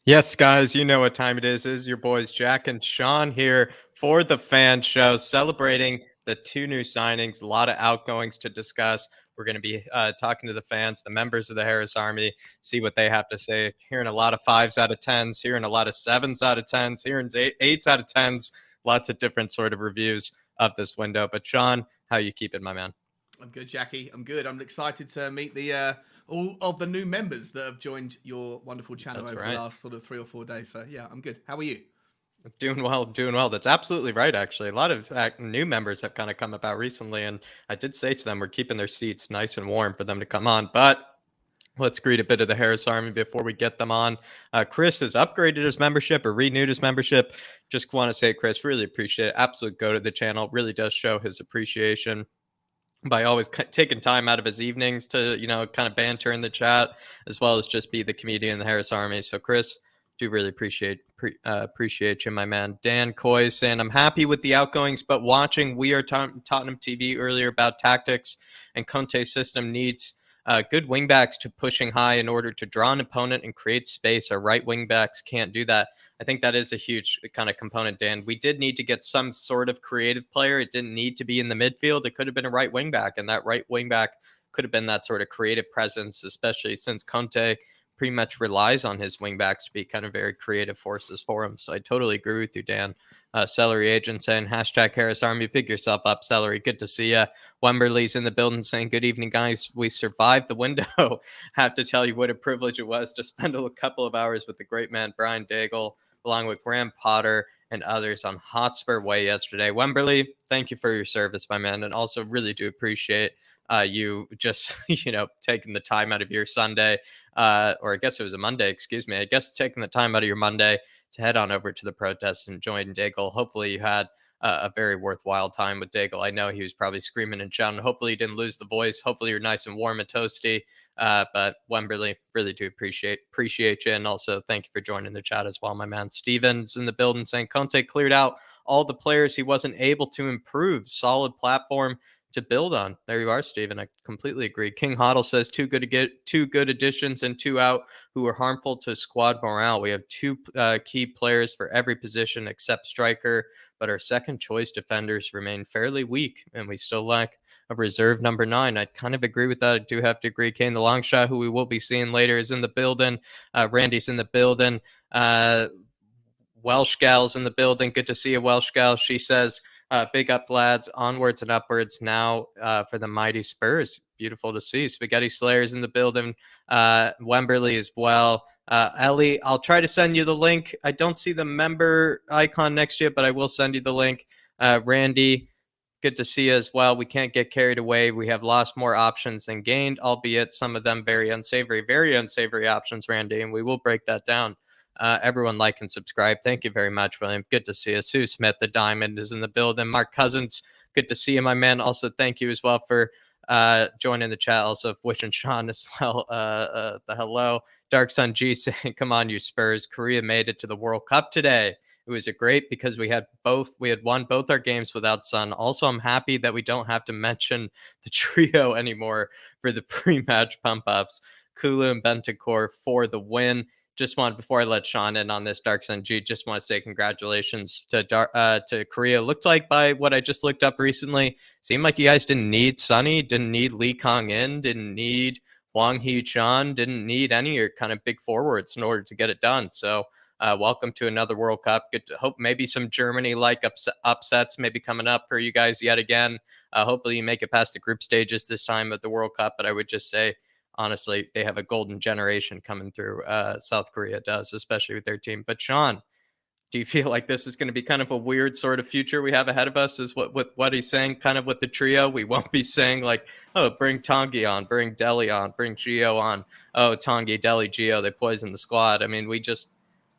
Yes, guys, you know what time it is. It is your boys Jack and Sean here for the fan show, celebrating the two new signings. A lot of outgoings to discuss. We're going to be talking to the fans, the members of the Harris Army, see what they have to say. Hearing a lot of fives out of tens, hearing a lot of sevens out of tens, hearing eights out of tens. Lots of different sort of reviews of this window. But Sean, how you keeping, my man? I'm good, Jackie. I'm good. I'm excited to meet the all of the new members that have joined your wonderful channel That's over the right. last sort of 3 or 4 days. So yeah, I'm good. How are you? Doing well, doing well. That's absolutely right, actually. A lot of new members have kind of come about recently, and I did say to them, we're keeping their seats nice and warm for them to come on. But let's greet a bit of the Harris Army before we get them on. Chris has upgraded his membership or renewed his membership. Just want to say, Chris, really appreciate it. Absolute go to the channel. Really does show his appreciation by always taking time out of his evenings to, kind of banter in the chat, as well as just be the comedian in the Harris Army. So, Chris, do really appreciate you, my man. Dan Coy saying, I'm happy with the outgoings, but watching We Are Tottenham TV earlier about tactics and Conte's system needs good wingbacks to pushing high in order to draw an opponent and create space. Our right wingbacks can't do that. I think that is a huge kind of component, Dan. We did need to get some sort of creative player. It didn't need to be in the midfield. It could have been a right wing back, and that right wing back could have been that sort of creative presence, especially since Conte pretty much relies on his wing backs to be kind of very creative forces for him. So I totally agree with you, Dan. Celery agent saying hashtag Harris Army, pick yourself up, Celery. Good to see you. Wemberley's in the building saying, good evening, guys. We survived the window. Have to tell you what a privilege it was to spend a couple of hours with the great man, Bryan Gil, along with Graham Potter and others on Hotspur Way yesterday. Wemberley, thank you for your service, my man, and also really do appreciate you just, taking the time out of your Sunday, or I guess it was a Monday, excuse me. I guess taking the time out of your Monday to head on over to the protest and join Daigle. Hopefully you had a very worthwhile time with Daigle. I know he was probably screaming and shouting. Hopefully you didn't lose the voice. Hopefully you're nice and warm and toasty. But Wemberley, really do appreciate you. And also thank you for joining the chat as well, my man. Steven's in the building saying Conte cleared out all the players he wasn't able to improve. Solid platform to build on. There you are, Steven. I completely agree. King Hoddle says two good additions and two out who are harmful to squad morale. We have two key players for every position except striker, but our second choice defenders remain fairly weak, and we still lack a reserve number 9. I kind of agree with that. I do have to agree. Kane the long shot, who we will be seeing later, is in the building. Randy's in the building. Welsh gal's in the building. Good to see a Welsh gal. She says, big up, lads. Onwards and upwards now for the mighty Spurs. Beautiful to see. Spaghetti Slayer's in the building. Wemberley as well. Ellie, I'll try to send you the link. I don't see the member icon next to it, but I will send you the link. Randy, good to see you as well. We can't get carried away. We have lost more options than gained, albeit some of them very unsavory options, Randy, and we will break that down. Everyone like and subscribe. Thank you very much, William. Good to see you. Sue Smith, the diamond, is in the building. Mark Cousins, good to see you, my man. Also, thank you as well for joining the chat. Also, wishing Sean as well the hello. Dark Sun G saying, come on, you Spurs. Korea made it to the World Cup today. It was a great because we had won both our games without Sun. Also, I'm happy that we don't have to mention the trio anymore for the pre-match pump-ups. Kulu and Bentancur for the win. Just want, before I let Sean in on this, Dark Sun G, just want to say congratulations to Korea. Looked like, by what I just looked up recently, seemed like you guys didn't need Sunny, didn't need Lee Kong-in, didn't need Wang Hee-chan, didn't need any of your kind of big forwards in order to get it done. So welcome to another World Cup. Good to hope maybe some Germany-like upsets maybe coming up for you guys yet again. Hopefully you make it past the group stages this time of the World Cup, but I would just say, honestly, they have a golden generation coming through. South Korea does, especially with their team. But Sean, do you feel like this is going to be kind of a weird sort of future we have ahead of us? Is what he's saying, kind of with the trio? We won't be saying like, oh, bring Tanguy on, bring Dele on, bring Gio on. Oh, Tanguy, Dele, Gio, they poison the squad. I mean, we just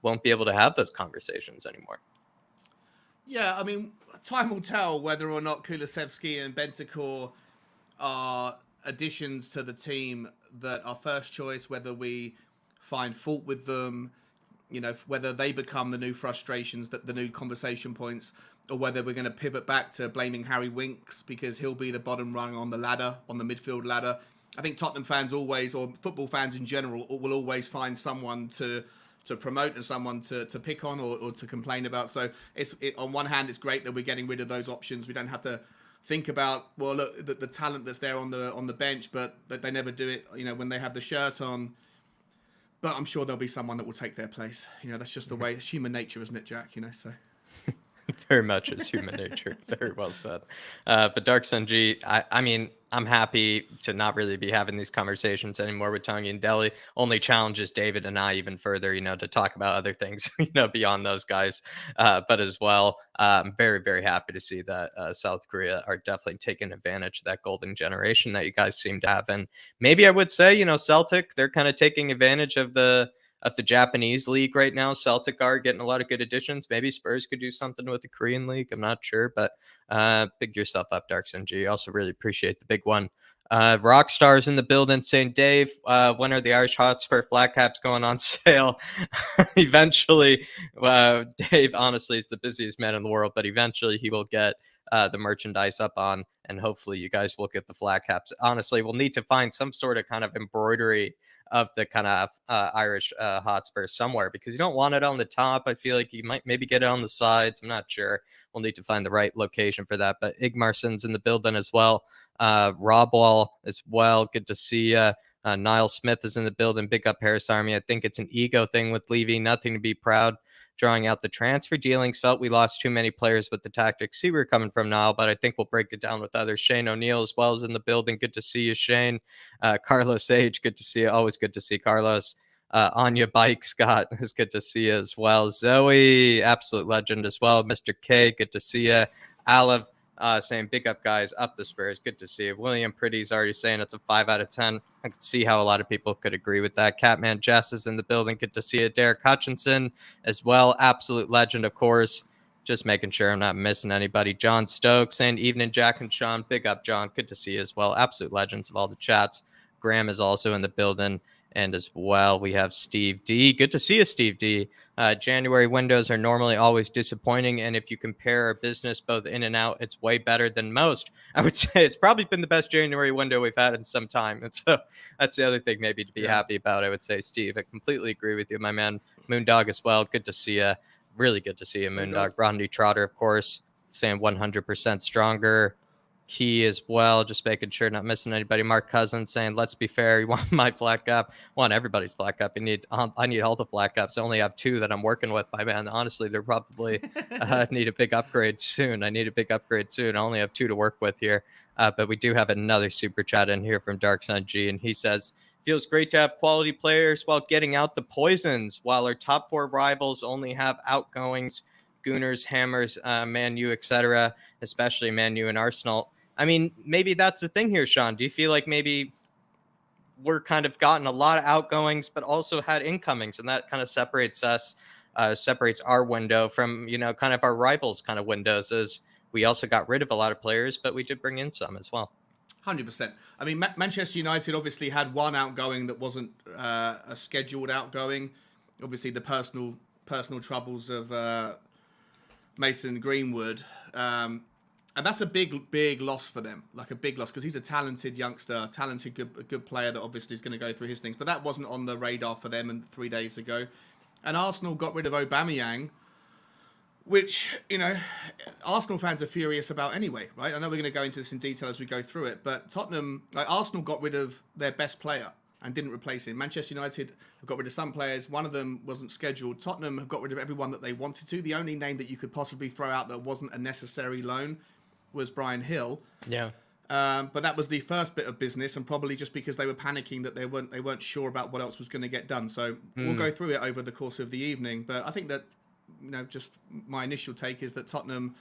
won't be able to have those conversations anymore. Yeah, I mean, time will tell whether or not Kulusevski and Bentancur are additions to the team that are first choice, whether we find fault with them, whether they become the new frustrations, that the new conversation points, or whether we're going to pivot back to blaming Harry Winks because he'll be the bottom rung on the ladder, on the midfield ladder. I think Tottenham fans always, or football fans in general, will always find someone to to promote and someone to pick on or to complain about. So on one hand, it's great that we're getting rid of those options. We don't have to think about, well, look, the talent that's there on the bench, but that they never do it, when they have the shirt on. But I'm sure there'll be someone that will take their place. That's just the way. It's human nature, isn't it, Jack? So. Very much is human nature. Very well said. But Dark Sun G, I mean, I'm happy to not really be having these conversations anymore with Tongi and Dele. Only challenges David and I even further, to talk about other things, beyond those guys. But as well, I'm very, very happy to see that South Korea are definitely taking advantage of that golden generation that you guys seem to have. And maybe I would say, Celtic, they're kind of taking advantage of the Japanese league right now. Celtic are getting a lot of good additions. Maybe Spurs could do something with the Korean league. I'm not sure, but big yourself up, Dark Sun G. Also really appreciate the big one. Rockstars in the building saying, Dave, when are the Irish Hotspur flat caps going on sale? Eventually, Dave honestly is the busiest man in the world, but eventually he will get the merchandise up on, and hopefully you guys will get the flat caps. Honestly, we'll need to find some sort of kind of embroidery of the kind of Irish Hotspur somewhere, because you don't want it on the top. I feel like you might maybe get it on the sides. I'm not sure. We'll need to find the right location for that. But Igmarson's in the building as well. Rob Wall as well. Good to see you. Niall Smith is in the building. Big up Harris Army. I think it's an ego thing with Levy. Nothing to be proud. Drawing out the transfer dealings, felt we lost too many players with the tactics. See where you're coming from, Niall, but I think we'll break it down with others. Shane O'Neill as well is in the building. Good to see you, Shane. Carlos Age, good to see you. Always good to see Carlos. Anya Bike Scott is good to see you as well. Zoe, absolute legend as well. Mr. K, good to see you. Alav saying big up guys, up the Spurs. Good to see you. William Pretty's already saying it's a 5 out of 10. I could see how a lot of people could agree with that. Catman Jess is in the building. Good to see you. Derek Hutchinson as well. Absolute legend, of course. Just making sure I'm not missing anybody. John Stokes saying evening, Jack and Sean. Big up, John. Good to see you as well. Absolute legends of all the chats. Graham is also in the building. And as well, we have Steve D. Good to see you, Steve D. January windows are normally always disappointing. And if you compare our business both in and out, it's way better than most. I would say it's probably been the best January window we've had in some time. And so that's the other thing maybe to be happy about, I would say, Steve. I completely agree with you, my man. Moondog as well. Good to see you. Really good to see you, Moondog. Rodney Trotter, of course, saying 100% stronger. Key as well, just making sure not missing anybody. Mark Cousins saying, let's be fair, you want my flat cap? I want everybody's flat cap. I need all the flat caps. I only have 2 that I'm working with, my man. Honestly, they're probably need a big upgrade soon. I only have 2 to work with here. But we do have another super chat in here from Dark Sun G, and he says, feels great to have quality players while getting out the poisons, while our top 4 rivals only have outgoings, Gooners, Hammers, Man U, etc., especially Man U and Arsenal. I mean, maybe that's the thing here, Sean. Do you feel like maybe we're kind of gotten a lot of outgoings, but also had incomings, and that kind of separates us, separates our window from, kind of our rivals' kind of windows, as we also got rid of a lot of players, but we did bring in some as well. 100%. I mean, Manchester United obviously had one outgoing that wasn't a scheduled outgoing. Obviously, the personal troubles of Mason Greenwood. And that's a big loss for them, like a big loss, because he's a talented youngster, good player that obviously is going to go through his things. But that wasn't on the radar for them 3 days ago. And Arsenal got rid of Aubameyang, which, Arsenal fans are furious about anyway, right? I know we're going to go into this in detail as we go through it, but Arsenal got rid of their best player and didn't replace him. Manchester United have got rid of some players. One of them wasn't scheduled. Tottenham have got rid of everyone that they wanted to. The only name that you could possibly throw out that wasn't a necessary loan was Bryan Gil. Yeah. But that was the first bit of business, and probably just because they were panicking that they weren't sure about what else was going to get done. So we'll go through it over the course of the evening. But I think that, just my initial take is that Tottenham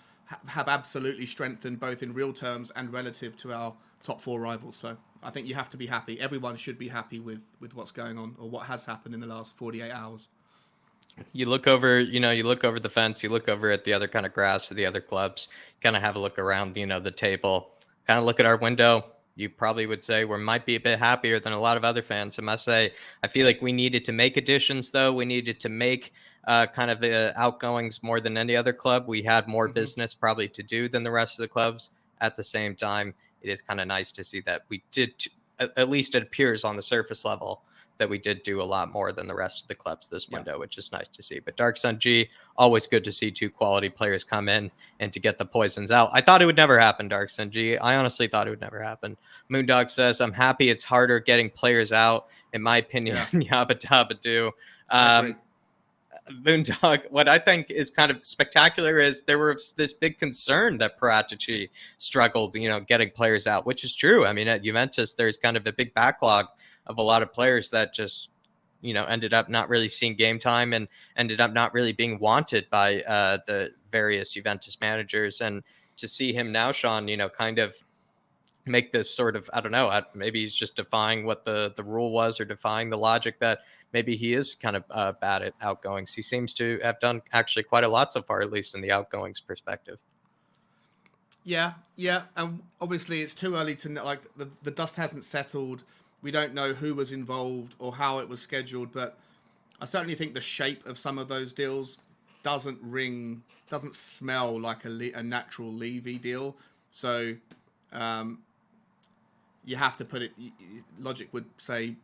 have absolutely strengthened both in real terms and relative to our top 4 rivals. So I think you have to be happy. Everyone should be happy with what's going on, or what has happened in the last 48 hours. You look over, you look over the fence, you look over at the other kind of grass of the other clubs, kind of have a look around, the table, kind of look at our window. You probably would say we might be a bit happier than a lot of other fans. I must say, I feel like we needed to make additions, though. We needed to make kind of outgoings more than any other club. We had more business probably to do than the rest of the clubs. At the same time, it is kind of nice to see that we did, at least it appears on the surface level, that we did do a lot more than the rest of the clubs this window, which is nice to see. But Dark Sun G, always good to see 2 quality players come in and to get the poisons out. I thought it would never happen, Dark Sun G. I honestly thought it would never happen. Moondog says, I'm happy it's harder getting players out. In my opinion, yabba dabba do. Moondog, what I think is kind of spectacular is there was this big concern that Paratici struggled, getting players out, which is true. I mean, at Juventus, there's kind of a big backlog of a lot of players that just, ended up not really seeing game time and ended up not really being wanted by the various Juventus managers. And to see him now, Sean, kind of make this sort of, I don't know, maybe he's just defying what the rule was or defying the logic that maybe he is kind of bad at outgoings. He seems to have done actually quite a lot so far, at least in the outgoings perspective. Yeah. And obviously it's too early to know, like the dust hasn't settled. We don't know who was involved or how it was scheduled, but I certainly think the shape of some of those deals doesn't smell like a natural Levy deal. So you have to put it, logic would say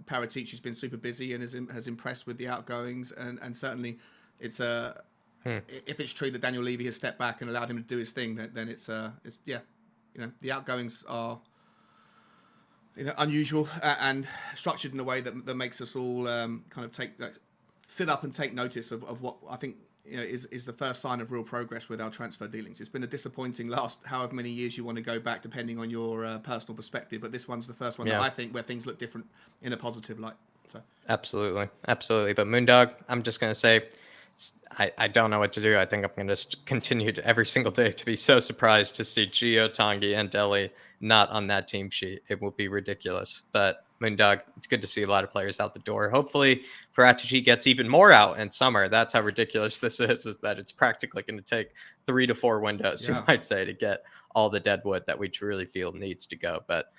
Paratici's been super busy and has impressed with the outgoings, and certainly it's if it's true that Daniel Levy has stepped back and allowed him to do his thing, then it's the outgoings are unusual and structured in a way that makes us all kind of sit up and take notice of what I think is the first sign of real progress with our transfer dealings. It's been a disappointing last however many years you want to go back, depending on your personal perspective. But this one's the first one that I think where things look different in a positive light. So absolutely. But Moondog, I'm just going to say, I don't know what to do. I think I'm going to continue every single day to be so surprised to see Gio, Tanguy, and Dele not on that team sheet. It will be ridiculous. But Moondog, it's good to see a lot of players out the door. Hopefully, Paratici gets even more out in summer. That's how ridiculous this is that it's practically going to take 3 to 4 windows, you might say, to get all the dead wood that we truly feel needs to go. But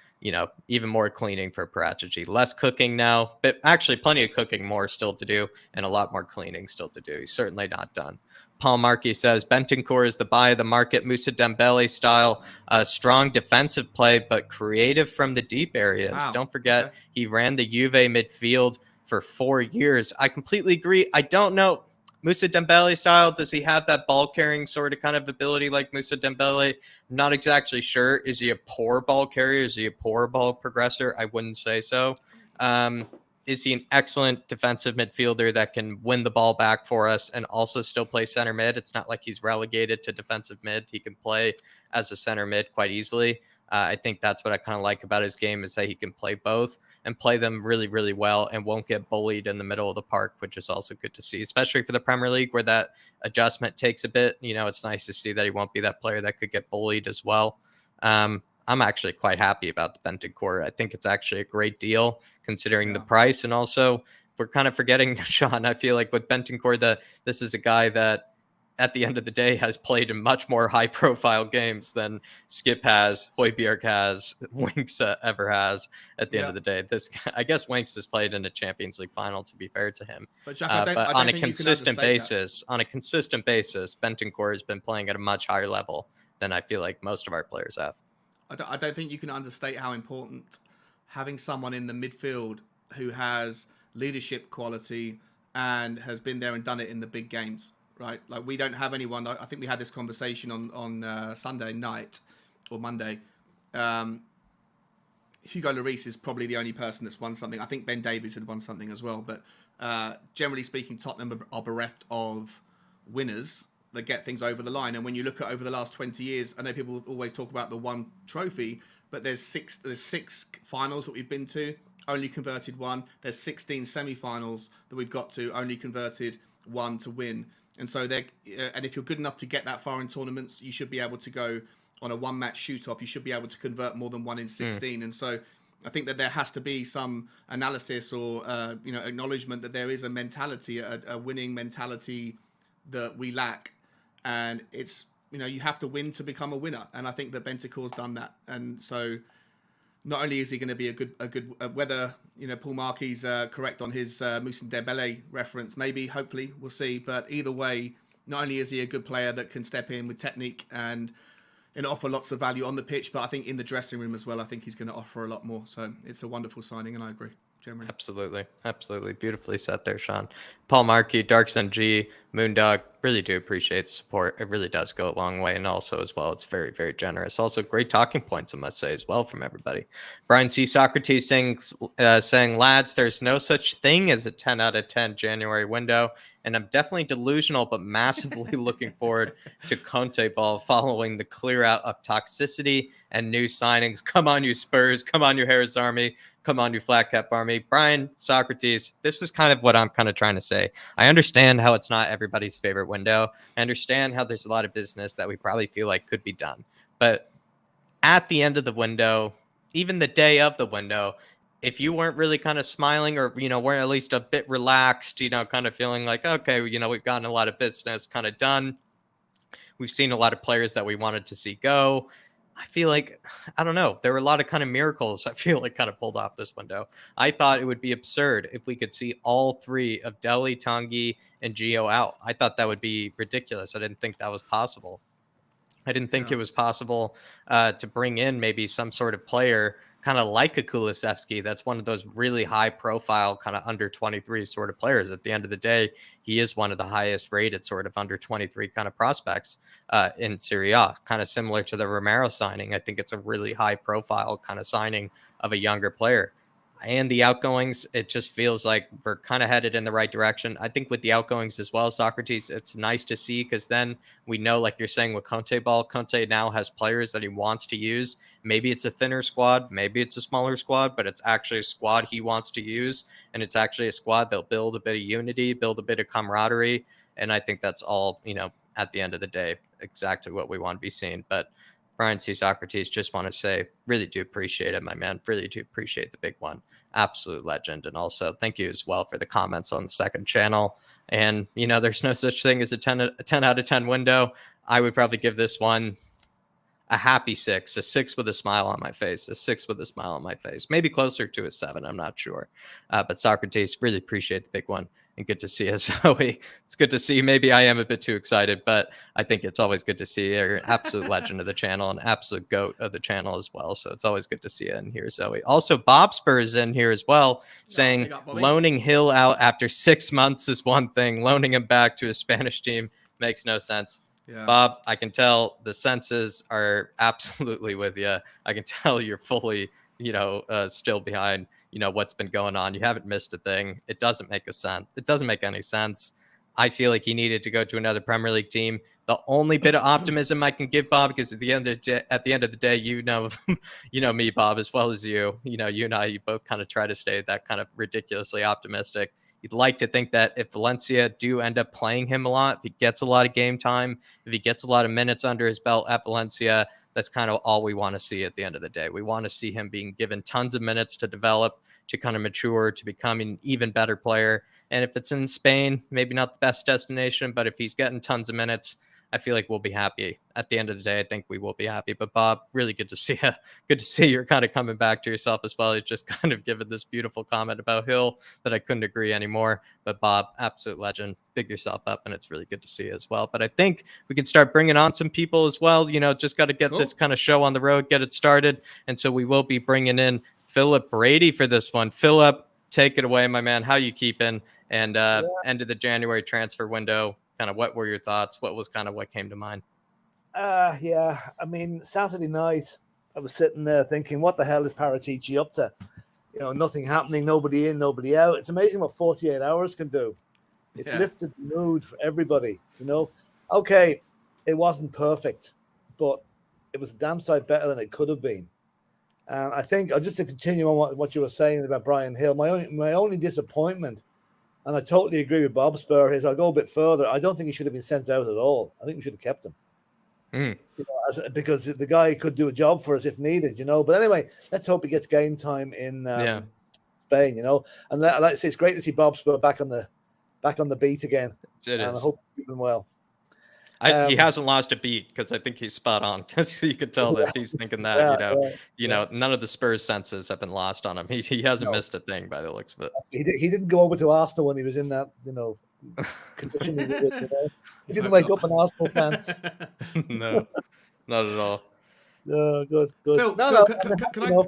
even more cleaning for Paratici. Less cooking now, but actually plenty of cooking more still to do and a lot more cleaning still to do. He's certainly not done. Paul Markey says, Bentancur is the buy of the market, Moussa Dembele style, strong defensive play, but creative from the deep areas. Wow. Don't forget, he ran the Juve midfield for 4 years. I completely agree. I don't know. Moussa Dembele style, does he have that ball carrying sort of kind of ability like Moussa Dembele? I'm not exactly sure. Is he a poor ball carrier? Is he a poor ball progressor? I wouldn't say so. Is he an excellent defensive midfielder that can win the ball back for us and also still play center mid? It's not like he's relegated to defensive mid. He can play as a center mid quite easily. I think that's what I kind of like about his game, is that he can play both and play them really, really well and won't get bullied in the middle of the park, which is also good to see, especially for the Premier League where that adjustment takes a bit. It's nice to see that he won't be that player that could get bullied as well. I'm actually quite happy about the Bentancur. I think it's actually a great deal considering the price. And also, we're kind of forgetting, Sean, I feel like with Bentancur, that this is a guy that at the end of the day has played in much more high profile games than Skip has, Højbjerg has, Winks ever has at the end of the day. I guess Winks has played in a Champions League final, to be fair to him. But Jack, I don't on a consistent basis, Bentancur has been playing at a much higher level than I feel like most of our players have. I don't think you can understate how important having someone in the midfield who has leadership quality and has been there and done it in the big games. Right, like we don't have anyone. I think we had this conversation on Sunday night or Monday. Hugo Lloris is probably the only person that's won something. I think Ben Davies had won something as well. But generally speaking, Tottenham are bereft of winners that get things over the line. And when you look at over the last 20 years, I know people always talk about the one trophy, but there's six finals that we've been to, only converted one. There's 16 semi-finals that we've got to, only converted one to win. And so and if you're good enough to get that far in tournaments, you should be able to go on a one-match shoot-off. You should be able to convert more than 1 in 16. And so I think that there has to be some analysis or acknowledgement that there is a mentality, a winning mentality that we lack. And it's you have to win to become a winner. And I think that Bentancur's done that. And so not only is he going to be a good whether Paul Markey's correct on his Moussa Dembele reference, maybe, hopefully, we'll see. But either way, not only is he a good player that can step in with technique and offer lots of value on the pitch, but I think in the dressing room as well, I think he's going to offer a lot more. So it's a wonderful signing, and I agree. generally. Absolutely. Beautifully said there, Sean. Paul Markey, Darkson G, Moondog, really do appreciate the support. It really does go a long way. And also, as well, it's very, very generous. Also, great talking points, I must say, as well, from everybody. Brian C. Socrates saying, lads, there's no such thing as a 10 out of 10 January window. And I'm definitely delusional, but massively looking forward to Conte ball following the clear out of toxicity and new signings. Come on, you Spurs. Come on, you Harris Army. Come on, you flat cap army. Brian, Socrates, this is kind of what I'm kind of trying to say. I understand how it's not everybody's favorite window. I understand how there's a lot of business that we probably feel like could be done. But at the end of the window, even the day of the window, if you weren't really kind of smiling or, weren't at least a bit relaxed, kind of feeling like, okay, we've gotten a lot of business kind of done. We've seen a lot of players that we wanted to see go. I feel like, I don't know, there were a lot of kind of miracles I feel like kind of pulled off this window. I thought it would be absurd if we could see all three of Dele, Tanguy, and Gio out. I thought that would be ridiculous. I didn't think that was possible. I didn't think it was possible to bring in maybe some sort of player kind of like a Kulusevski. That's one of those really high profile kind of under 23 sort of players. At the end of the day, he is one of the highest rated sort of under 23 kind of prospects in Serie A, kind of similar to the Romero signing. I think it's a really high profile kind of signing of a younger player. And the outgoings, it just feels like we're kind of headed in the right direction. I think with the outgoings as well, Socrates, it's nice to see because then we know, like you're saying with Conte ball, Conte now has players that he wants to use. Maybe it's a thinner squad, maybe it's a smaller squad, but it's actually a squad he wants to use. And it's actually a squad that'll build a bit of unity, build a bit of camaraderie. And I think that's all, at the end of the day, exactly what we want to be seeing. But Brian C. Socrates, just want to say, really do appreciate it, my man. Really do appreciate the big one. Absolute legend. And also thank you as well for the comments on the second channel. And, there's no such thing as a 10 out of 10 window. I would probably give this one a happy 6, a 6 with a smile on my face, a 6 with a smile on my face, maybe closer to a 7. I'm not sure. But Socrates, really appreciate the big one. And good to see you, Zoe. It's good to see you. Maybe I am a bit too excited, but I think it's always good to see you. You're an absolute legend of the channel, an absolute goat of the channel as well. So it's always good to see you in here, Zoe. Also, Bob Spurs in here as well, saying loaning Hill out after 6 months is one thing. Loaning him back to a Spanish team makes no sense. Yeah. Bob, I can tell the senses are absolutely with you. I can tell you're fully, still behind, what's been going on. You haven't missed a thing. It doesn't make a sense. It doesn't make any sense. I feel like he needed to go to another Premier League team. The only bit of optimism I can give Bob, because at the end of the day, you know me, Bob, as well as you. You and I, you both kind of try to stay that kind of ridiculously optimistic. You'd like to think that if Valencia do end up playing him a lot, if he gets a lot of game time, if he gets a lot of minutes under his belt at Valencia, that's kind of all we want to see at the end of the day. We want to see him being given tons of minutes to develop, to kind of mature, to become an even better player. And if it's in Spain, maybe not the best destination, but if he's getting tons of minutes, I feel like we'll be happy. At the end of the day, I think we will be happy. But Bob, really good to see you. Good to see you're kind of coming back to yourself as well. He's just kind of given this beautiful comment about Hill that I couldn't agree anymore. But Bob, absolute legend. Big yourself up, and it's really good to see you as well. But I think we can start bringing on some people as well. Just got to get this kind of show on the road, get it started. And so we will be bringing in Phillip Brady for this one. Phillip, take it away, my man. How you keeping? And end of the January transfer window. Kind of what were your thoughts? What was kind of what came to mind? Yeah, I mean, Saturday night, I was sitting there thinking, what the hell is Paratici up to? Nothing happening, nobody in, nobody out. It's amazing what 48 hours can do. It lifted the mood for everybody, Okay, it wasn't perfect, but it was a damn sight better than it could have been. And I think, just to continue on what you were saying about Bryan Gil, my only disappointment, and I totally agree with Bob Spur, is I'll go a bit further. I don't think he should have been sent out at all. I think we should have kept him. Because the guy could do a job for us if needed, But anyway, let's hope he gets game time in Spain, And like I say, it's great to see Bob Spur back on the beat again. It is. I hope he's doing well. He hasn't lost a beat, because I think he's spot on, because you could tell that he's thinking that, none of the Spurs senses have been lost on him. He hasn't missed a thing by the looks of it. He didn't go over to Arsenal when he was in that, condition. He didn't wake up an Arsenal fan. No, not at all. No, good. Phil, No, can I?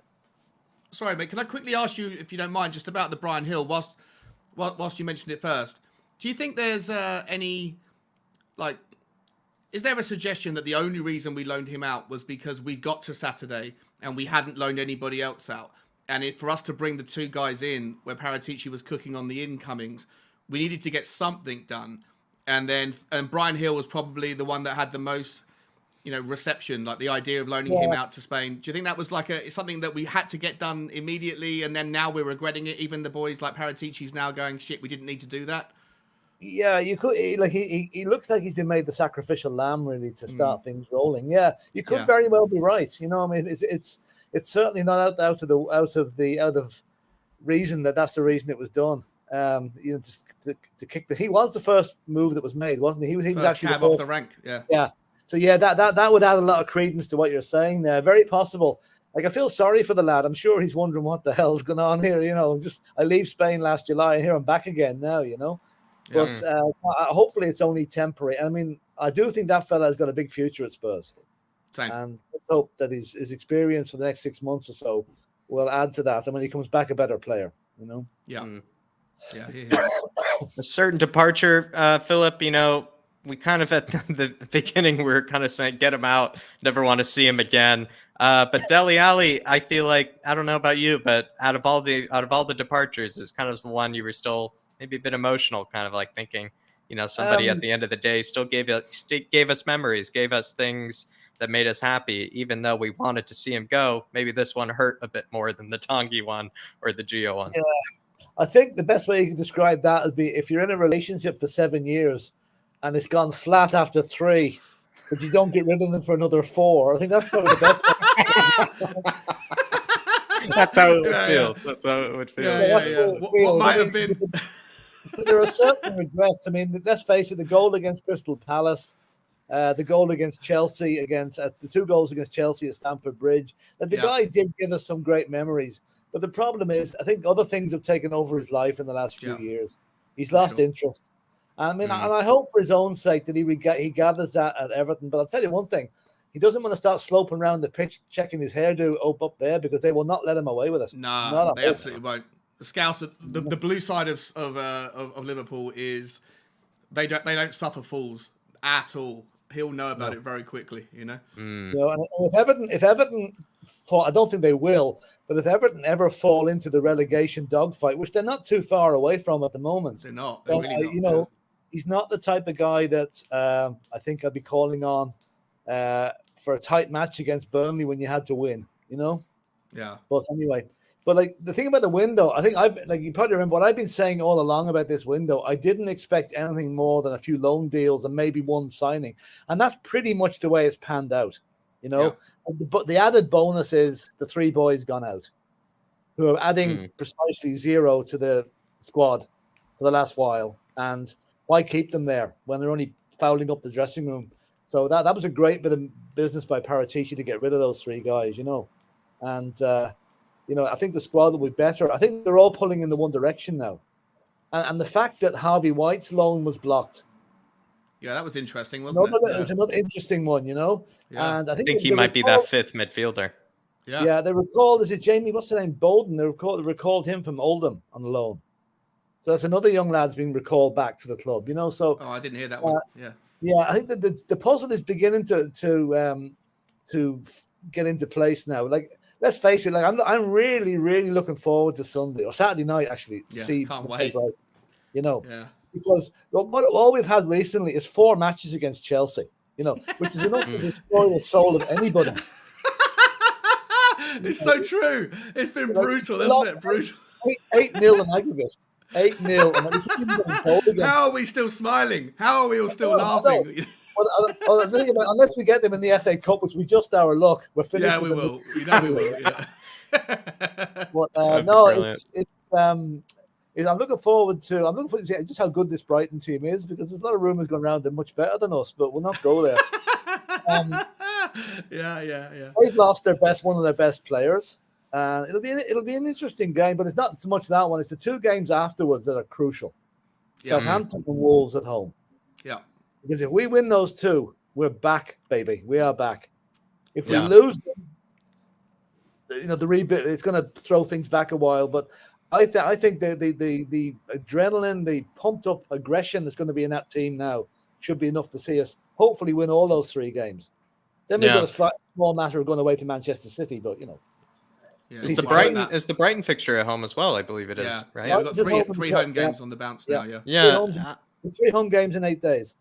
sorry, mate. Can I quickly ask you, if you don't mind, just about the Bryan Gil? Whilst you mentioned it first, do you think there's any is there a suggestion that the only reason we loaned him out was because we got to Saturday and we hadn't loaned anybody else out? And for us to bring the two guys in where Paratici was cooking on the incomings, we needed to get something done. And Bryan Gil was probably the one that had the most, reception, like the idea of loaning him out to Spain. Do you think that was something that we had to get done immediately, and then now we're regretting it? Even the boys like Paratici's now going, shit, we didn't need to do that. Yeah, you could he looks like he's been made the sacrificial lamb really to start things rolling. Yeah, you could very well be right. It's certainly not out of reason that's the reason it was done. Just to kick he was the first move that was made, wasn't he? He was actually cab off the rank. Yeah. So that would add a lot of credence to what you're saying there. Very possible. Like, I feel sorry for the lad. I'm sure he's wondering what the hell's going on here. I leave Spain last July and here I'm back again now. But hopefully it's only temporary. I mean, I do think that fella has got a big future at Spurs. Same. And I hope that his experience for the next 6 months or so will add to that. And when he comes back, a better player, Yeah. Yeah. A certain departure, Phillip, we kind of at the beginning, we were kind of saying, get him out, never want to see him again. But Dele, I feel like, I don't know about you, but out of all the departures, it was kind of the one you were still maybe a bit emotional, kind of like thinking, somebody at the end of the day still gave us memories, gave us things that made us happy, even though we wanted to see him go. Maybe this one hurt a bit more than the Tangi one or the Gio one. Yeah. I think the best way you can describe that would be if you're in a relationship for 7 years and it's gone flat after 3, but you don't get rid of them for another 4. I think that's probably the best way. That's how it would feel. That's how it would feel. What might have been. There are certain regrets. I mean, let's face it, the goal against Crystal Palace, the goal against Chelsea, the 2 goals against Chelsea at Stamford Bridge, the guy did give us some great memories. But the problem is, I think other things have taken over his life in the last few years. He's lost interest. I mean, and I hope for his own sake that he gathers that at Everton. But I'll tell you one thing. He doesn't want to start sloping around the pitch, checking his hairdo up there, because they will not let him away with it. No, they absolutely won't. The Scouse, the blue side of Liverpool is they don't suffer fools at all. He'll know about it very quickly, And if Everton fall, I don't think they will, but if Everton ever fall into the relegation dogfight, which they're not too far away from at the moment, they're not. Then, really not. He's not the type of guy that I think I'd be calling on for a tight match against Burnley when you had to win. Yeah. But anyway. But the thing about the window, I think you probably remember what I've been saying all along about this window. I didn't expect anything more than a few loan deals and maybe one signing, and that's pretty much the way it's panned out. But the added bonus is the 3 boys gone out, who are adding precisely 0 to the squad for the last while. And why keep them there when they're only fouling up the dressing room? So that was a great bit of business by Paratici to get rid of those 3 guys. And. I think the squad will be better. I think they're all pulling in the one direction now. And the fact that Harvey White's loan was blocked. Yeah, that was interesting, wasn't it? It's another interesting one, Yeah. And I think he might be that 5th midfielder. Yeah, they recalled, is it Jamie, what's the name, Bowden? They recalled him from Oldham on loan. So that's another young lad's being recalled back to the club, So I didn't hear that one. Yeah, I think that the puzzle is beginning to get into place now. Let's face it, I'm really, really looking forward to Sunday or Saturday night, actually. Can't wait. Because all we've had recently is 4 matches against Chelsea, which is enough to destroy the soul of anybody. It's so true. It's been brutal, isn't it? Brutal. 8-0 in aggregate. 8-0. How are we still smiling? How are we all still laughing? Well, the thing about, unless we get them in the FA Cup, which we just our luck, we're finished. Yeah, we will. We will. Yeah. But no, I'm looking forward to see just how good this Brighton team is, because there's a lot of rumours going around they're much better than us, but we'll not go there. Yeah. They've lost one of their best players. It'll be an interesting game, but it's not so much that one. It's the 2 games afterwards that are crucial. Southampton and Wolves at home. Yeah. Because if we win those 2, we're back, baby. We are back. If we lose them, the rebuild. It's going to throw things back a while, but I think the adrenaline, the pumped up aggression that's going to be in that team now should be enough to see us hopefully win all those 3 games. Then we've got a small matter of going away to Manchester City, but Yeah, Is the Brighton fixture at home as well? I believe it is, right? Yeah, we've got three home games on the bounce now. Yeah. 3 home games in 8 days.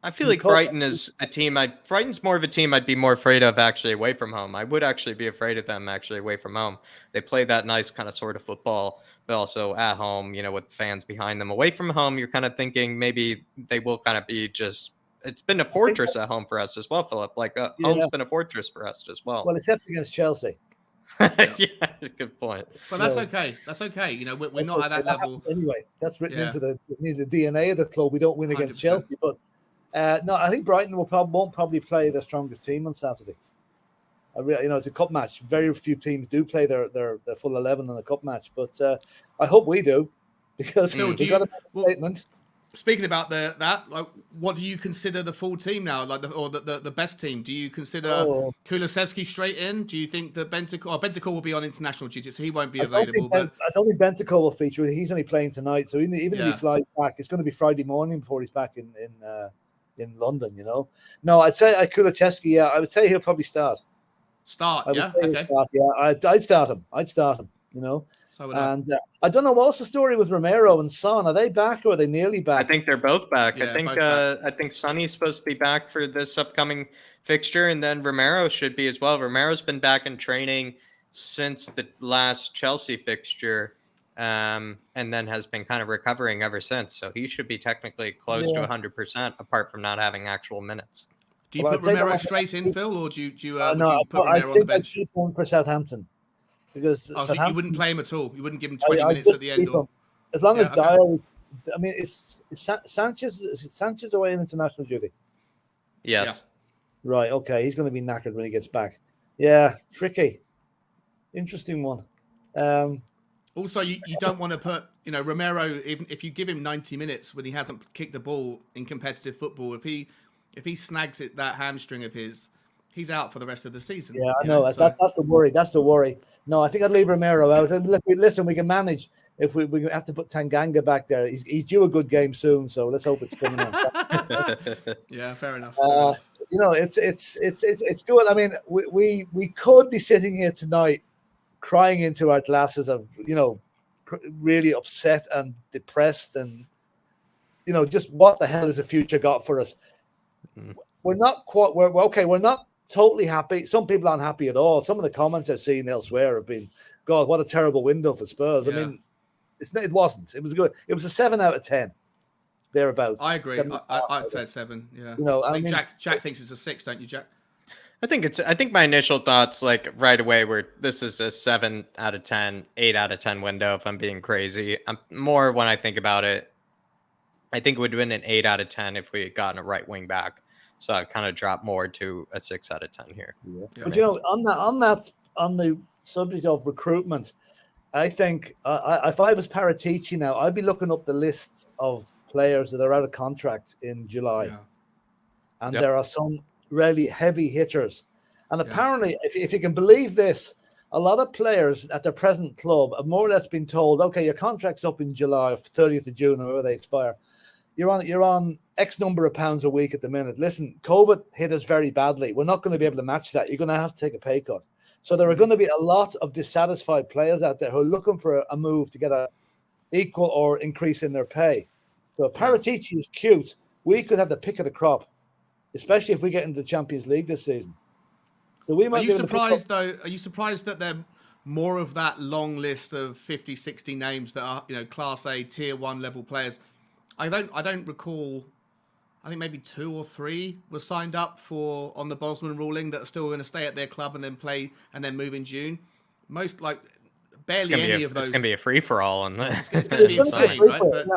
I feel like Brighton is a team. Brighton's more of a team I'd be more afraid of actually away from home. I would actually be afraid of them actually away from home. They play that nice kind of sort of football, but also at home, with fans behind them. Away from home, you're kind of thinking maybe they will kind of be just. It's been a fortress at home for us as well, Philip. Like home's been a fortress for us as well. Well, except against Chelsea. Yeah, good point. But that's okay. That's okay. We're not at that level. Anyway, that's written into the DNA of the club. We don't win against 100%. Chelsea, but no, I think Brighton won't probably play their strongest team on Saturday. It's a cup match. Very few teams do play their full 11 in a cup match, but I hope we do because we've got a statement. Speaking about that, what do you consider the full team now? The best team? Do you consider Kulusevski straight in? Do you think that Bentancur will be on international duty, so he won't be available? I don't think Bentancur will feature. He's only playing tonight, so even if he flies back, it's going to be Friday morning before he's back in London. No, I'd say Kulusevski. Yeah, I would say he'll probably start. Okay. I'd start him. And I don't know what's the story with Romero and Son. Are they back or are they nearly back? I think they're both back. Yeah, I think Sonny's supposed to be back for this upcoming fixture, and then Romero should be as well. Romero's been back in training since the last Chelsea fixture, and then has been kind of recovering ever since. So he should be technically close to 100%, apart from not having actual minutes. Do you put Romero straight in, Phil, or do you put Romero on the bench? I keep him for Southampton. Because so you wouldn't play him at all. You wouldn't give him 20 minutes at the end. As long as Dele, I mean, is Sanchez away in international duty? Yes. Yeah. Right. Okay. He's going to be knackered when he gets back. Yeah. Tricky. Interesting one. Also, you don't want to put Romero, even if you give him 90 minutes when he hasn't kicked a ball in competitive football, if he snags that hamstring of his, he's out for the rest of the season. Yeah, I know. That's the worry. That's the worry. No, I think I'd leave Romero out. And listen, we can manage if we have to put Tanganga back there. He's due a good game soon, so let's hope it's coming on. Yeah, fair enough. It's good. I mean, we could be sitting here tonight crying into our glasses of really upset and depressed and just what the hell has the future got for us? We're not totally happy. Some people aren't happy at all. Some of the comments I've seen elsewhere have been, God, what a terrible window for Spurs. Yeah. I mean, it wasn't. It was good. It was a 7 out of 10, thereabouts. I agree. I'd say 7. Yeah. I think Jack thinks it's a 6, don't you, Jack? I think my initial thoughts, like right away, were this is a 7 out of 10, 8 out of 10 window. If I'm being crazy, more when I think about it, I think it would have been an 8 out of 10 if we had gotten a right wing back. So I kind of dropped more to a 6 out of 10 here. Yeah. But on the subject of recruitment, I think if I was Paratici now, I'd be looking up the lists of players that are out of contract in July, and there are some really heavy hitters. And apparently, if you can believe this, a lot of players at their present club have more or less been told, okay, your contract's up in July, 30th of June, or whenever they expire. You're on X number of pounds a week at the minute. Listen, COVID hit us very badly. We're not going to be able to match that. You're going to have to take a pay cut. So there are going to be a lot of dissatisfied players out there who are looking for a move to get a equal or increase in their pay. So if Paratici is cute, we could have the pick of the crop, especially if we get into the Champions League this season. So we might. Are you surprised though? Are you surprised that they're more of that long list of 50, 60 names that are Class A, Tier 1 level players? I don't recall. I think maybe 2 or 3 were signed up on the Bosman ruling that are still going to stay at their club and then play and then move in June. Most barely any of those. It's going to be a free for all on this. It's going to be insane, right? But,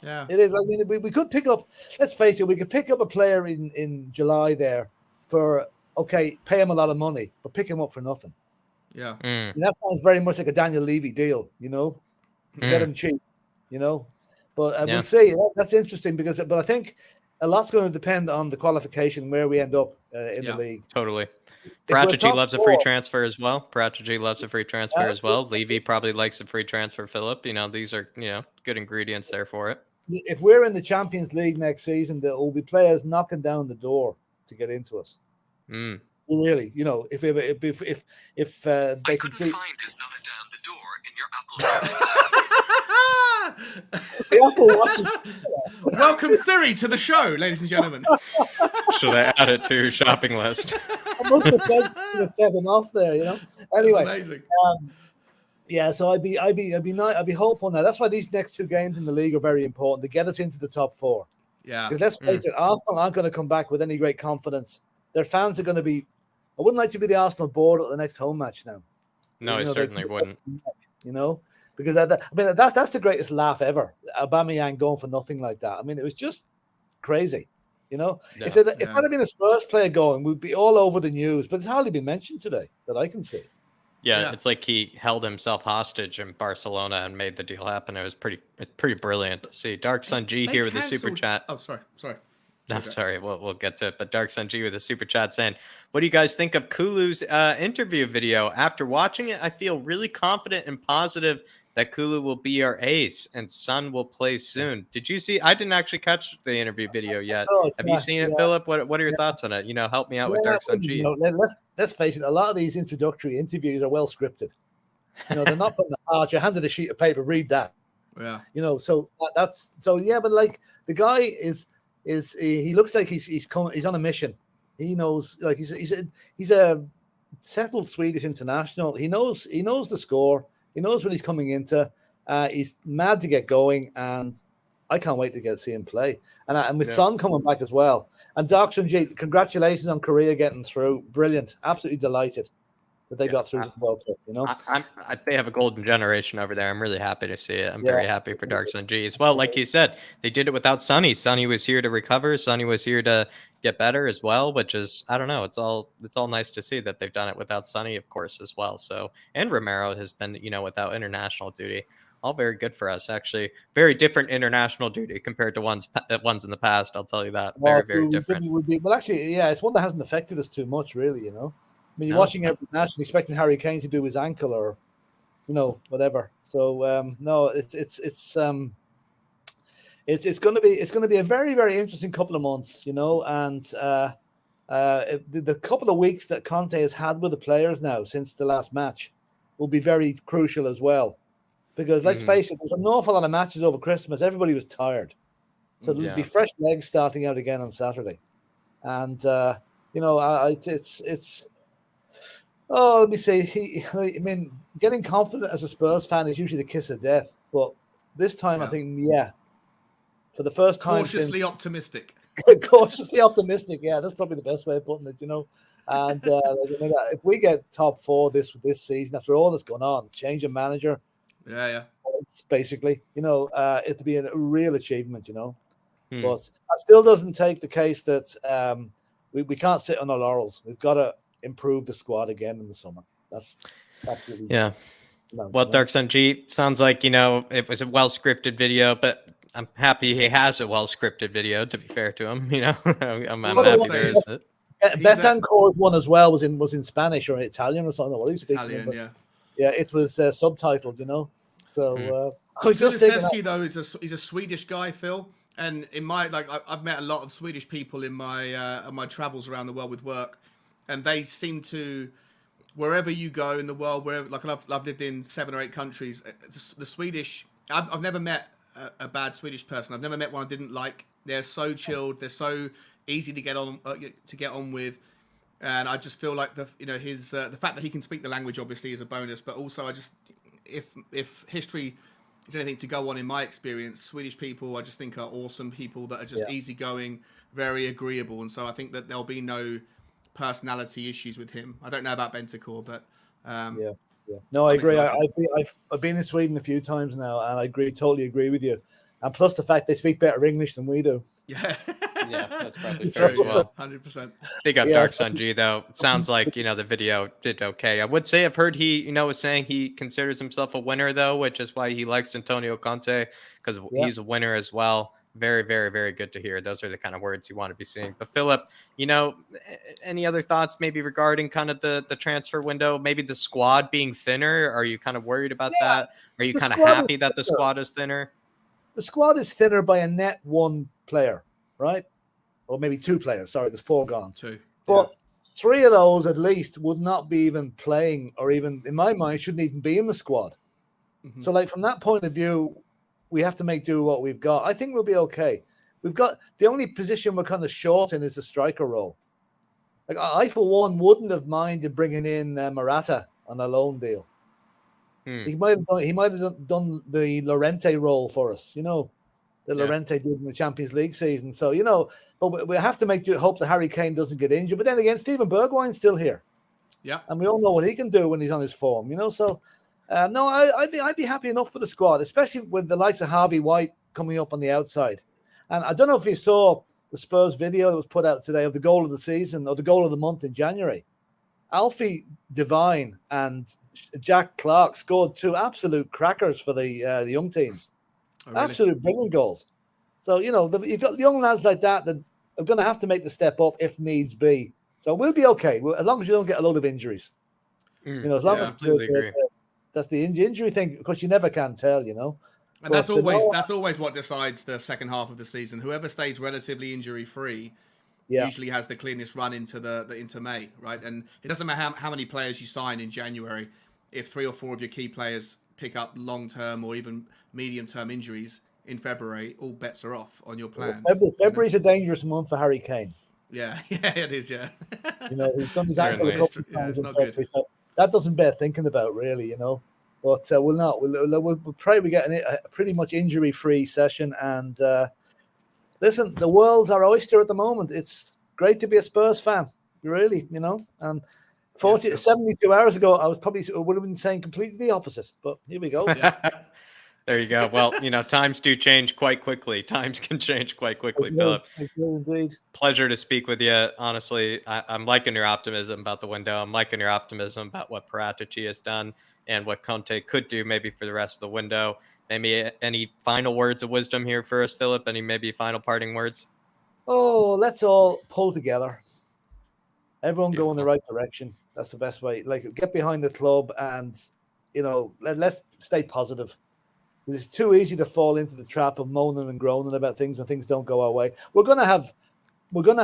yeah, it is. I mean, we could pick up. Let's face it, we could pick up a player in July there for pay him a lot of money, but pick him up for nothing. Yeah, and that sounds very much like a Daniel Levy deal. Get him cheap. But we'll see. That's interesting but I think a lot's going to depend on the qualification where we end up in the league. Totally. we're Paratici top loves a free four, transfer as well. Paratici loves a free transfer as that's it. well. Levy probably likes a free transfer. Phillip, these are good ingredients there for it. If we're in the Champions League next season, there will be players knocking down the door to get into us. Mm. Really, if they can see. Find is not down the door in your Apple Music. The Apple Watch is Welcome Siri to the show, ladies and gentlemen. Should I add it to your shopping list? I must have said the 7 off there, Anyway, Amazing. yeah. So I'd be hopeful now. That's why these next 2 games in the league are very important to get us into the top 4. Yeah. Because let's face it, Arsenal aren't going to come back with any great confidence. Their fans are going to be. I wouldn't like to be the Arsenal board at the next home match now. No, I certainly wouldn't. Because that's the greatest laugh ever. Aubameyang going for nothing like that. I mean, it was just crazy. Yeah. If it had been a Spurs player going, we'd be all over the news. But it's hardly been mentioned today that I can see. Yeah, it's like he held himself hostage in Barcelona and made the deal happen. It was pretty brilliant to see. Dark Sun G here with a super chat. Oh, sorry. No, sorry, we'll get to it. But Dark Sun G with a super chat saying, "What do you guys think of Kulu's interview video? After watching it, I feel really confident and positive that Kulu will be our ace and Son will play soon." Did you see? I didn't actually catch the interview video yet. Have you seen it, Phillip? What are your thoughts on it? Help me out with Dark Sun G. Let's face it. A lot of these introductory interviews are well scripted. They're not from the heart. You're handed a sheet of paper. Read that. Yeah. So that's so. Yeah, but like the guy is he looks like he's on a mission. He knows, like he's a settled Swedish international. He knows the score. He knows what he's coming into. He's mad to get going, and I can't wait to see him play. And with Son coming back as well. And Dark Sun G, congratulations on Korea getting through. Brilliant. Absolutely delighted that they got through the World Cup. They have a golden generation over there. I'm really happy to see it. I'm very happy for Dark Sun G as well. Like you said, they did it without Sonny. Sonny was here to recover. Sonny was here to get better as well, which is, I don't know. It's all nice to see that they've done it without Sonny, of course, as well. So, and Romero has been, without international duty. All very good for us, actually. Very different international duty compared to ones in the past. I'll tell you that. Very different. It's one that hasn't affected us too much, really. I mean, you're watching every match and expecting Harry Kane to do his ankle or, whatever. So no, it's going to be a very, very interesting couple of months, and the couple of weeks that Conte has had with the players now since the last match will be very crucial as well, because let's face it, there's an awful lot of matches over Christmas. Everybody was tired, so there'll be fresh legs starting out again on Saturday, and it's. Oh, let me see. I mean, getting confident as a Spurs fan is usually the kiss of death. But this time, I think, for the first time, cautiously optimistic. Cautiously optimistic. Yeah, that's probably the best way of putting it. And if we get top 4 this season after all that's gone on, change of manager, basically, it'd be a real achievement. But that still doesn't take the case that we can't sit on our laurels. We've got to improve the squad again in the summer. That's absolutely Well, Dark Sun G, sounds like it was a well scripted video, but I'm happy he has a well scripted video. To be fair to him, I'm happy there is it. Betancourt's one as well was in Spanish or Italian or something. What he's speaking Italian, it was subtitled. So Kulusevski though he's a Swedish guy, Phil. And in my I've met a lot of Swedish people in my travels around the world with work. And they seem to, wherever you go in the world, wherever I've lived in 7 or 8 countries. The Swedish, I've never met a bad Swedish person. I've never met one I didn't like. They're so chilled. They're so easy to get on with, and I just feel like the fact that he can speak the language obviously is a bonus. But also, if history is anything to go on in my experience, Swedish people I just think are awesome people that are just easygoing, very agreeable, and so I think that there'll be no personality issues with him. I don't know about Bentancur, but no, I agree. I've been in Sweden a few times now, and I totally agree with you. And plus the fact they speak better English than we do. Yeah, that's probably true as well. 100%. Big up Dark Sun G though. Sounds like the video did okay. I would say I've heard he was saying he considers himself a winner though, which is why he likes Antonio Conte, because he's a winner as well. Very, very, very good to hear. Those are the kind of words you want to be seeing. But Phillip, any other thoughts maybe regarding kind of the transfer window, maybe the squad being thinner? Are you kind of worried about Yeah, that? Are you the kind of squad happy is that the thinner. squad is thinner? The squad is thinner by a net one player, right? Or maybe two players. Sorry, there's four gone. Two. But three of those at least would not be even playing, or even in my mind, shouldn't even be in the squad. Mm-hmm. So, like from that point of view, we have to make do what we've got. I think we'll be okay. We've got the only position we're kind of short in is the striker role. Like I for one, wouldn't have minded bringing in Morata on a loan deal. He might have done the Llorente role for us, that Llorente did in the Champions League season. So, but we have to hope that Harry Kane doesn't get injured. But then again, Steven Bergwijn's still here. Yeah. And we all know what he can do when he's on his form, So, no, I'd be happy enough for the squad, especially with the likes of Harvey White coming up on the outside. And I don't know if you saw the Spurs video that was put out today of the goal of the season or the goal of the month in January. Alfie Devine and Jack Clark scored two absolute crackers for the young teams. Oh, really? Absolute brilliant goals. So, you've got young lads like that are going to have to make the step up if needs be. So we'll be okay, as long as you don't get a load of injuries. As long as that's the injury thing, because you never can tell, And that's always what decides the second half of the season. Whoever stays relatively injury-free usually has the cleanest run into into May, right? And it doesn't matter how many players you sign in January. If 3 or 4 of your key players pick up long-term or even medium-term injuries in February, all bets are off on your plans. February's a dangerous month for Harry Kane. Yeah, it is, yeah. He's done his ankle a couple of times in February, so that doesn't bear thinking about, really, But we'll not. We'll probably be getting a pretty much injury-free session. And listen, the world's our oyster at the moment. It's great to be a Spurs fan, really, And 72 hours ago, I would have been saying completely the opposite. But here we go. There you go. Well, times do change quite quickly. Times can change quite quickly, Phillip. I do indeed. Pleasure to speak with you. Honestly, I'm liking your optimism about the window. I'm liking your optimism about what Paratici has done and what Conte could do maybe for the rest of the window. Maybe any final words of wisdom here for us, Phillip? Any maybe final parting words? Oh, let's all pull together. Everyone go in the right direction. That's the best way. Like, get behind the club and, let's stay positive. It's too easy to fall into the trap of moaning and groaning about things when things don't go our way. We're going to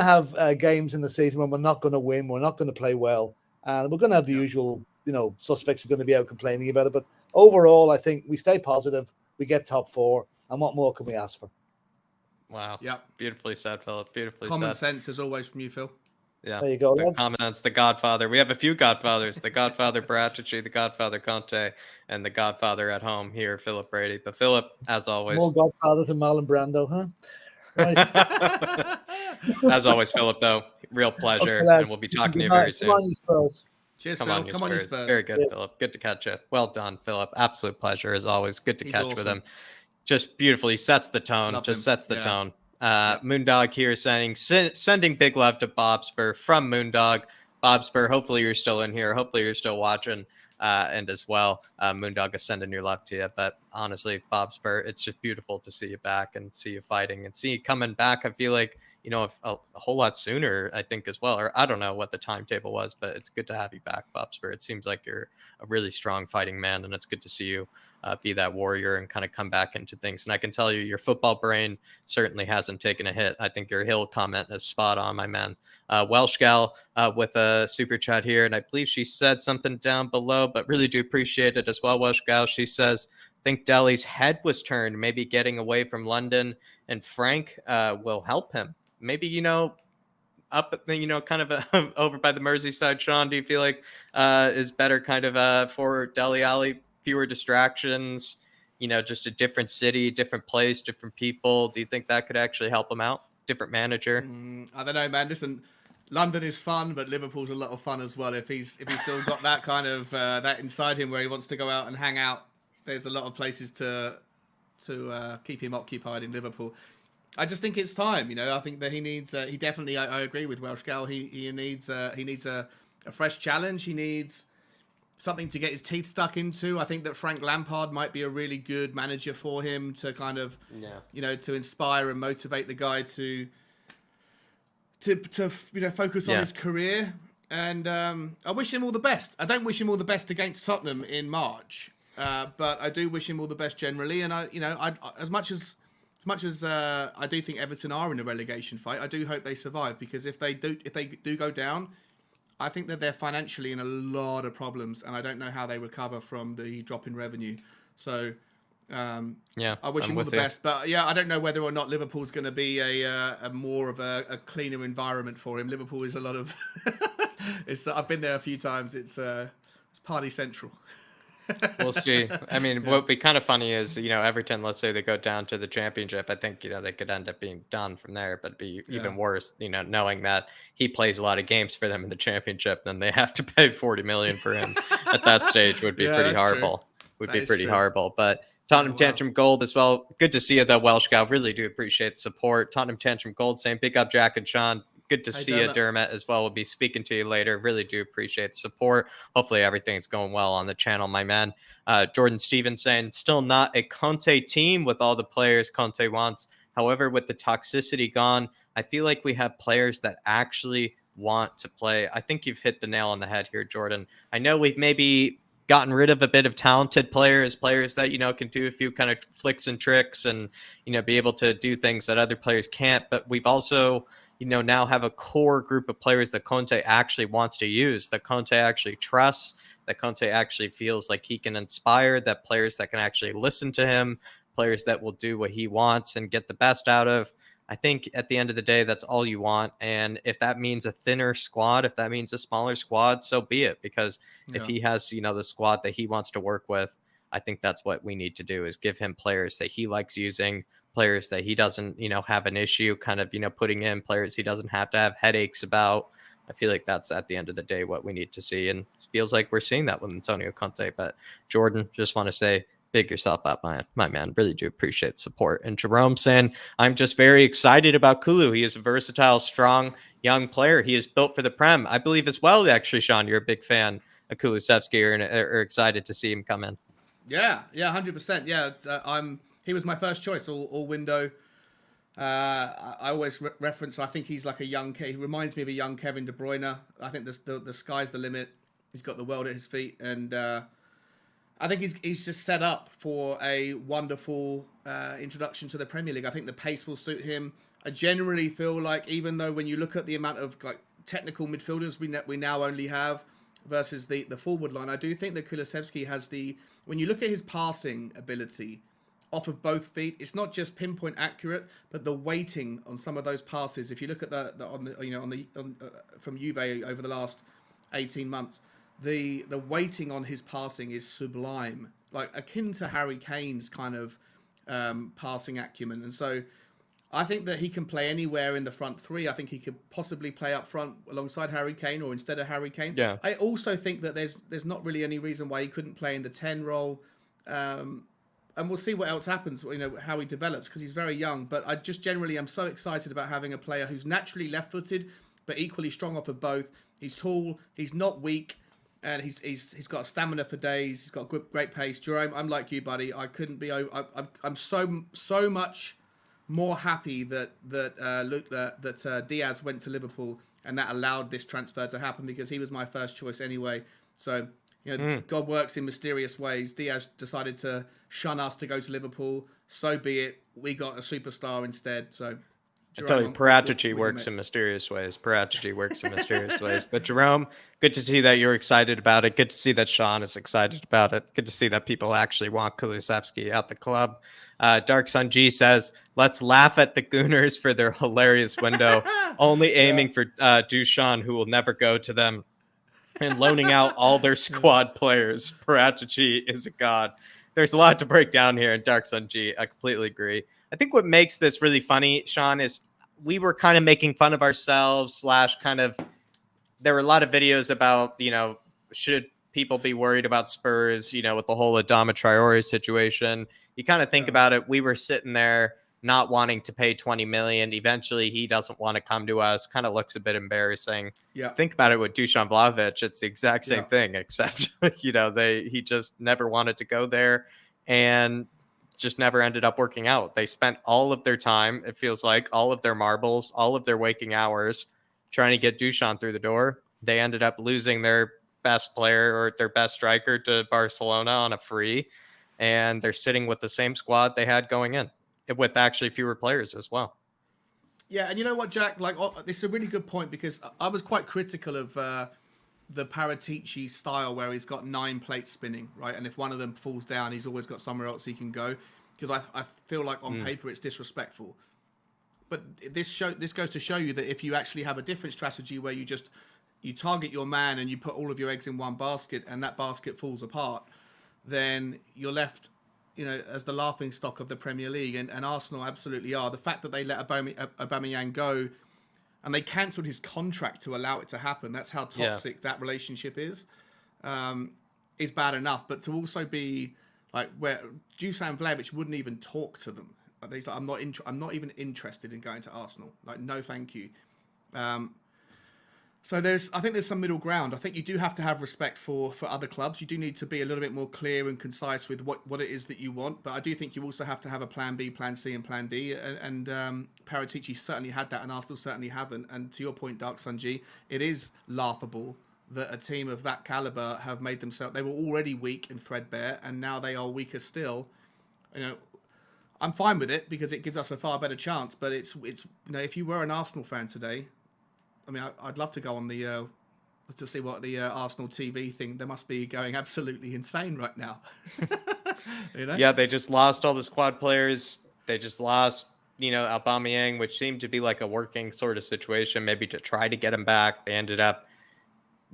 have games in the season when we're not going to win. We're not going to play well. And we're going to have the usual, suspects are going to be out complaining about it. But overall, I think we stay positive. We get top 4. And what more can we ask for? Wow. Yeah. Beautifully said, Phillip. Beautifully said. Common sense as always from you, Phil. Yeah. There you go. The comments, the Godfather. We have a few Godfathers. The Godfather Paratici, the Godfather Conte, and the Godfather at home here, Phillip Brady. But Phillip, as always. More Godfathers than Marlon Brando, huh? Right. As always, Phillip, though, real pleasure. Okay, and we'll be talking to you very soon. Come on, you Spurs. Cheers, Come Phil. on, you Spurs. Very good, Phillip. Good to catch you. Well done, Phillip. Absolute pleasure, as always. Good to catch with him. Just beautifully sets the tone. Sets the tone. Moondog here saying, sending big love to Bob Spur from Moondog. Bob Spur, hopefully you're still in here. Hopefully you're still watching. And as well, Moondog is sending your luck to you. But honestly, Bob Spur, it's just beautiful to see you back and see you fighting and see you coming back. I feel like, a whole lot sooner, I think, as well. Or I don't know what the timetable was, but it's good to have you back, Bob Spur. It seems like you're a really strong fighting man, and it's good to see you be that warrior and kind of come back into things. And I can tell you, your football brain certainly hasn't taken a hit. I think your Hill comment is spot on, my man. Welsh Gal with a super chat here, and I believe she said something down below, but really do appreciate it as well, Welsh Gal. She says, I think Dele's head was turned, maybe getting away from London, and Frank will help him. Maybe, up, kind of over by the Merseyside. Sean, do you feel like is better kind of for Dele Alli? Fewer distractions, just a different city, different place, different people. Do you think that could actually help him out? Different manager? I don't know, man. Listen, London is fun, but Liverpool's a lot of fun as well. If he's still got that kind of that inside him where he wants to go out and hang out, there's a lot of places to keep him occupied in Liverpool. I just think it's time. I think that he needs. He definitely. I agree with Welsh Gal. He needs a fresh challenge. He needs something to get his teeth stuck into. I think that Frank Lampard might be a really good manager for him to kind of, to inspire and motivate the guy to focus on his career. And I wish him all the best. I don't wish him all the best against Tottenham in March, but I do wish him all the best generally. And as much as I do think Everton are in a relegation fight, I do hope they survive, because if they do go down, I think that they're financially in a lot of problems, and I don't know how they recover from the drop in revenue. So, I wish him all the best. But I don't know whether or not Liverpool's going to be a more of a cleaner environment for him. Liverpool is a lot of. I've been there a few times. It's party central. We'll see. I mean, what would be kind of funny is, Everton, let's say they go down to the championship. I think, they could end up being done from there, but be even worse, knowing that he plays a lot of games for them in the championship, then they have to pay 40 million for him at that stage would be pretty horrible. Horrible. But Tottenham Tantrum Gold as well. Good to see you, though, Welsh Gal. Really do appreciate the support. Tottenham Tantrum Gold saying, big up Jack and Sean. Good to see you, Dermot, as well. We'll be speaking to you later. Really do appreciate the support. Hopefully everything's going well on the channel, my man. Jordan Stevens saying, still not a Conte team with all the players Conte wants. However, with the toxicity gone, I feel like we have players that actually want to play. I think you've hit the nail on the head here, Jordan. I know we've maybe gotten rid of a bit of talented players that, can do a few kind of flicks and tricks and, be able to do things that other players can't. But we've also now have a core group of players that Conte actually wants to use, that Conte actually trusts, that Conte actually feels like he can inspire, that players that can actually listen to him, players that will do what he wants and get the best out of. I think at the end of the day, that's all you want. And if that means a thinner squad, if that means a smaller squad, so be it. Because if he has, the squad that he wants to work with, I think that's what we need to do, is give him players that he likes using, players that he doesn't, have an issue kind of, putting in, players he doesn't have to have headaches about. I feel like that's at the end of the day what we need to see. And it feels like we're seeing that with Antonio Conte. But Jordan, just want to say, big yourself up, my man. Really do appreciate support. And Jerome saying, I'm just very excited about Kulu. He is a versatile, strong, young player. He is built for the Prem. I believe as well, actually, Sean, you're a big fan of Kulusevski or excited to see him come in. Yeah, 100%. Yeah, he was my first choice all window. I always reference, I think he's like a young, he reminds me of a young Kevin De Bruyne. I think the sky's the limit. He's got the world at his feet, and I think he's just set up for a wonderful introduction to the Premier League. I think the pace will suit him. I generally feel like, even though when you look at the amount of technical midfielders we now only have versus the forward line, I do think that Kulusevski has when you look at his passing ability off of both feet, it's not just pinpoint accurate, but the weighting on some of those passes. If you look at from Juve over the last 18 months, the weighting on his passing is sublime, like akin to Harry Kane's kind of passing acumen. And so I think that he can play anywhere in the front three. I think he could possibly play up front alongside Harry Kane or instead of Harry Kane. Yeah. I also think that there's not really any reason why he couldn't play in the 10 role. And we'll see what else happens, how he develops, because he's very young. But I just generally am so excited about having a player who's naturally left-footed, but equally strong off of both. He's tall, he's not weak, and he's got stamina for days. He's got great pace. Jerome, I'm like you, buddy. I couldn't be. I'm so much more happy that Diaz went to Liverpool, and that allowed this transfer to happen, because he was my first choice anyway. So God works in mysterious ways. Diaz decided to shun us to go to Liverpool. So be it. We got a superstar instead. So I tell you, Paratici works in mysterious ways. Paratici works in mysterious ways. But Jerome, good to see that you're excited about it. Good to see that Sean is excited about it. Good to see that people actually want Kulusevski at the club. Dark Sun G says, let's laugh at the Gooners for their hilarious window, only aiming for Dushan, who will never go to them, and loaning out all their squad players. Paratici is a god. There's a lot to break down here in Dark Sun G. I completely agree. I think what makes this really funny, Sean, is we were kind of making fun of ourselves / kind of, there were a lot of videos about, should people be worried about Spurs, with the whole Adama Traore situation. You kind of think about it. We were sitting there, not wanting to pay 20 million. Eventually, he doesn't want to come to us. Kind of looks a bit embarrassing. Yeah. Think about it with Dusan Vlahovic. It's the exact same Yeah. thing, except he just never wanted to go there, and just never ended up working out. They spent all of their time, it feels like, all of their marbles, all of their waking hours trying to get Dusan through the door. They ended up losing their best player or their best striker to Barcelona on a free, and they're sitting with the same squad they had going in, with actually fewer players as well. Yeah, and you know what, Jack? Like, this is a really good point, because I was quite critical of the Paratici style, where he's got 9 plates spinning, right? And if one of them falls down, he's always got somewhere else he can go. Because I feel like on paper it's disrespectful. But this goes to show you that if you actually have a different strategy, where you target your man and you put all of your eggs in one basket, and that basket falls apart, then you're left, as the laughing stock of the Premier League, and Arsenal absolutely are. The fact that they let Aubameyang go, and they cancelled his contract to allow it to happen, that's how toxic that relationship is bad enough. But to also be like, where Dusan Vlahovic wouldn't even talk to them. Like, he's like, I'm not even interested in going to Arsenal. Like, no, thank you. So I think there's some middle ground. I think you do have to have respect for other clubs. You do need to be a little bit more clear and concise with what it is that you want. But I do think you also have to have a plan B, plan C, and plan D. And Paratici certainly had that, and Arsenal certainly haven't. And to your point, Dark Sunji, it is laughable that a team of that caliber have made themselves. They were already weak and threadbare, and now they are weaker still. I'm fine with it, because it gives us a far better chance. But it's if you were an Arsenal fan today, I mean, I'd love to go on the to see what the Arsenal TV thing. They must be going absolutely insane right now. Yeah, they just lost all the squad players. They just lost, Aubameyang, which seemed to be like a working sort of situation, maybe to try to get him back. They ended up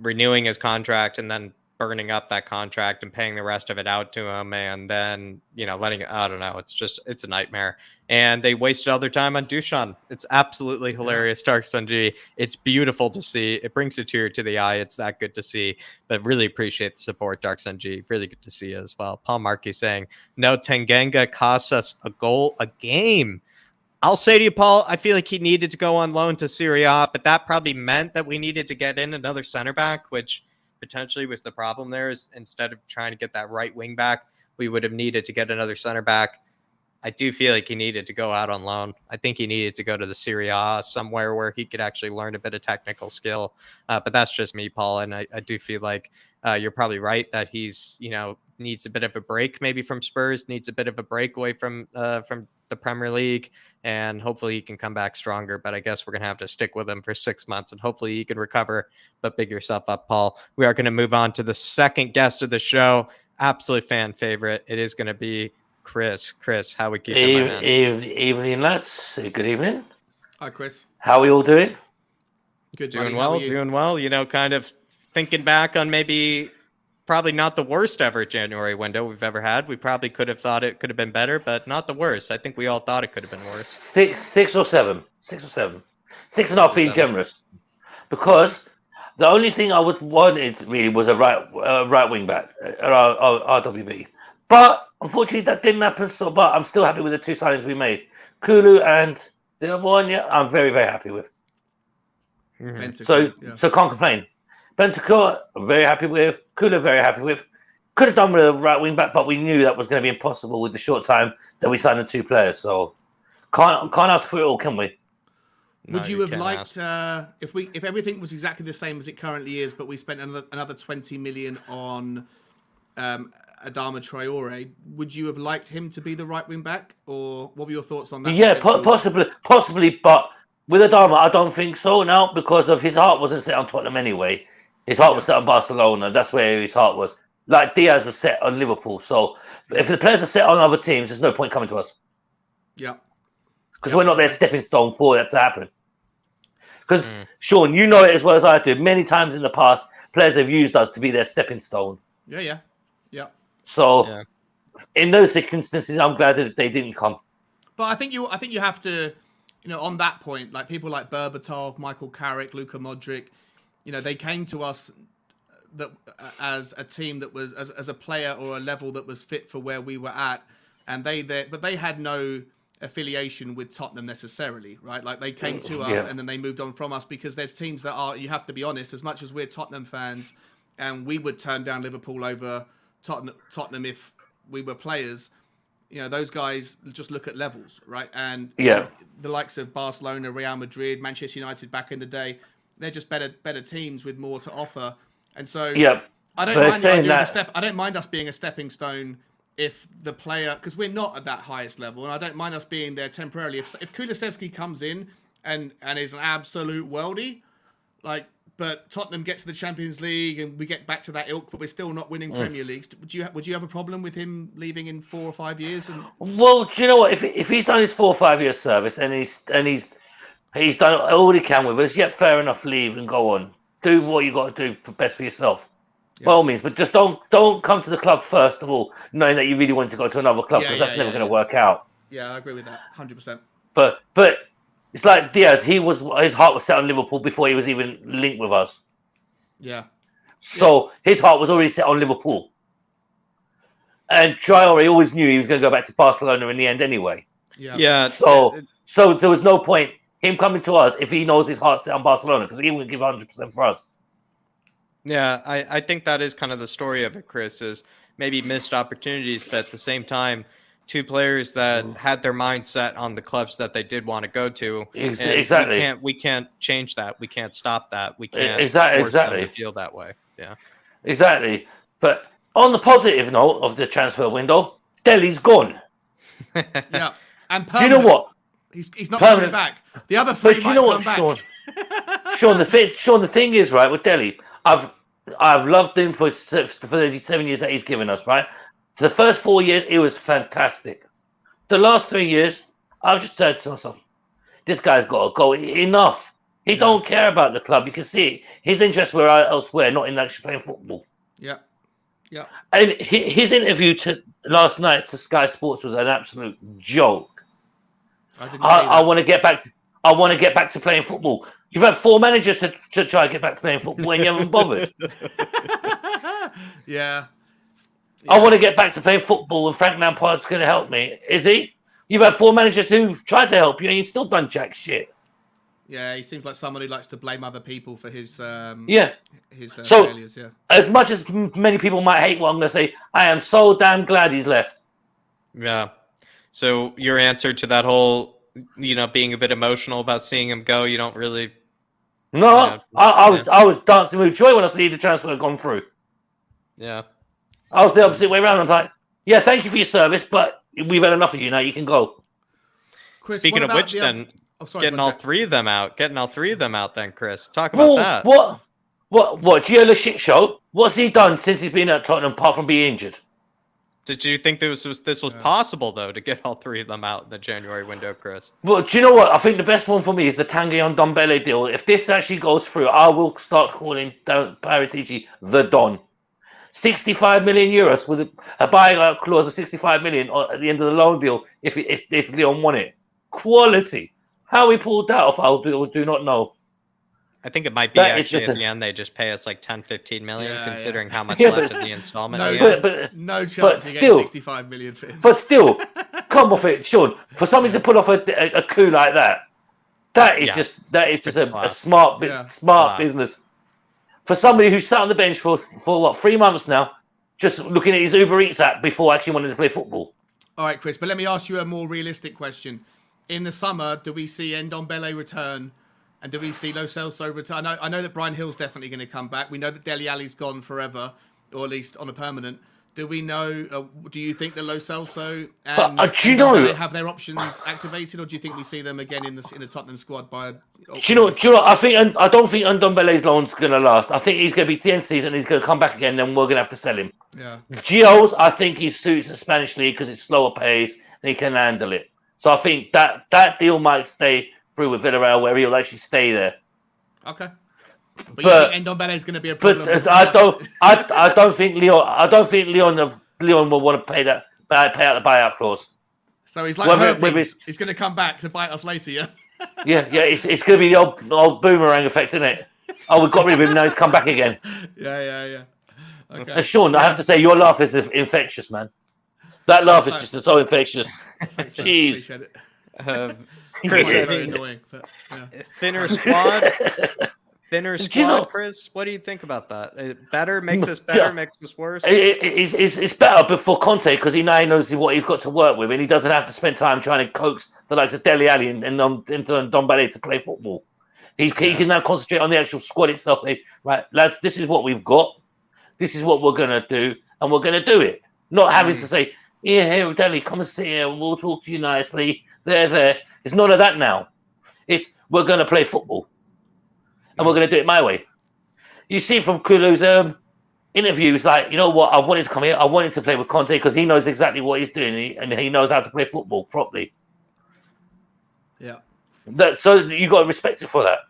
renewing his contract and then burning up that contract and paying the rest of it out to him, and then letting it. I don't know. It's a nightmare. And they wasted all their time on Dusan. It's absolutely hilarious, Dark Sunji. It's beautiful to see. It brings a tear to the eye. It's that good to see. But really appreciate the support, Dark Sunji. Really good to see you as well. Paul Markey saying, no, Tanganga costs us a goal a game. I'll say to you, Paul, I feel like he needed to go on loan to Serie A, but that probably meant that we needed to get in another center back, which potentially was the problem there. Is instead of trying to get that right wing back, we would have needed to get another center back. I do feel like he needed to go out on loan. I think he needed to go to the Serie A, somewhere where he could actually learn a bit of technical skill. But that's just me, Paul. And I do feel like you're probably right that he's, needs a bit of a break, maybe from Spurs, needs a bit of a break away from the Premier League, and hopefully he can come back stronger. But I guess we're going to have to stick with him for 6 months, and hopefully he can recover. But big yourself up, Paul. We are going to move on to the second guest of the show. Absolute fan favorite. It is going to be Chris. Chris, how we keeping, my man? Evening, lads. Good evening. Hi, Chris. How are we all doing? Good, doing buddy. well, doing well. Kind of thinking back on maybe probably not the worst ever January window we've ever had. We probably could have thought it could have been better, but not the worst. I think we all thought it could have been worse. Six or seven. 6.5 being generous. Because the only thing I would wanted really was a right wing back, RWB. But unfortunately that didn't happen. But I'm still happy with the 2 signings we made. Kulu and the other one, I'm very, very happy with. Mm-hmm. So can't complain. Bentancur, I'm very happy with. Kula, very happy with. Could have done with a right wing back, but we knew that was going to be impossible with the short time that we signed the 2 players. So can't ask for it all, can we? Would you have liked if everything was exactly the same as it currently is, but we spent another 20 million on Adama Traore? Would you have liked him to be the right wing back, or what were your thoughts on that? Yeah, possibly, but with Adama, I don't think so now, because of his heart wasn't set on Tottenham anyway. His heart was set on Barcelona. That's where his heart was. Like Diaz was set on Liverpool. So if the players are set on other teams, there's no point coming to us. Yeah. Because we're not their stepping stone for that to happen. Because, Sean, you know it as well as I do. Many times in the past, players have used us to be their stepping stone. Yeah. So in those instances, I'm glad that they didn't come. But I think you have to, on that point, like people like Berbatov, Michael Carrick, Luka Modric, they came to us that as a team that was as a player or a level that was fit for where we were at, and but they had no affiliation with Tottenham necessarily, right? Like they came to us and then they moved on from us, because there's teams that are, you have to be honest, as much as we're Tottenham fans and we would turn down Liverpool over Tottenham if we were players, you know, those guys just look at levels, right? And the likes of Barcelona, Real Madrid, Manchester United back in the day, they're just better teams with more to offer. And so I don't mind us being a stepping stone if the player, because we're not at that highest level, and I don't mind us being there temporarily. If Kulusevski comes in and is an absolute worldie, like, but Tottenham get to the Champions League and we get back to that ilk, but we're still not winning Premier Leagues, would you have a problem with him leaving in 4 or 5 years? Well, do you know what? If he's done his 4 or 5 year service and he's done all he can with us, fair enough, leave and go on. Do what you got to do for best for yourself. By all means, but just don't come to the club first of all, knowing that you really want to go to another club, because that's never going to work out. Yeah, I agree with that, 100%. But it's like Diaz. His heart was set on Liverpool before he was even linked with us. Yeah. So his heart was already set on Liverpool. And Traore always knew he was going to go back to Barcelona in the end anyway. Yeah. So there was no point him coming to us if he knows his heart's set on Barcelona, because he wouldn't give 100% for us. Yeah, I think that is kind of the story of it, Chris, is maybe missed opportunities, but at the same time, 2 players that had their mind set on the clubs that they did want to go to. Exactly. We can't change that. We can't stop that. We can't force them to feel that way. Yeah. Exactly. But on the positive note of the transfer window, Dele's gone. Yeah. And permanent. Do you know what? He's not coming back. The other 3 might come back. Sean, the thing is, right, with Dele, I've loved him for the 7 years that he's given us, right? For the first 4 years, it was fantastic. The last 3 years, I've just said to myself, this guy's got to go. Enough. He don't care about the club. You can see it. His interests were elsewhere, not in actually playing football. Yeah. Yeah. And his interview last night to Sky Sports was an absolute joke. I want to get back to playing football. You've had 4 managers to try and get back to playing football and you haven't bothered. Yeah. I want to get back to playing football and Frank Lampard's going to help me. Is he? You've had 4 managers who've tried to help you and you've still done jack shit. Yeah, he seems like someone who likes to blame other people for his failures. Yeah. As much as many people might hate what I'm going to say, I am so damn glad he's left. Yeah. So your answer to that whole, being a bit emotional about seeing him go, you don't really. No, I was dancing with joy when I see the transfer gone through. Yeah. I was the opposite way around. I was like, yeah, thank you for your service, but we've had enough of you now. You can go. Chris, speaking of which, getting all 3 of them out. Then, Chris. Talk about that. What? Gio's shit show? What's he done since he's been at Tottenham apart from being injured? Did you think this was possible, though, to get all 3 of them out in the January window, Chris? Well, do you know what? I think the best one for me is the Tanganga and Dele deal. If this actually goes through, I will start calling Paratici the Don. 65 million euros with a buyout clause of 65 million at the end of the loan deal if Leon won it. Quality. How he pulled that off, I do not know. I think it might be actually at the end they just pay us like 10-15 million, considering how much left of the installment. No chance you get 65 million for him. But still, come off it, Sean. For somebody to pull off a coup like that is just a smart business. For somebody who sat on the bench for 3 months now, just looking at his Uber Eats app before actually wanting to play football. All right, Chris, but let me ask you a more realistic question. In the summer, do we see Ndombele return? And do we see Lo Celso return? I know that Bryan Gil's definitely going to come back. We know that Dele Alli's gone forever, or at least on a permanent. Do we know? Do you think that Lo Celso and Ndombele have their options activated, or do you think we see them again in the Tottenham squad by? Do you know? I don't think Ndombele's loan's going to last. I think he's going to be at the end of the season. He's going to come back again, and then we're going to have to sell him. Yeah. Gio's, I think he suits the Spanish league because it's slower pace and he can handle it. So I think that deal might stay through with Villarreal, where he'll actually stay there. Okay. But you think Ndombele is going to be a problem? But I don't think Leon will want to pay out the buyout clause. So he's like herpes. He's going to come back to bite us later, yeah? Yeah. It's going to be the old boomerang effect, isn't it? Oh, we've got rid of him, now he's come back again. Yeah. Okay. And Sean, I have to say, your laugh is infectious, man. That laugh is just so infectious. Thanks, Jeez. appreciate it. Chris, I Very mean, annoying. But, yeah. thinner squad, Do you know- Chris. What do you think about that? Better makes us better, makes us worse. It's better before Conte because he now knows what he's got to work with, and he doesn't have to spend time trying to coax the likes of Dele Alli and Dele to play football. He can now concentrate on the actual squad itself. Say, right, lads, this is what we've got. This is what we're gonna do, and we're gonna do it. Not having to say, "Yeah, here, Dele, come and sit here, and we'll talk to you nicely." There. It's none of that now. It's we're gonna play football, and we're gonna do it my way. You see from Kulu's interviews, like, you know what, I wanted to come here. I wanted to play with Conte because he knows exactly what he's doing, and he knows how to play football properly. Yeah. So you got to respect it for that.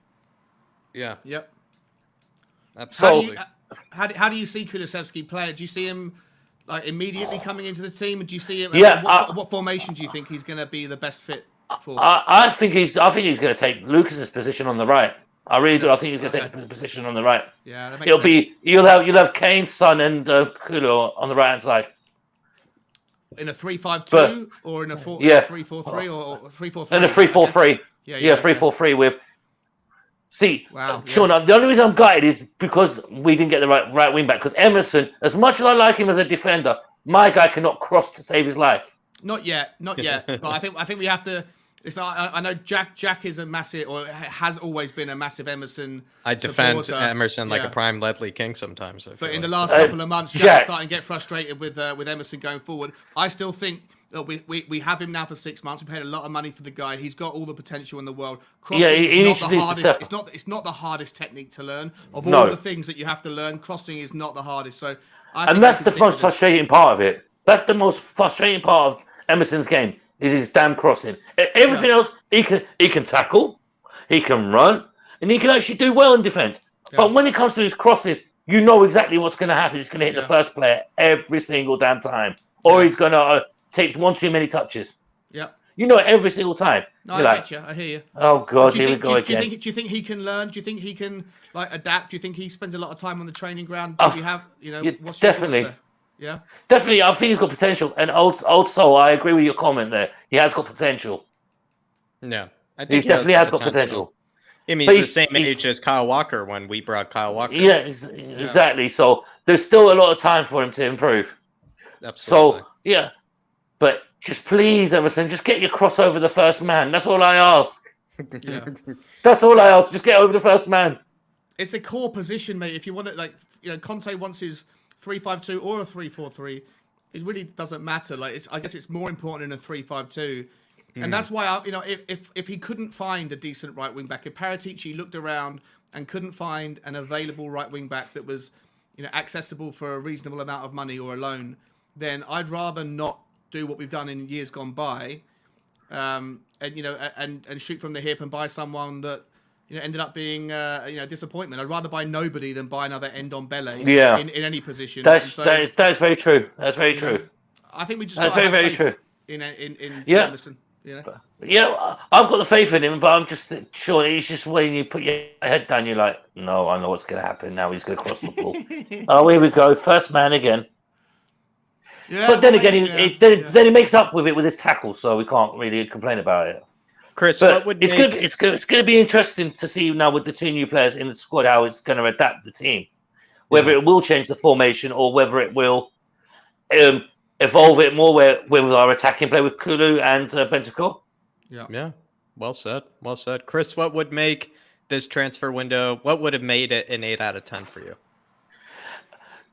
Yeah. Yep. Absolutely. How do you see Kulusevski play? Do you see him like immediately coming into the team? And do you see him? Yeah. What formation do you think he's going to be the best fit for? I think he's going to take Lucas's position on the right. I really do. I think he's going to take the position on the right. Yeah, that makes sense. You'll have Kane, Son, and Kulu on the right hand side. In a 3-5-2 or in a 3-4-3 or 3-4-3? In a 3-4-3. Yeah, 3-4-3 with. See, Sean, the only reason I'm gutted is because we didn't get the right wing back. Because Emerson, as much as I like him as a defender, my guy cannot cross to save his life. Not yet. But I think we have to. It's not, I know Jack is a massive, or has always been a massive Emerson. I defend supporter. Emerson like a prime Ledley King sometimes. But in the last couple of months, Jack's starting to get frustrated with Emerson going forward. I still think we have him now for 6 months. We paid a lot of money for the guy. He's got all the potential in the world. Crossing is not the hardest. It's not the hardest technique to learn. Of all the things that you have to learn, crossing is not the hardest. So, and that's the most frustrating part of it. That's the most frustrating part of Emerson's game. Is his damn crossing. Everything else, he can tackle, he can run, and he can actually do well in defence. Yeah. But when it comes to his crosses, you know exactly what's going to happen. He's going to hit the first player every single damn time, or he's going to take one too many touches. Yeah, you know it every single time. No, I get you. I hear you. Oh God, here we go again. Do you think he can learn? Do you think he can adapt? Do you think he spends a lot of time on the training ground? Do we have what's definitely. Yeah, definitely. I think he's got potential. And old soul, I agree with your comment there. He has got potential. Yeah, I think he definitely has got potential. I mean, he's the same age as Kyle Walker when we brought Kyle Walker. Yeah, exactly. So there's still a lot of time for him to improve. Absolutely. So yeah, but just please, Emerson, just get your cross over the first man. That's all I ask. Yeah, that's all I ask. Just get over the first man. It's a core position, mate. If you want it, Conte wants his 3-5-2 or a 3-4-3, it really doesn't matter. I guess it's more important in a 3-5-2, and that's why if he couldn't find a decent right wing back, if Paratici looked around and couldn't find an available right wing back that was accessible for a reasonable amount of money or a loan, then I'd rather not do what we've done in years gone by, and shoot from the hip and buy someone that ended up being disappointment. I'd rather buy nobody than buy another Dele in any position. That's very true. That's very true. I think we just that's very true. In Emerson. Yeah, I've got the faith in him, but I'm just sure it's just when you put your head down, you're like, no, I know what's going to happen. Now he's going to cross the ball. Oh, here we go, first man again. Yeah, but then again, then he makes up with it with his tackle, so we can't really complain about it. Chris, but it's going to be interesting to see now with the two new players in the squad how it's going to adapt the team, whether it will change the formation or whether it will evolve it more with our attacking play with Kulu and Bentancur. Yeah. Well said. Chris, what would make this transfer window? What would have made it an 8 out of 10 for you?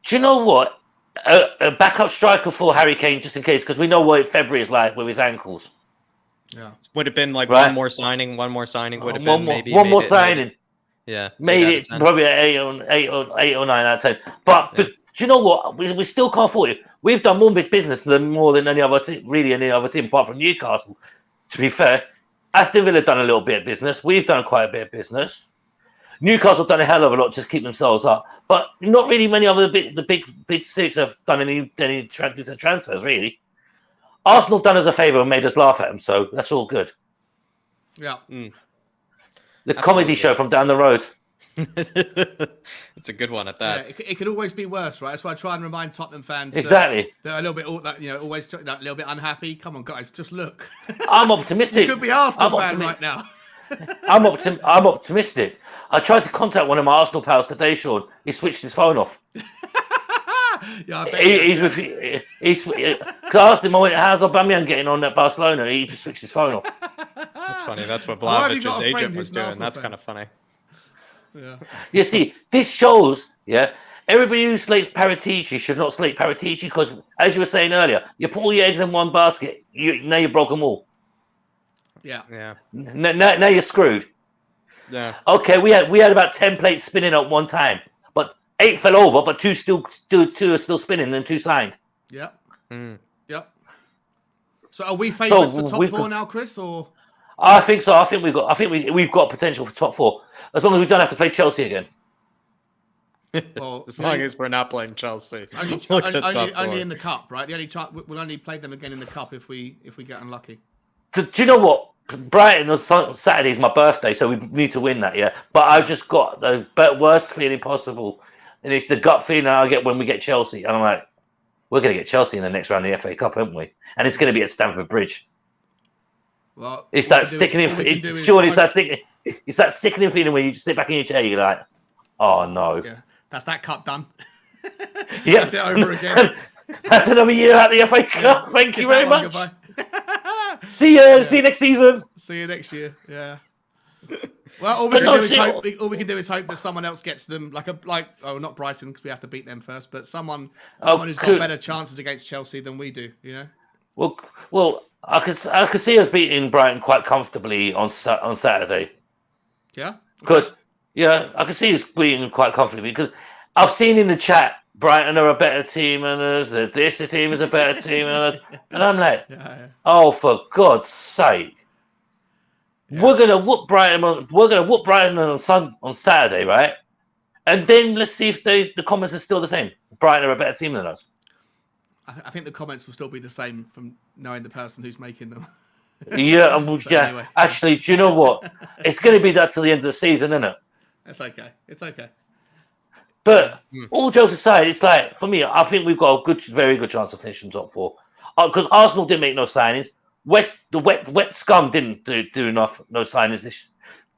Do you know what? A backup striker for Harry Kane, just in case, because we know what February is like with his ankles. Yeah, would have been one more signing. One more signing would have been maybe one more signing. Yeah, made it probably an 8 or 9 out of 10. But do you know what? We still can't afford it. We've done more business more than any other team, apart from Newcastle. To be fair, Aston Villa done a little bit of business. We've done quite a bit of business. Newcastle done a hell of a lot to keep themselves up, but not really many other the big six have done any decent transfers really. Arsenal done us a favour and made us laugh at them, so that's all good. Yeah. The comedy show from down the road. It's a good one at that. Yeah, it could always be worse, right? That's why I try and remind Tottenham fans Exactly. that are a little bit, always a little bit unhappy. Come on, guys, just look. I'm optimistic. You could be Arsenal fan right now. I'm optimistic. I tried to contact one of my Arsenal pals today, Sean. He switched his phone off. Yeah, I bet Cause I asked him, how's Aubameyang getting on at Barcelona? He just switched his phone off. That's funny. That's what Why have you Vlahovic's got a friend agent who's was an doing. Arsenal That's fan? kind of funny. Yeah. You see, this shows, everybody who slates Paratici should not slate Paratici because, as you were saying earlier, you put all your eggs in one basket, now you broke them all. Yeah. Yeah. Now you're screwed. Yeah. Okay, we had about 10 plates spinning at one time, but 8 fell over, but two are still spinning and 2 signed. Yep. Mm. Yep. So are we favourites for top we've 4 got- now, Chris? Or I think so. I think we've got potential for top 4 as long as we don't have to play Chelsea again. well, As long as we're not playing Chelsea. only in the cup, right? The only we'll only play them again in the cup if we get unlucky. Do you know what? Brighton on Saturday is my birthday, so we need to win that, But I've just got the worst feeling possible, and it's the gut feeling I get when we get Chelsea. And I'm like, we're going to get Chelsea in the next round of the FA Cup, aren't we? And it's going to be at Stamford Bridge. Well, It's that sickening. It's that sickening feeling when you just sit back in your chair, you're like, oh no. Yeah, that's that cup done. Yeah. That's it over again. That's another year at the FA Cup. Yeah. Thank Kiss you very that one much. goodbye. See you next season. See you next year. Yeah. Well, all we can do is hope that someone else gets them, not Brighton because we have to beat them first, but someone who's got better chances against Chelsea than we do. Well, I could see us beating Brighton quite comfortably on Saturday. Yeah. Because I can see us beating quite comfortably because I've seen in the chat Brighton are a better team than us. This team is a better team than us, and I'm like, oh, for God's sake. Yeah. We're gonna whoop Brighton on Saturday, right? And then let's see if the comments are still the same. Brighton are a better team than us. I think the comments will still be the same from knowing the person who's making them. Yeah, Anyway. Actually, do you know what? It's going to be that till the end of the season, isn't it? It's okay. It's okay. But all jokes aside, it's like for me, I think we've got a very good chance of finishing top 4 because Arsenal didn't make no signings. The wet scum didn't do no signings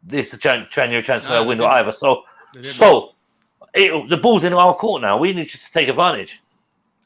this January transfer window either. So the ball's in our court now. We need to take advantage.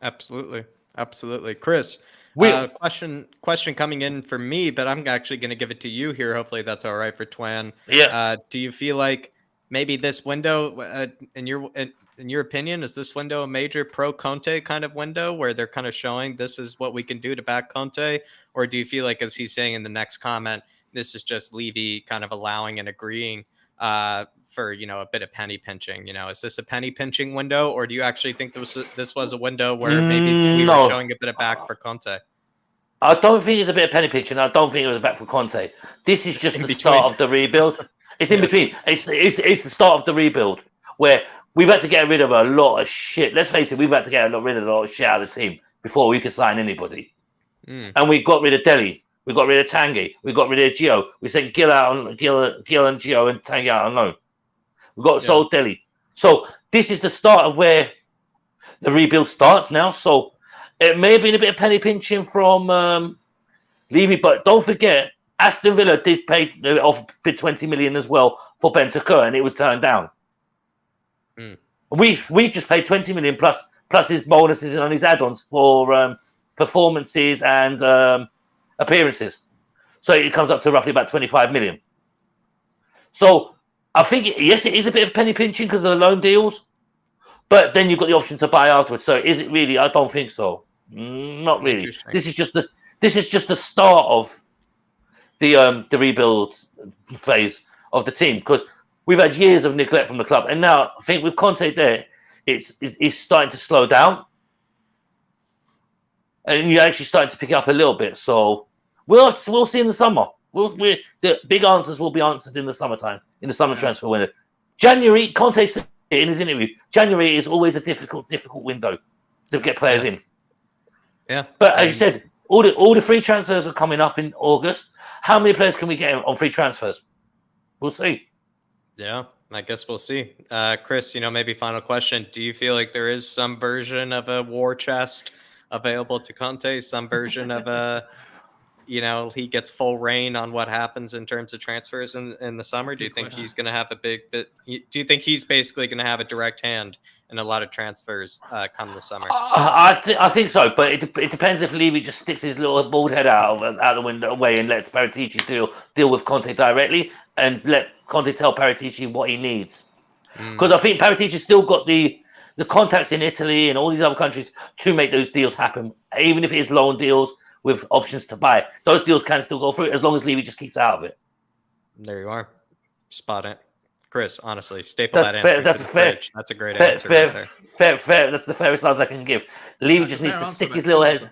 Absolutely, Chris. Question coming in for me, but I'm actually going to give it to you here. Hopefully, that's all right for Twan. Yeah. Do you feel like maybe this window, in your opinion, is this window a major pro Conte kind of window where they're kind of showing this is what we can do to back Conte? Or do you feel like, as he's saying in the next comment, this is just Levy kind of allowing and agreeing for, a bit of penny pinching? Is this a penny pinching window, or do you actually think this was a window where maybe we were showing a bit of back for Conte? I don't think it's a bit of penny pinching. I don't think it was a back for Conte. This is just the start of the rebuild. It's in between. It's the start of the rebuild where we've had to get rid of a lot of shit. Let's face it, we've had to get rid of a lot of shit out of the team before we could sign anybody. And we got rid of Dele. We got rid of Tanguy. We got rid of Gio. We sent Gil and Gio and Tanguy out on loan. We got sold Dele. So this is the start of where the rebuild starts now. So it may have been a bit of penny pinching from Levy, but don't forget, Aston Villa did bid 20 million as well for Bentancur, and it was turned down. We just paid 20 million plus his bonuses and his add-ons for performances and appearances. So it comes up to roughly about 25 million. So I think, yes, it is a bit of penny pinching because of the loan deals, but then you've got the option to buy afterwards. So is it really? I don't think so. Not really. This is just the start of the rebuild phase of the team because we've had years of neglect from the club, and now I think with Conte there, it's starting to slow down, and you're actually starting to pick it up a little bit. So we'll see in the summer. The big answers will be answered in the summertime, in the summer transfer window. January, Conte said in his interview, January is always a difficult window to get players in. Yeah, but as you said, all the free transfers are coming up in August. How many players can we get on free transfers? We'll see. Yeah, I guess we'll see. Chris, maybe final question. Do you feel like there is some version of a war chest available to Conte? Some version of he gets full reign on what happens in terms of transfers in the summer? Do you think he's going to have a big bit? Do you think he's basically going to have a direct hand in a lot of transfers come the summer? I think so, but it depends if Levy just sticks his little bald head out the window away and lets Paratici deal with Conte directly and let Conte tell Paratici what he needs. Because I think Paratici's still got the contacts in Italy and all these other countries to make those deals happen, even if it is loan deals with options to buy. Those deals can still go through as long as Levy just keeps out of it. There you are. Spot it. Chris, honestly, staple that fair, answer that's to the fair, fridge. That's a great fair, answer right there. Fair. That's the fairest answer I can give. Levy just needs to stick his little head.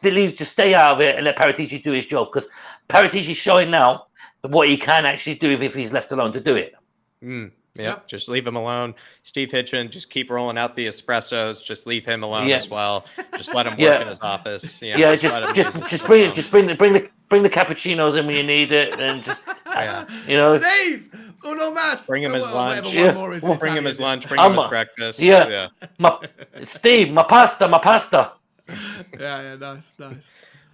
Levy just stay out of it and let Paratici do his job, because Paratici's showing now what he can actually do if he's left alone to do it. Yep, just leave him alone. Steve Hitchin, just keep rolling out the espressos. Just leave him alone as well. Just let him work in his office. Just bring the cappuccinos in when you need it, and just Steve, uno mas. Bring him his lunch. Bring him his lunch. Bring him his breakfast. Steve, my pasta. Nice.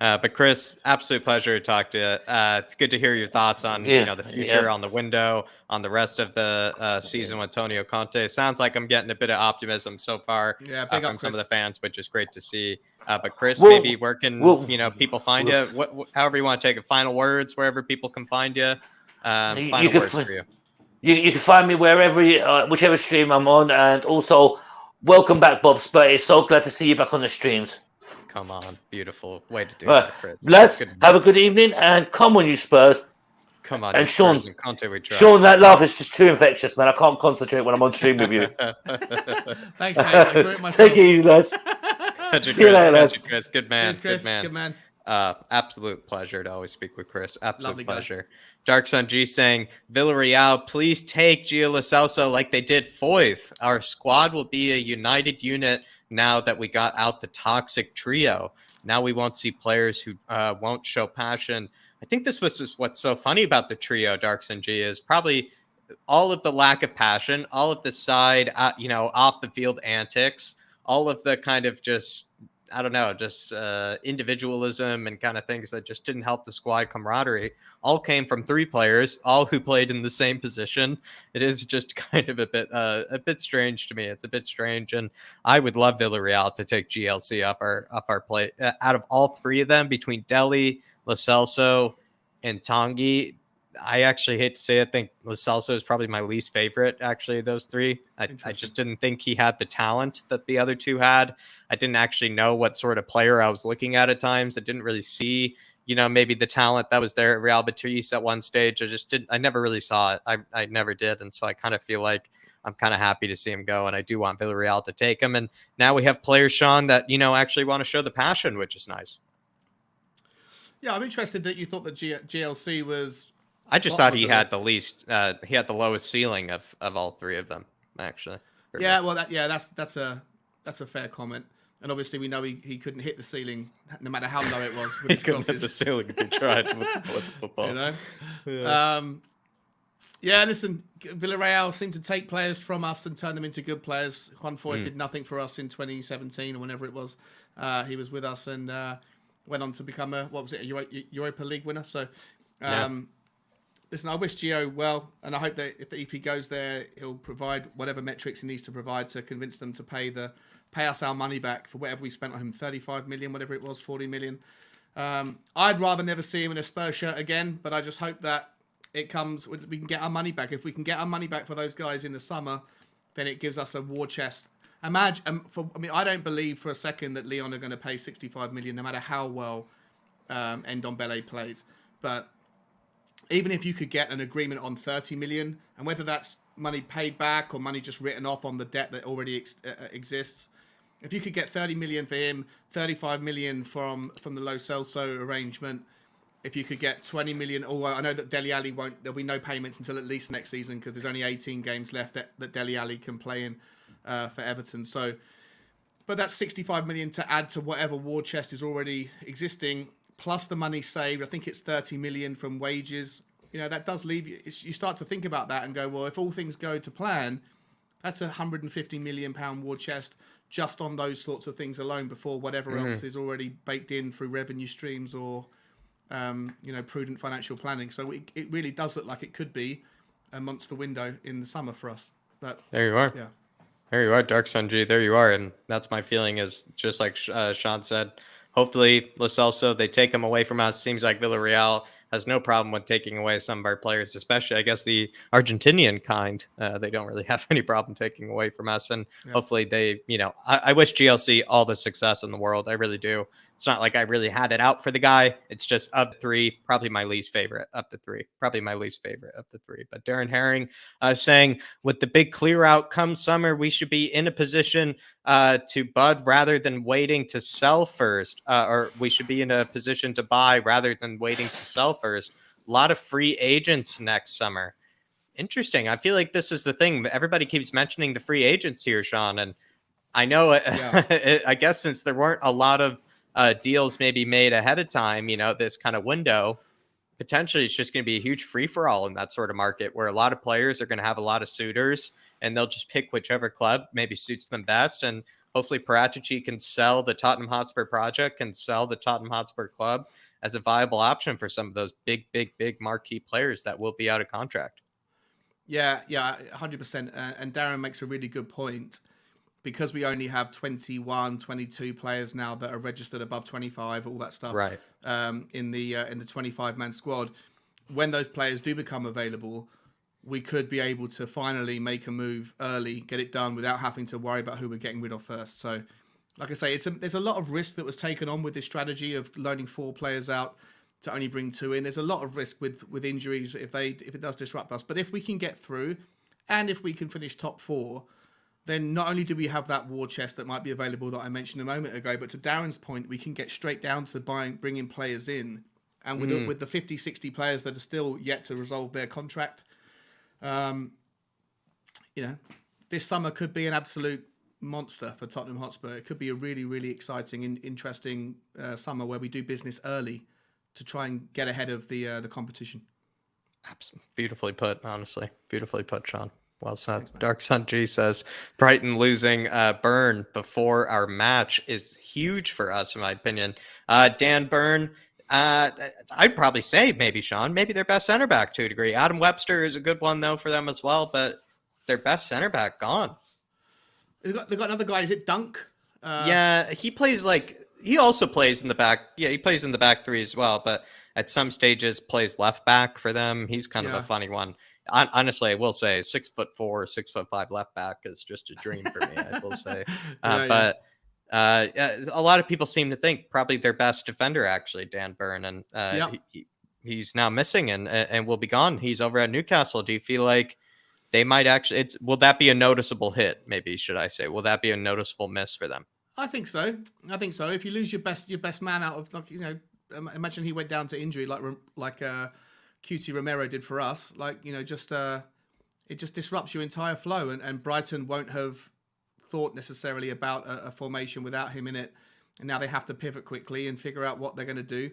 But Chris, absolute pleasure to talk to you. It's good to hear your thoughts on the future, on the window, on the rest of the season with Antonio Conte. Sounds like I'm getting a bit of optimism so far from some of the fans, which is great to see. But Chris, maybe where can people find you? However you want to take it. Final words, wherever people can find you. Final words for you. You can find me wherever, whichever stream I'm on, and also welcome back, Bob Spurty. So glad to see you back on the streams. Come on, beautiful way to do that, Chris. Lads, have a good evening, and come on, you Spurs. Come on, and Sean, and Conte, we trust. Sean, that laugh is just too infectious, man. I can't concentrate when I'm on stream with you. Thanks, mate. I agree with myself. Take it easy, lads. Chris. Good man. Chris. Good man. Absolute pleasure to always speak with Chris. Absolute pleasure. Dark Sun G saying, Villarreal, please take Gio Lo Celso like they did Foyth. Our squad will be a united unit now that we got out the toxic trio. Now we won't see players who won't show passion. I think this was just what's so funny about the trio, Dark Sun G, is probably all of the lack of passion, all of the side, off the field antics, all of the kind of just individualism and kind of things that just didn't help the squad camaraderie, all came from three players, all who played in the same position. It is just kind of a bit strange to me. It's a bit strange, and I would love Villarreal to take GLC off our plate. Out of all three of them, between Dele, Lo Celso, and Tanguy, I actually hate to say it, I think Lo Celso is probably my least favorite, actually, of those three. I just didn't think he had the talent that the other two had. I didn't actually know what sort of player I was looking at times. I didn't really see, maybe the talent that was there at Real Betis at one stage. I never really saw it. I never did. And so I kind of feel like I'm kind of happy to see him go. And I do want Villarreal to take him. And now we have players, Sean, that, actually want to show the passion, which is nice. Yeah, I'm interested that you thought that GLC was... I just thought he had the least. He had the lowest ceiling of all three of them, actually. Yeah, well, that's a fair comment. And obviously, we know he couldn't hit the ceiling, no matter how low it was. With he couldn't hit the ceiling if he tried with football. Listen, Villarreal seemed to take players from us and turn them into good players. Juan Foyth did nothing for us in 2017 or whenever it was. He was with us and went on to become a Europa League winner. So. Listen, I wish Gio well, and I hope that if he goes there, he'll provide whatever metrics he needs to provide to convince them to pay us our money back for whatever we spent on him, 35 million, whatever it was, 40 million. I'd rather never see him in a Spurs shirt again, but I just hope that we can get our money back. If we can get our money back for those guys in the summer, then it gives us a war chest. I don't believe for a second that Lyon are going to pay 65 million, no matter how well Ndombele plays, but even if you could get an agreement on 30 million, and whether that's money paid back or money just written off on the debt that already exists, if you could get 30 million for him, 35 million from the Lo Celso arrangement, if you could get 20 million, I know that Dele Alli there'll be no payments until at least next season because there's only 18 games left that Dele Alli can play in for Everton. So, but that's 65 million to add to whatever war chest is already existing. Plus the money saved, I think it's 30 million from wages that does leave you. You start to think about that and go, well, if all things go to plan, that's a £150 million war chest just on those sorts of things alone before whatever else is already baked in through revenue streams or, prudent financial planning. So it really does look like it could be a monster window in the summer for us. But there you are. Yeah. There you are, Dark Sun G. There you are. And that's my feeling is just like Sean said, hopefully Lo Celso, they take him away from us. Seems like Villarreal has no problem with taking away some of our players, especially, I guess, the Argentinian kind. They don't really have any problem taking away from us. And hopefully they, I wish GLC all the success in the world. I really do. It's not like I really had it out for the guy. It's just of the three, probably my least favorite of the three. But Darren Herring saying, with the big clear out come summer, we should be in a position to bud rather than waiting to sell first, or we should be in a position to buy rather than waiting to sell first. A lot of free agents next summer. Interesting. I feel like this is the thing. Everybody keeps mentioning the free agents here, Sean, and I know I guess since there weren't a lot of deals maybe made ahead of time, this kind of window, potentially it's just going to be a huge free-for-all in that sort of market where a lot of players are going to have a lot of suitors and they'll just pick whichever club maybe suits them best. And hopefully Paratici can sell the Tottenham Hotspur project, can sell the Tottenham Hotspur club as a viable option for some of those big marquee players that will be out of contract. Yeah, 100%. And Darren makes a really good point. Because we only have 21, 22 players now that are registered above 25, all that stuff, right? In the 25-man squad, when those players do become available, we could be able to finally make a move early, get it done without having to worry about who we're getting rid of first. So, like I say, there's a lot of risk that was taken on with this strategy of loaning 4 players out to only bring 2 in. There's a lot of risk with injuries if it does disrupt us. But if we can get through, and if we can finish top 4. Then not only do we have that war chest that might be available that I mentioned a moment ago, but to Darren's point, we can get straight down to bringing players in. And with the 50, 60 players that are still yet to resolve their contract, this summer could be an absolute monster for Tottenham Hotspur. It could be a really, really exciting and interesting summer where we do business early to try and get ahead of the competition. Absolutely. Beautifully put, honestly. Beautifully put, Sean. Well said. Thanks, Dark Sun G says Brighton losing Burn before our match is huge for us, in my opinion. Dan Burn, I'd probably say maybe, Sean, maybe their best center back to a degree. Adam Webster is a good one, though, for them as well, but their best center back gone. They've got another guy. Is it Dunk? Yeah, he also plays in the back. Yeah, he plays in the back 3 as well, but at some stages plays left back for them. He's kind of a funny one. Honestly, I will say 6'4", 6'5" left back is just a dream for me. I will say, but a lot of people seem to think probably their best defender actually, Dan Burn, and he's now missing and will be gone. He's over at Newcastle. Do you feel like they might actually? Will that be a noticeable hit? Maybe should I say? Will that be a noticeable miss for them? I think so. If you lose your best man out of imagine he went down to injury like QT Romero did for us, it just disrupts your entire flow, and Brighton won't have thought necessarily about a formation without him in it, and now they have to pivot quickly and figure out what they're going to do.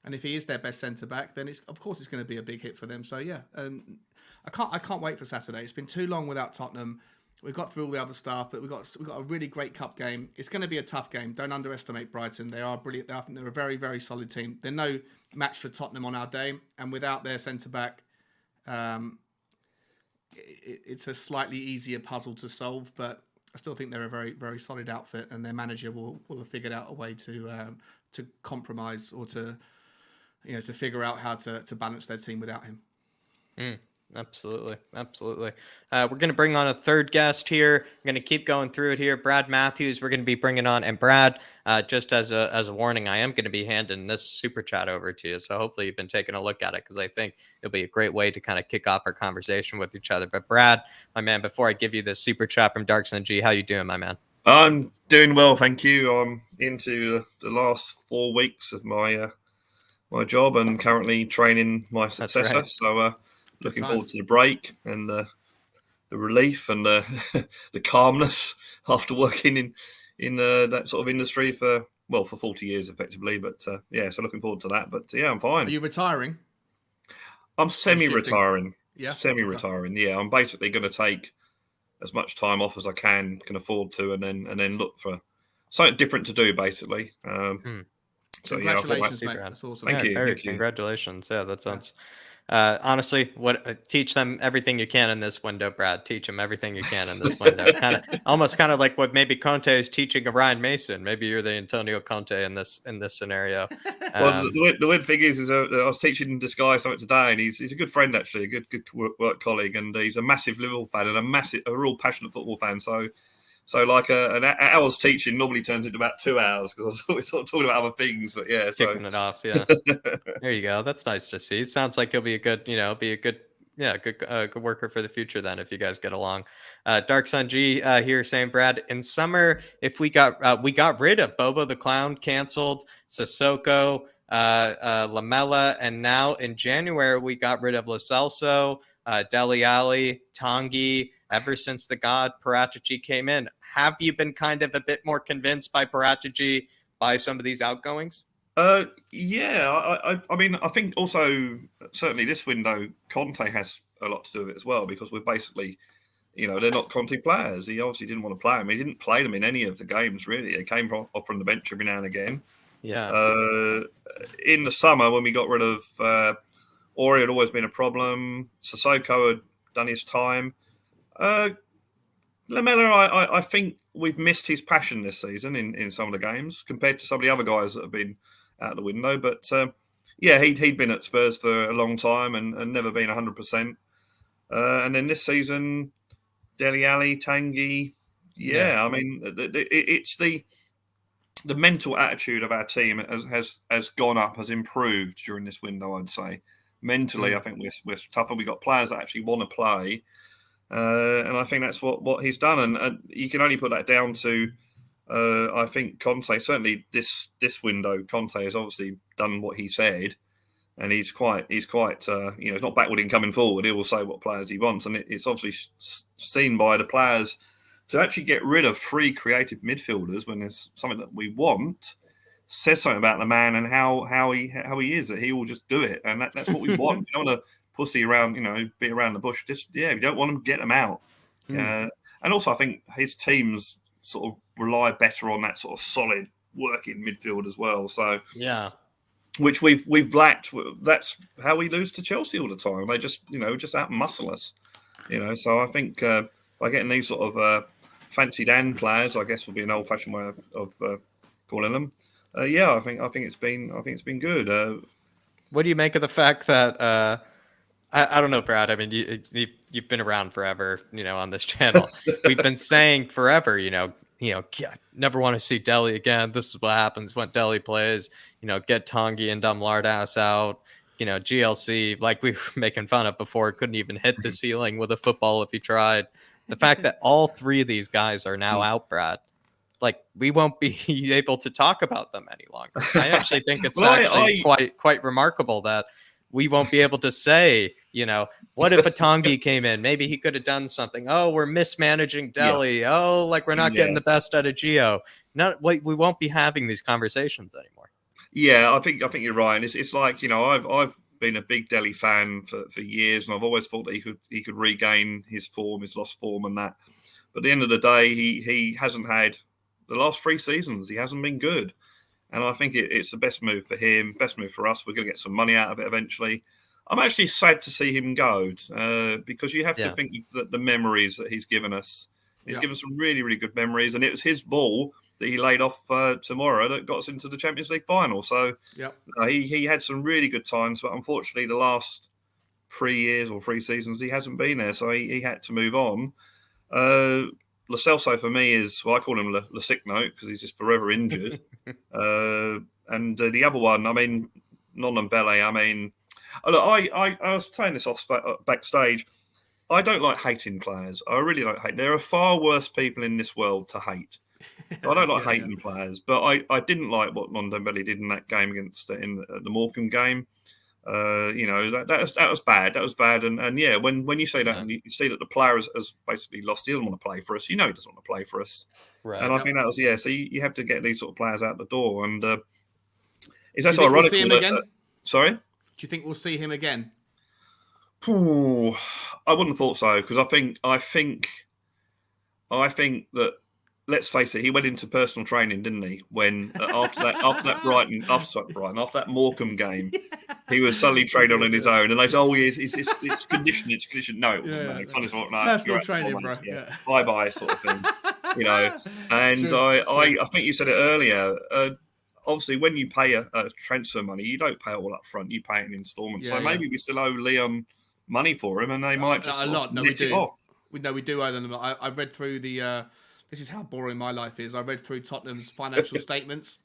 And if he is their best centre back, then it's going to be a big hit for them. So yeah, I can't wait for Saturday. It's been too long without Tottenham. We've got through all the other stuff, but we've got a really great cup game. It's going to be a tough game. Don't underestimate Brighton. They are brilliant. I think they're a very, very solid team. They're no match for Tottenham on our day, and without their centre back, it's a slightly easier puzzle to solve. But I still think they're a very, very solid outfit, and their manager will have figured out a way to compromise or to figure out how to balance their team without him. Absolutely. We're going to bring on a third guest here. I'm going to keep going through it here. Brad Matthews, we're going to be bringing on. And Brad, just as a warning, I am going to be handing this super chat over to you. So hopefully you've been taking a look at it, because I think it'll be a great way to kind of kick off our conversation with each other. But Brad, my man, before I give you this super chat from Darkson G, how you doing, my man? I'm doing well, thank you. I'm into the last 4 weeks of my job and currently training my successor. Right. So looking forward to the break and the relief and the calmness after working in that sort of industry for 40 years effectively. But so looking forward to that. But yeah, I'm fine. Are you retiring? I'm semi-retiring. Yeah, semi-retiring. Yeah, I'm basically going to take as much time off as I can afford to, and then look for something different to do, basically. So congratulations, yeah, mate. That's awesome. Thank you. Congratulations. Yeah, that sounds. Honestly, teach them everything you can in this window, Brad. Teach them everything you can in this window. Almost kind of like what maybe Conte is teaching a Ryan Mason. Maybe you're the Antonio Conte in this scenario. Well, the weird thing is I was teaching this guy something today, and he's a good friend actually, a good work colleague, and he's a massive Liverpool fan and a real passionate football fan. So like an hour's teaching normally turns into about 2 hours because I was sort of talking about other things. But yeah, kicking it off. Yeah, there you go. That's nice to see. It sounds like he'll be a good, good worker for the future. Then, if you guys get along. Dark Sun G here saying, Brad, in summer, if we got rid of Bobo the Clown, canceled Sissoko, Lamella, and now in January we got rid of Lo Celso, Dele Alli, Tanguy. Ever since the god Paratici came in, have you been kind of a bit more convinced by Paratici by some of these outgoings? Yeah, I mean, I think also certainly this window, Conte has a lot to do with it as well, because we're basically, they're not Conte players. He obviously didn't want to play them. He didn't play them in any of the games really. They came off from the bench every now and again. Yeah. In the summer when we got rid of Ori, had always been a problem. Sissoko had done his time. Lamella, I think we've missed his passion this season in some of the games compared to some of the other guys that have been out the window. But yeah, he'd been at Spurs for a long time and never been 100%. And then this season, Dele Alli, Tanguy, I mean, it's the mental attitude of our team has gone up, has improved during this window. I'd say mentally, I think we're tougher. We got players that actually want to play. And I think that's what he's done, and you can only put that down to I think Conte. Certainly this window, Conte has obviously done what he said, and he's quite he's not backward in coming forward. He will say what players he wants, and it's obviously seen by the players to actually get rid of 3 creative midfielders when there's something that we want. Says something about the man and how he is, that he will just do it, and that's what we want. We don't want to pussy around, be around the bush. Just if you don't want them, get them out. And also, I think his teams sort of rely better on that sort of solid working midfield as well. So yeah, which we've lacked. That's how we lose to Chelsea all the time. They just out muscle us. So I think by getting these sort of fancy Dan players, I guess would be an old fashioned way of calling them. I think it's been good. What do you make of the fact that? I don't know, Brad. I mean, you've been around forever, on this channel. We've been saying forever, never want to see Dele again. This is what happens when Dele plays. Get Tanguy and Dumlardass out. GLC, like we were making fun of before, couldn't even hit the ceiling with a football if he tried. The fact that all 3 of these guys are now out, Brad, like we won't be able to talk about them any longer. I actually think it's quite remarkable that we won't be able to say, what if a Tanguy came in? Maybe he could have done something. Oh, we're mismanaging Dele. Yeah. Oh, like we're not getting the best out of Gio. We won't be having these conversations anymore. Yeah, I think you're right. It's like, I've been a big Dele fan for years, and I've always thought that he could regain his lost form and that. But at the end of the day, he hasn't had the last 3 seasons. He hasn't been good. And I think it's the best move for him, best move for us. We're going to get some money out of it eventually. I'm actually sad to see him go because you have to think that the memories that he's given us, he's given some really, really good memories. And it was his ball that he laid off tomorrow that got us into the Champions League final. So he had some really good times, but unfortunately the last 3 years or 3 seasons, he hasn't been there. So he had to move on. Lo Celso for me is, I call him the sick note because he's just forever injured. And the other one, I mean, Nonambele, I mean, look, I was saying this backstage. I don't like hating players. I really don't hate. There are far worse people in this world to hate. I don't like hating players, but I didn't like what Nonambele did in that game against in the Morecambe game. That was bad. That was bad. And yeah, when you say that and you see that the player has basically lost, he doesn't want to play for us. He doesn't want to play for us. Right. And I think that was So you have to get these sort of players out the door. And it's actually ironic. We'll see him again? Sorry. Do you think we'll see him again? Ooh, I wouldn't have thought so because I think that, let's face it, he went into personal training, didn't he? When after that Morecambe game, he was suddenly training on his own, and they said, "Oh, it's conditioning, it's conditioning." No, it wasn't. No, kind of sort of, no, personal training, bro. Yeah. Bye bye, sort of thing. And I think you said it earlier. Obviously, when you pay a transfer money, you don't pay it all up front. You pay it in instalments. So maybe we still owe Leon money for him, and they might just a lot. No, net we do. it off. We do owe them. I read through the. This is how boring my life is. I read through Tottenham's financial statements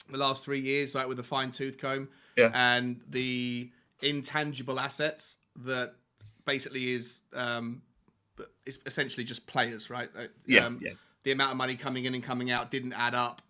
the last 3 years, like with a fine tooth comb, and the intangible assets that basically is essentially just players, right? The amount of money coming in and coming out didn't add up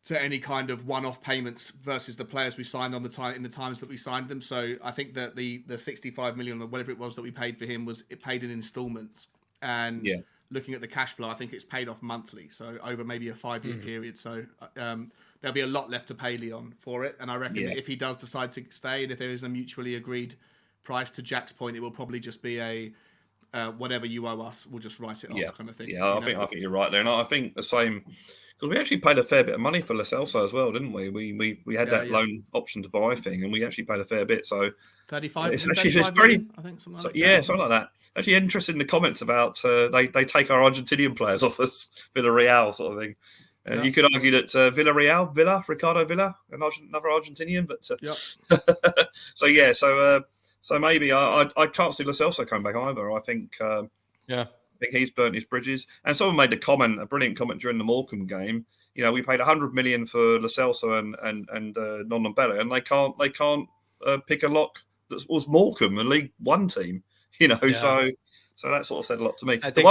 to any kind of one-off payments versus the players we signed in the times that we signed them. So I think that the 65 million or whatever it was that we paid for him was paid in installments. And looking at the cash flow, I think it's paid off monthly, so over maybe a 5-year period. So there'll be a lot left to pay Leon for it. And I reckon that if he does decide to stay, and if there is a mutually agreed price, to Jack's point, it will probably just be a whatever you owe us, we'll just write it off kind of thing. Yeah, I think you're right there. And I think the same, because we actually paid a fair bit of money for Lo Celso as well, didn't we? We had that loan option to buy thing, and we actually paid a fair bit. So 35, it's actually 35 million, I think, something so, like that. Something like that. Actually, interested in the comments about they take our Argentinian players off us, Villarreal sort of thing. And you could argue that Ricardo Villa, another Argentinian, but so maybe I can't see Lo Celso coming back either. I think I think he's burnt his bridges. And someone made a brilliant comment during the Morecambe game. We paid 100 million for Lo Celso and Non-Bella, and they can't pick a lock that was Morecambe, a League One team. So that sort of said a lot to me. The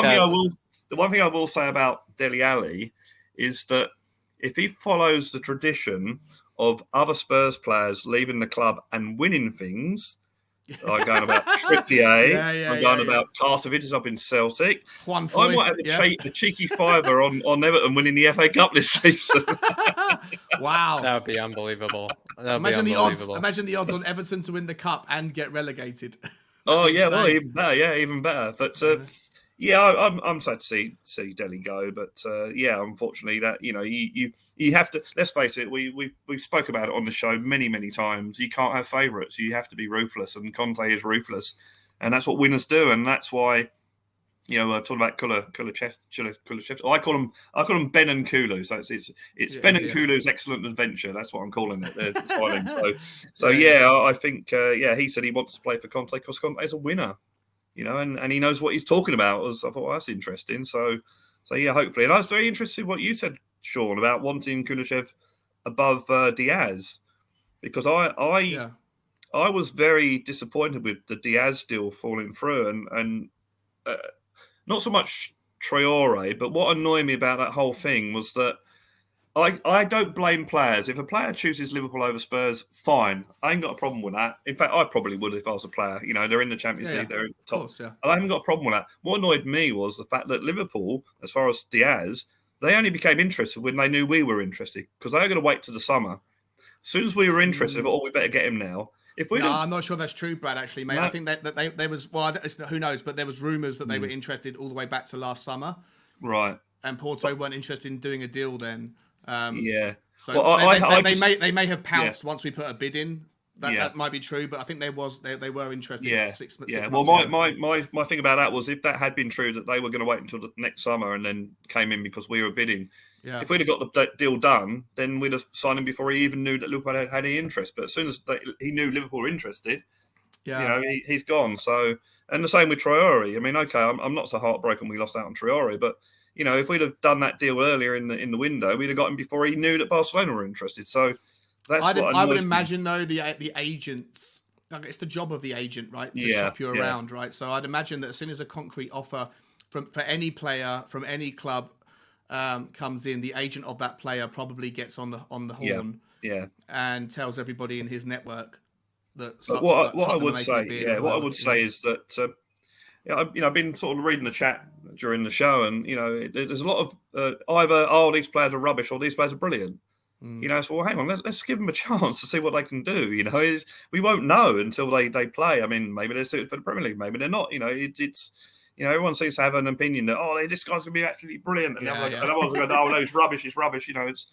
one thing I will say about Dele Alli is that if he follows the tradition of other Spurs players leaving the club and winning things, like going about Trippier, going about Carter up in Celtic, I might have a cheeky fiver on Everton winning the FA Cup this season. Wow, that would be unbelievable. Imagine the odds. Imagine the odds on Everton to win the cup and get relegated. Oh yeah, well even better. Yeah, even better. But I'm sad to see Dele go. But unfortunately, that you have to. Let's face it. We spoke about it on the show many times. You can't have favourites. You have to be ruthless, and Conte is ruthless, and that's what winners do. And that's why talking about Kulusevski. I call him Ben and Kulu. So it's Ben and Kulu's excellent adventure. That's what I'm calling it. They're smiling. I think he said he wants to play for Conte because Conte is a winner. And he knows what he's talking about. I thought, well, that's interesting. So hopefully. And I was very interested in what you said, Sean, about wanting Kulusevski above Diaz, because I was very disappointed with the Diaz deal falling through, and not so much Traore, but what annoyed me about that whole thing was that I don't blame players. If a player chooses Liverpool over Spurs, fine. I ain't got a problem with that. In fact, I probably would if I was a player. They're in the Champions League. They're in the top. Course, I haven't got a problem with that. What annoyed me was the fact that Liverpool, as far as Diaz, they only became interested when they knew we were interested, because they were going to wait to the summer. As soon as we were interested, I thought, we better get him now. I'm not sure that's true, Brad, actually, mate. No. I think that there was, who knows, but there was rumours that they were interested all the way back to last summer. Right. And Porto weren't interested in doing a deal then. So they may have pounced once we put a bid in. That might be true, but I think they were interested 6 months ago. Well, my thing about that was, if that had been true, that they were going to wait until the next summer and then came in because we were bidding. Yeah. If we'd have got the deal done, then we'd have signed him before he even knew that Liverpool had any interest. But as soon as he knew Liverpool were interested, he's gone. So, and the same with Traore. I mean, okay, I'm not so heartbroken we lost out on Traore, but if we'd have done that deal earlier in the window, we'd have got him before he knew that Barcelona were interested. So that's I would imagine though the agents, like, it's the job of the agent, right, to shop you around, right? So I'd imagine that as soon as a concrete offer for any player from any club comes in, the agent of that player probably gets on the horn, and tells everybody in his network that. What I would say is that. I've been sort of reading the chat during the show, and there's a lot of either these players are rubbish or these players are brilliant. You know, so well, hang on, let's give them a chance to see what they can do. You know, we won't know until they play. I mean, maybe they're suited for the Premier League, maybe they're not. You know, it's you know, everyone seems to have an opinion that this guy's gonna be absolutely brilliant, and everyone's going, oh no, it's rubbish. You know, it's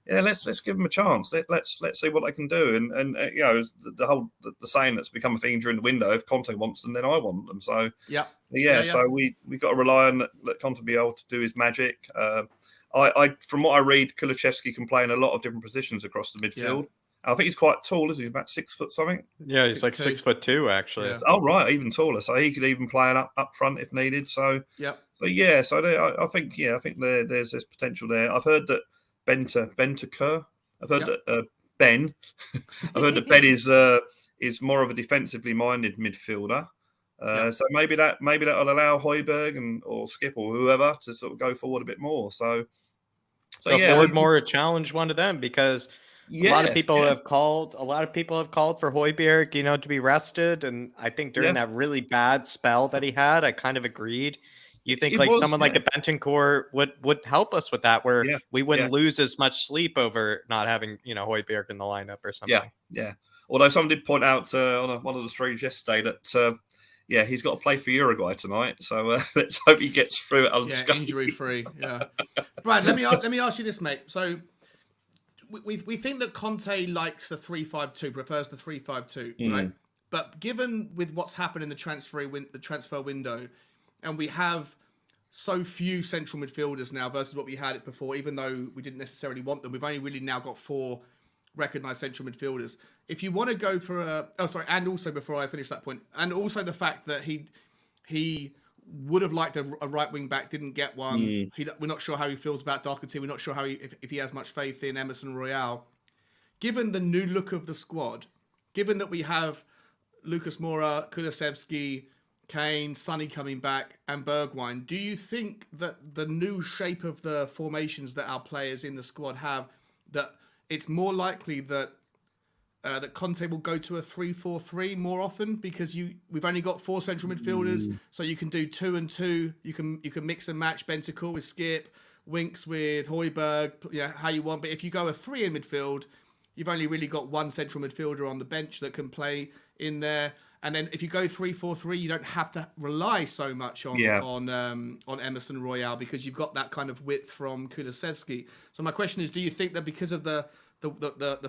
let's give them a chance. Let's see what they can do. And you know, the saying that's become a thing during the window: if Conte wants them, then I want them. So so we got to rely on that Conte be able to do his magic. I from what I read, Kulusevski can play in a lot of different positions across the midfield. Yeah. I think he's quite tall, isn't he? About 6 foot something. Yeah, he's like 6'2", actually. Yeah. Oh right, even taller. So he could even play up front if needed. So I think there's potential there. I've heard that Bentancur. I've heard that Ben. I've heard that Ben is more of a defensively minded midfielder. So maybe that'll allow Højbjerg or Skip or whoever to sort of go forward a bit more. So forward more, challenge one of them, because a lot of people have called for Højbjerg, you know, to be rested, and I think during that really bad spell that he had, I kind of agreed. You think someone like a Bentancur would help us with that, where we wouldn't lose as much sleep over not having, you know, Højbjerg in the lineup or something. Yeah. Although someone did point out on one of the streams yesterday that he's got to play for Uruguay tonight. So let's hope he gets through it unscathed. Injury free. Yeah. Brian, let me ask you this, mate. So we think that Conte likes the 3-5-2, prefers the 3-5-2, right? But given with what's happened in the transfer window, and we have so few central midfielders now versus what we had it before, even though we didn't necessarily want them, we've only really now got 4 recognised central midfielders. If you want to go for and also before I finish that point, and also the fact that he would have liked a right wing back, didn't get one. We're not sure how he feels about Doherty. We're not sure if he has much faith in Emerson Royale. Given the new look of the squad, given that we have Lucas Moura, Kulusevski, Kane, Sonny coming back, and Bergwijn, do you think that the new shape of the formations that our players in the squad have, that it's more likely that that Conte will go to a 3-4-3 more often, because we've only got 4 central midfielders, so you can do 2 and 2. You can mix and match Bentancur with Skip, Winks with Højbjerg, how you want. But if you go a 3 in midfield, you've only really got 1 central midfielder on the bench that can play in there. And then if you go 3-4-3, you don't have to rely so much on Emerson Royale, because you've got that kind of width from Kulusevski. So my question is, do you think that because of the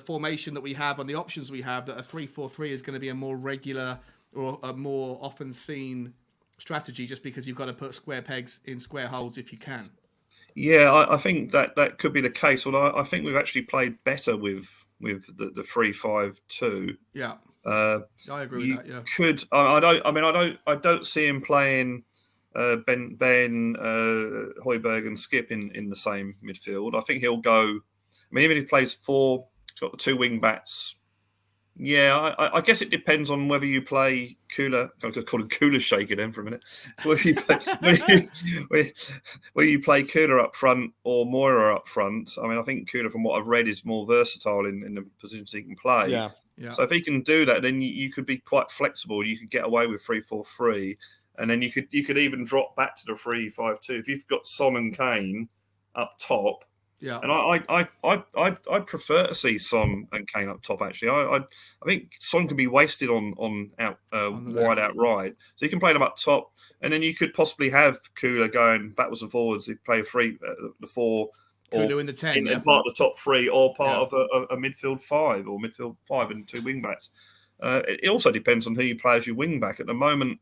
formation that we have and the options we have, that a 3-4-3 is going to be a more regular or a more often seen strategy, just because you've got to put square pegs in square holes if you can? Yeah, I think that could be the case. Although I think we've actually played better with the 3-5-2. Yeah. I agree with that. Yeah. I don't see him playing Ben Højbjerg and Skip in the same midfield. I think he'll go. I mean, even if he plays 4, he's got the 2 wing backs. Yeah, I guess it depends on whether you play Kula. I'm going to call him Kula Shaker then for a minute. Whether you play Kula up front or Moira up front. I mean, I think Kula, from what I've read, is more versatile in the positions he can play. Yeah. So if he can do that, then you could be quite flexible. You could get away with 3-4-3, and then you could even drop back to the 3-5-2 if you've got Son and Kane up top. Yeah, and I prefer to see Son and Kane up top. Actually, I think Son can be wasted on wide out right, so you can play them up top, and then you could possibly have Kula going backwards and forwards. You play the 4. Kulu in the 10, part of the top 3, or part of a midfield 5, or midfield 5 and 2 wing backs. It also depends on who you play as your wing back. At the moment,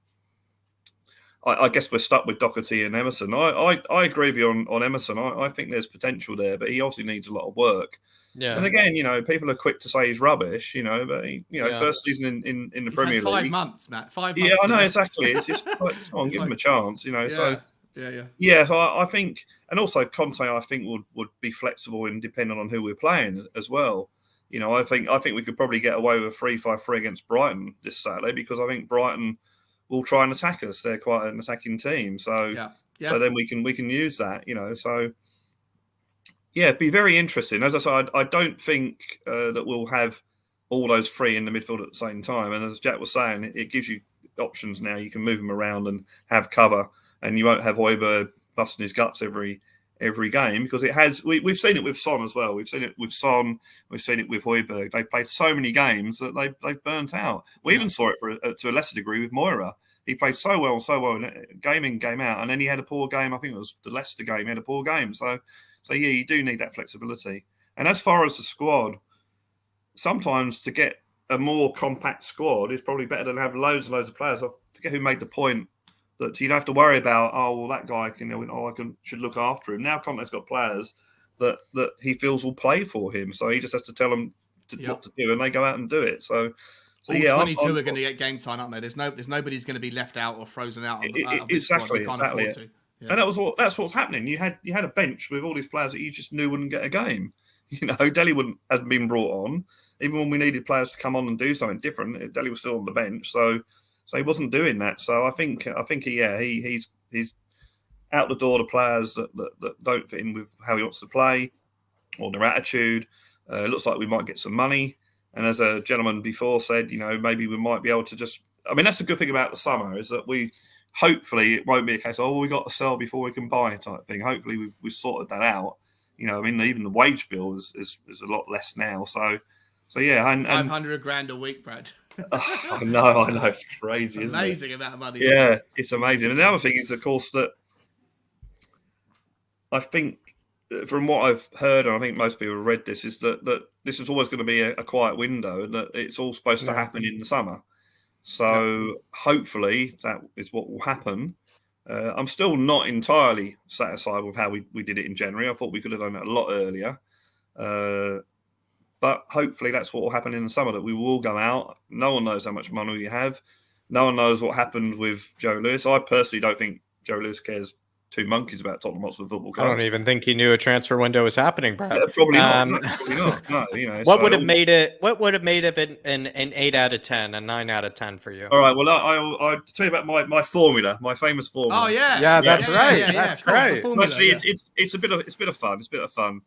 I guess we're stuck with Doherty and Emerson. I agree with you on Emerson. I think there's potential there, but he obviously needs a lot of work. Yeah. And again, people are quick to say he's rubbish, but first season in the Premier League. 5 months, Matt. 5 months. Yeah, I know, exactly. It's just give him a chance, So so I think, and also Conte, I think would be flexible in depending on who we're playing as well. I think we could probably get away with a 3-5-3 against Brighton this Saturday, because I think Brighton will try and attack us. They're quite an attacking team, so then we can use that. So it'd be very interesting. As I said, I don't think that we'll have all those 3 in the midfield at the same time. And as Jack was saying, it gives you options now. You can move them around and have cover. And you won't have Højbjerg busting his guts every every game, because it has. We've seen it with Son as well. We've seen it with Son. We've seen it with Højbjerg. They've played so many games that they've burnt out. We even saw it to a lesser degree with Moira. He played so well game in, game out, and then he had a poor game. I think it was the Leicester game. He had a poor game. So yeah, you do need that flexibility. And as far as the squad, sometimes to get a more compact squad is probably better than have loads and loads of players. I forget who made the point that you don't have to worry about, that guy should look after him. Now Conte's got players that he feels will play for him, so he just has to tell them what to do, and they go out and do it. So all 22 are going to get game time, aren't they? There's nobody's going to be left out or frozen out. Exactly. Yeah. And that's what's happening. You had a bench with all these players that you just knew wouldn't get a game. Dele hasn't been brought on. Even when we needed players to come on and do something different, Dele was still on the bench. So he wasn't doing that. So I think he's out the door to players that don't fit in with how he wants to play or their attitude. It looks like we might get some money. And as a gentleman before said, maybe we might be able to just. I mean, that's the good thing about the summer is that hopefully it won't be a case of we got to sell before we can buy type thing. Hopefully we've sorted that out. Even the wage bill is a lot less now. So yeah, and $500,000 a week, Brad. I know, it's crazy, isn't it? Amazing amount of money. Yeah, it's amazing. And the other thing is, of course, that I think from what I've heard, and I think most people have read this, is that this is always going to be a quiet window, and that it's all supposed to happen in the summer. So hopefully that is what will happen. I'm still not entirely satisfied with how we did it in January. I thought we could have done it a lot earlier. But hopefully that's what will happen in the summer, that we will go out. No one knows how much money we have. No one knows what happened with Joe Lewis. I personally don't think Joe Lewis cares two monkeys about Tottenham Hotspur Football Club. I don't even think he knew a transfer window was happening, Brad. Probably not. No, probably not. No, what would have made it? What would have made it an 8 out of 10, a 9 out of 10 for you? All right. Well, I'll tell you about my formula, my famous formula. Oh yeah, that's right. That's right. Actually, it's a bit of fun. It's a bit of fun.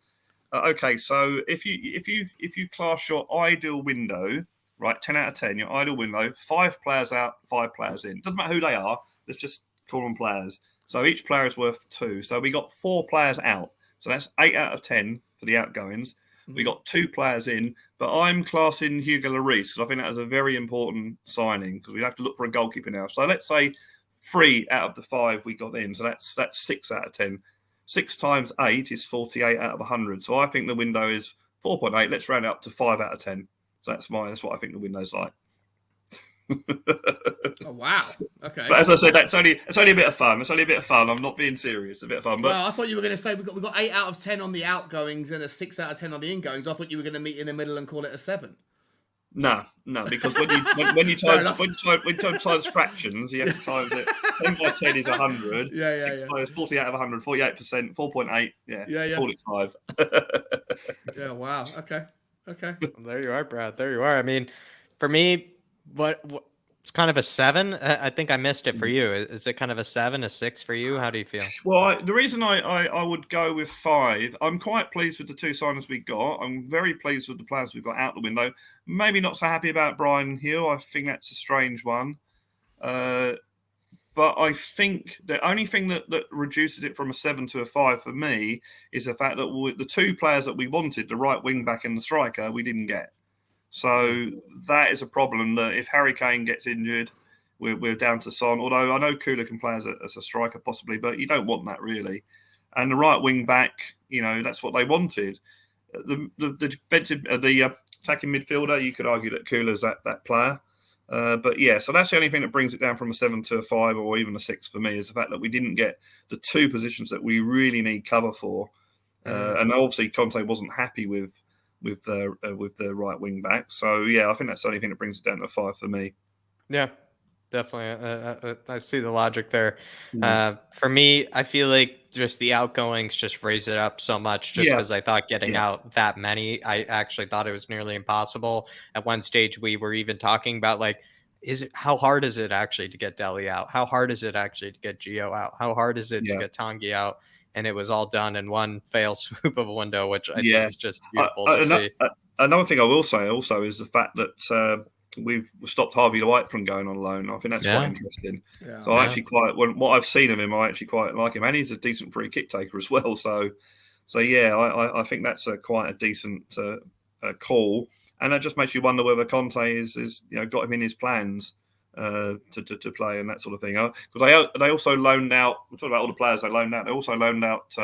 Okay, so if you class your ideal window, right, 10 out of 10, your ideal window, 5 players out, 5 players in. Doesn't matter who they are. Let's just call them players. So each player is worth 2. So we got 4 players out. So that's 8 out of 10 for the outgoings. We got 2 players in, but I'm classing Hugo Lloris because I think that is a very important signing because we have to look for a goalkeeper now. So let's say 3 out of the 5 we got in. So that's 6 out of 10. 6 times 8 is 48 out of 100. So I think the window is 4.8. Let's round it up to 5 out of 10. So that's what I think the window's like. Oh wow! Okay. But as I said, it's only a bit of fun. It's only a bit of fun. I'm not being serious. A bit of fun. But well, I thought you were going to say we got 8 out of 10 on the outgoings and a 6 out of 10 on the ingoings. I thought you were going to meet in the middle and call it a 7. No, because when you times fractions, you have to times it. 10 by 10 is 100. Yeah. 6 times 48 out of 100, 48%, 4.8. Yeah. 45. Yeah. Wow. Okay. Well, there you are, Brad. There you are. I mean, for me, what it's kind of a 7. I think I missed it for you. Is it kind of a 7, a 6 for you? How do you feel? Well, the reason I would go with 5, I'm quite pleased with the 2 signings we got. I'm very pleased with the players we've got out the window. Maybe not so happy about Bryan Gil. I think that's a strange one. But I think the only thing that reduces it from a 7 to a 5 for me is the fact that the 2 players that we wanted, the right wing back and the striker, we didn't get. So that is a problem that if Harry Kane gets injured, we're down to Son. Although I know Kula can play as a striker possibly, but you don't want that really. And the right wing back, that's what they wanted. The attacking midfielder, you could argue that Kula's that player. But yeah, so that's the only thing that brings it down from a 7 to a 5 or even a 6 for me is the fact that we didn't get the 2 positions that we really need cover for. And obviously Conte wasn't happy with the right wing back. So yeah, I think that's the only thing that brings it down to a 5 for me. Yeah, definitely. I see the logic there. For me, I feel like just the outgoings just raise it up so much just because I thought getting out that many, I actually thought it was nearly impossible. At one stage, we were even talking about how hard is it actually to get Dele out? How hard is it actually to get Gio out? How hard is it to get Tanguy out? And it was all done in one fail swoop of a window, which I think is just beautiful to see. Another thing I will say also is the fact that we've stopped Harvey White from going on loan. I think that's quite interesting. Yeah. So I actually what I've seen of him, I actually quite like him, and he's a decent free kick taker as well. So yeah, I think that's quite a decent call, and that just makes you wonder whether Conte is got him in his plans to play and that sort of thing. Because they also loaned out. We're talking about all the players they loaned out. They also loaned out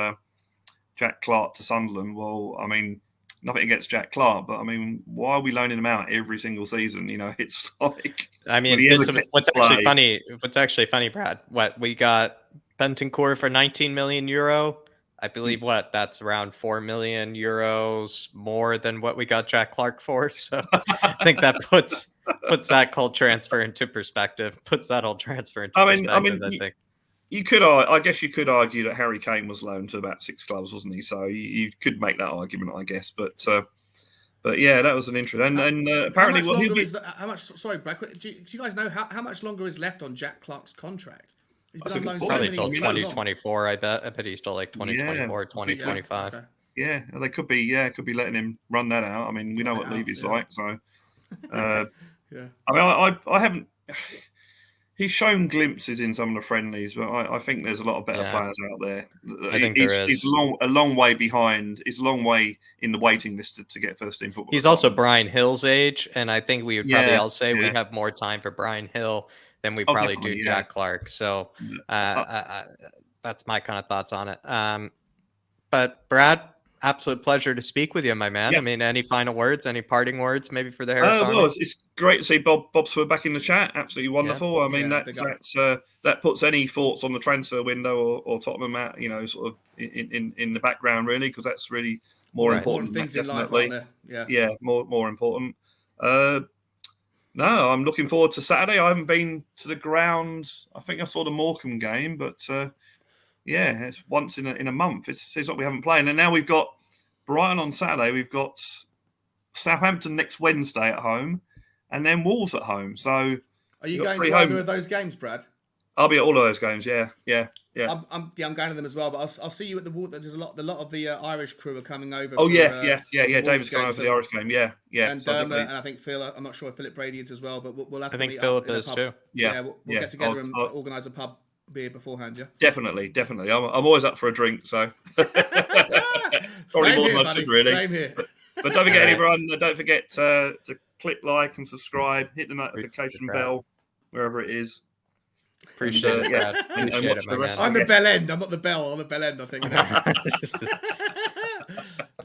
Jack Clark to Sunderland. Well, I mean, nothing against Jack Clark, but I mean, why are we loaning him out every single season? It's like, I mean, what's actually funny, Brad? What we got Bentancur for 19 million euro. I believe that's around 4 million euros more than what we got Jack Clark for. So I think that puts that whole transfer into perspective. Puts that whole transfer into perspective. I think. I guess you could argue that Harry Kane was loaned to about 6 clubs, wasn't he? So you could make that argument, I guess. But yeah, that was an interesting. And apparently, Sorry, Brad. Do you guys know how much longer is left on Jack Clark's contract? Probably till 2024. I bet he's still like 2024, 2025. Yeah, they could be. Yeah, could be letting him run that out. I mean, we know what Levy's like. So, I mean, I haven't. He's shown glimpses in some of the friendlies, but I think there's a lot of better players out there. I think there is. He's a long way behind. He's a long way in the waiting list to get first team football. He's also Bryan Gil's age, and I think we would probably all say we have more time for Bryan Gil than we probably do Jack Clark. So that's my kind of thoughts on it. But Brad, absolute pleasure to speak with you, my man. I mean, any final words, any parting words, maybe for the Harris Army? Well, it's great to see Bob's back in the chat. Absolutely wonderful. I mean, that puts any thoughts on the transfer window or Tottenham at sort of in the background, really, because that's really more important. Things in life, aren't there? Yeah, more important. No, I'm looking forward to Saturday. I haven't been to the ground. I think I saw the Morecambe game, but it's once in a month. It seems like we haven't played. And now we've got Brighton on Saturday. We've got Southampton next Wednesday at home, and then Wolves at home. So, are you going to either of those games, Brad? I'll be at all of those games. Yeah. I'm going to them as well. But I'll see you at the Wolves. There's a lot of the Irish crew are coming over. Oh yeah. David's going over for the Irish game. Yeah. And Dermot, and I think Phillip. I'm not sure if Phillip Brady is as well, but we'll have to meet Phillip up in is a pub. too. We'll get together and organise a pub beer beforehand. Yeah. Definitely. I'm always up for a drink. So probably more than I should, really. Same here. But don't forget, everyone. Don't forget to click like and subscribe. Hit the notification bell wherever it is. Appreciate it, Brad. Appreciate it, my man. I'm the bell end. I'm not the bell. I'm the bell end, I think.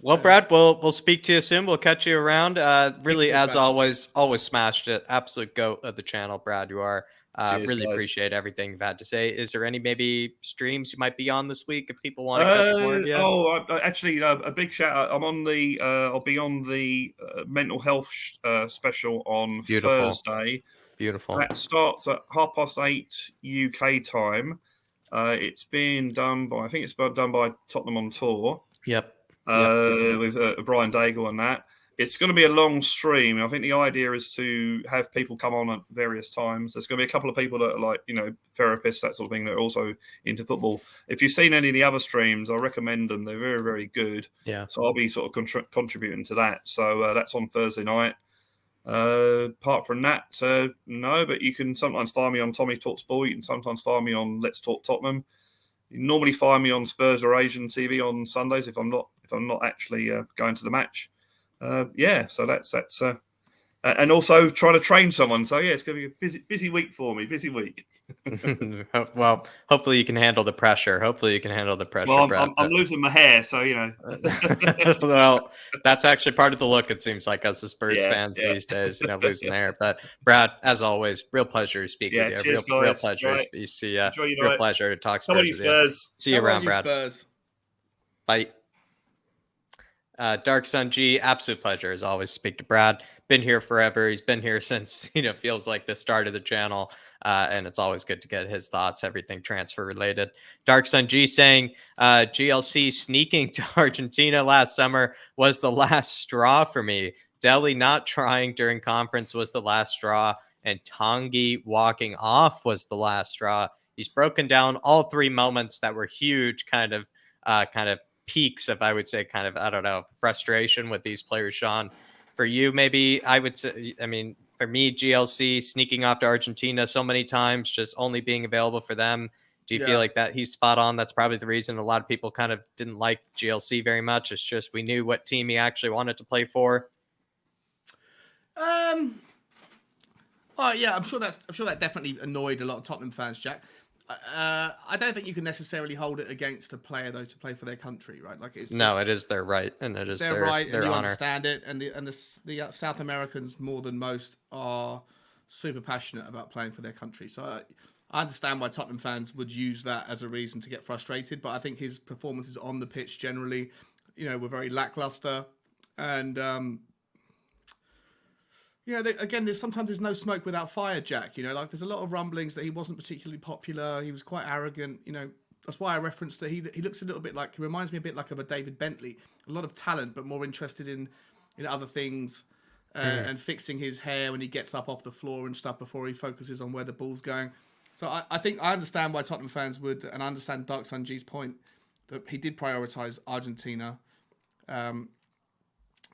Well, Brad, we'll speak to you soon. We'll catch you around. Really, as always smashed it. Absolute goat of the channel, Brad. You are. Really guys. Appreciate everything you've had to say. Is there any maybe streams you might be on this week if people want to catch more of you? Actually, a big shout out. I'm on the. I'll be on the mental health special on Thursday. Beautiful. That starts at 8:30 UK time. It's been done by, I think it's been done by Tottenham on Tour. Yep. With Bryan Gil on that. It's going to be a long stream. I think the idea is to have people come on at various times. There's going to be a couple of people that are like, therapists, that sort of thing, that are also into football. If you've seen any of the other streams, I recommend them. They're very, very good. Yeah. So I'll be sort of contributing to that. So that's on Thursday night. Apart from that, no, but you can sometimes find me on Tommy Talk Sport. You can sometimes find me on Let's Talk Tottenham. You normally find me on Spurs or Asian TV on Sundays if I'm not actually going to the match. So that's and also trying to train someone. So yeah, it's going to be a busy week for me. Busy week. Well, hopefully you can handle the pressure. Well, Brad, I'm losing my hair, so Well, that's actually part of the look. It seems like us as Spurs fans these days, losing the hair. But Brad, as always, real pleasure to speak with you. Real pleasure to see you. Real pleasure to talk Spurs with you. See you around, Brad. Spurs. Bye. Dark Sun G, absolute pleasure as always to speak to Brad. Been here forever. He's been here since feels like the start of the channel, and it's always good to get his thoughts, everything transfer related. Dark Sun G saying GLC sneaking to Argentina last summer was the last straw for me. Dele not trying during conference was the last straw, and Tangi walking off was the last straw. He's broken down all three moments that were huge, kind of peaks of, I would say, frustration with these players. Sean, for you, maybe I would say, for me, GLC sneaking off to Argentina so many times, just only being available for them. Do you feel like that he's spot on? That's probably the reason a lot of people kind of didn't like GLC very much. It's just we knew what team he actually wanted to play for. Well, yeah, I'm sure that definitely annoyed a lot of Tottenham fans, Jack. I don't think you can necessarily hold it against a player though to play for their country, right? Like it is their right, and it is their right, and you honor. Understand it, and the South Americans more than most are super passionate about playing for their country. So I understand why Tottenham fans would use that as a reason to get frustrated, but I think his performances on the pitch generally, were very lackluster, and sometimes there's no smoke without fire, Jack. Like there's a lot of rumblings that he wasn't particularly popular. He was quite arrogant. That's why I referenced that he looks a little bit like, he reminds me a bit like of a David Bentley. A lot of talent, but more interested in other things and fixing his hair when he gets up off the floor and stuff before he focuses on where the ball's going. So I think I understand why Tottenham fans would, and I understand Dark Sun G's point that he did prioritise Argentina.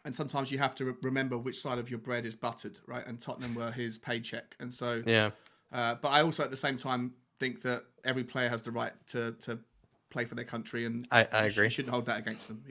And sometimes you have to remember which side of your bread is buttered, right? And Tottenham were his paycheck. And so, but I also at the same time think that every player has the right to play for their country. And I agree. You shouldn't hold that against them,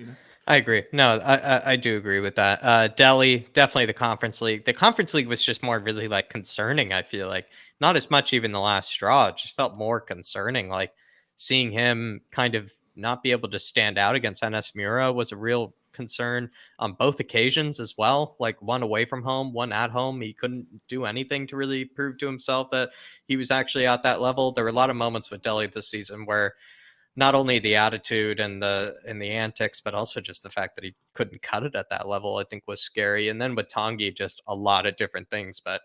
I agree. No, I do agree with that. Dele, definitely the Conference League. The Conference League was just more really like concerning, I feel like. Not as much even the last straw. It just felt more concerning. Like seeing him kind of not be able to stand out against NS Mura was a real concern on both occasions as well. Like one away from home, one at home. He couldn't do anything to really prove to himself that he was actually at that level. There were a lot of moments with Dele this season where not only the attitude and the antics, but also just the fact that he couldn't cut it at that level, I think was scary. And then with Tanguy, just a lot of different things, but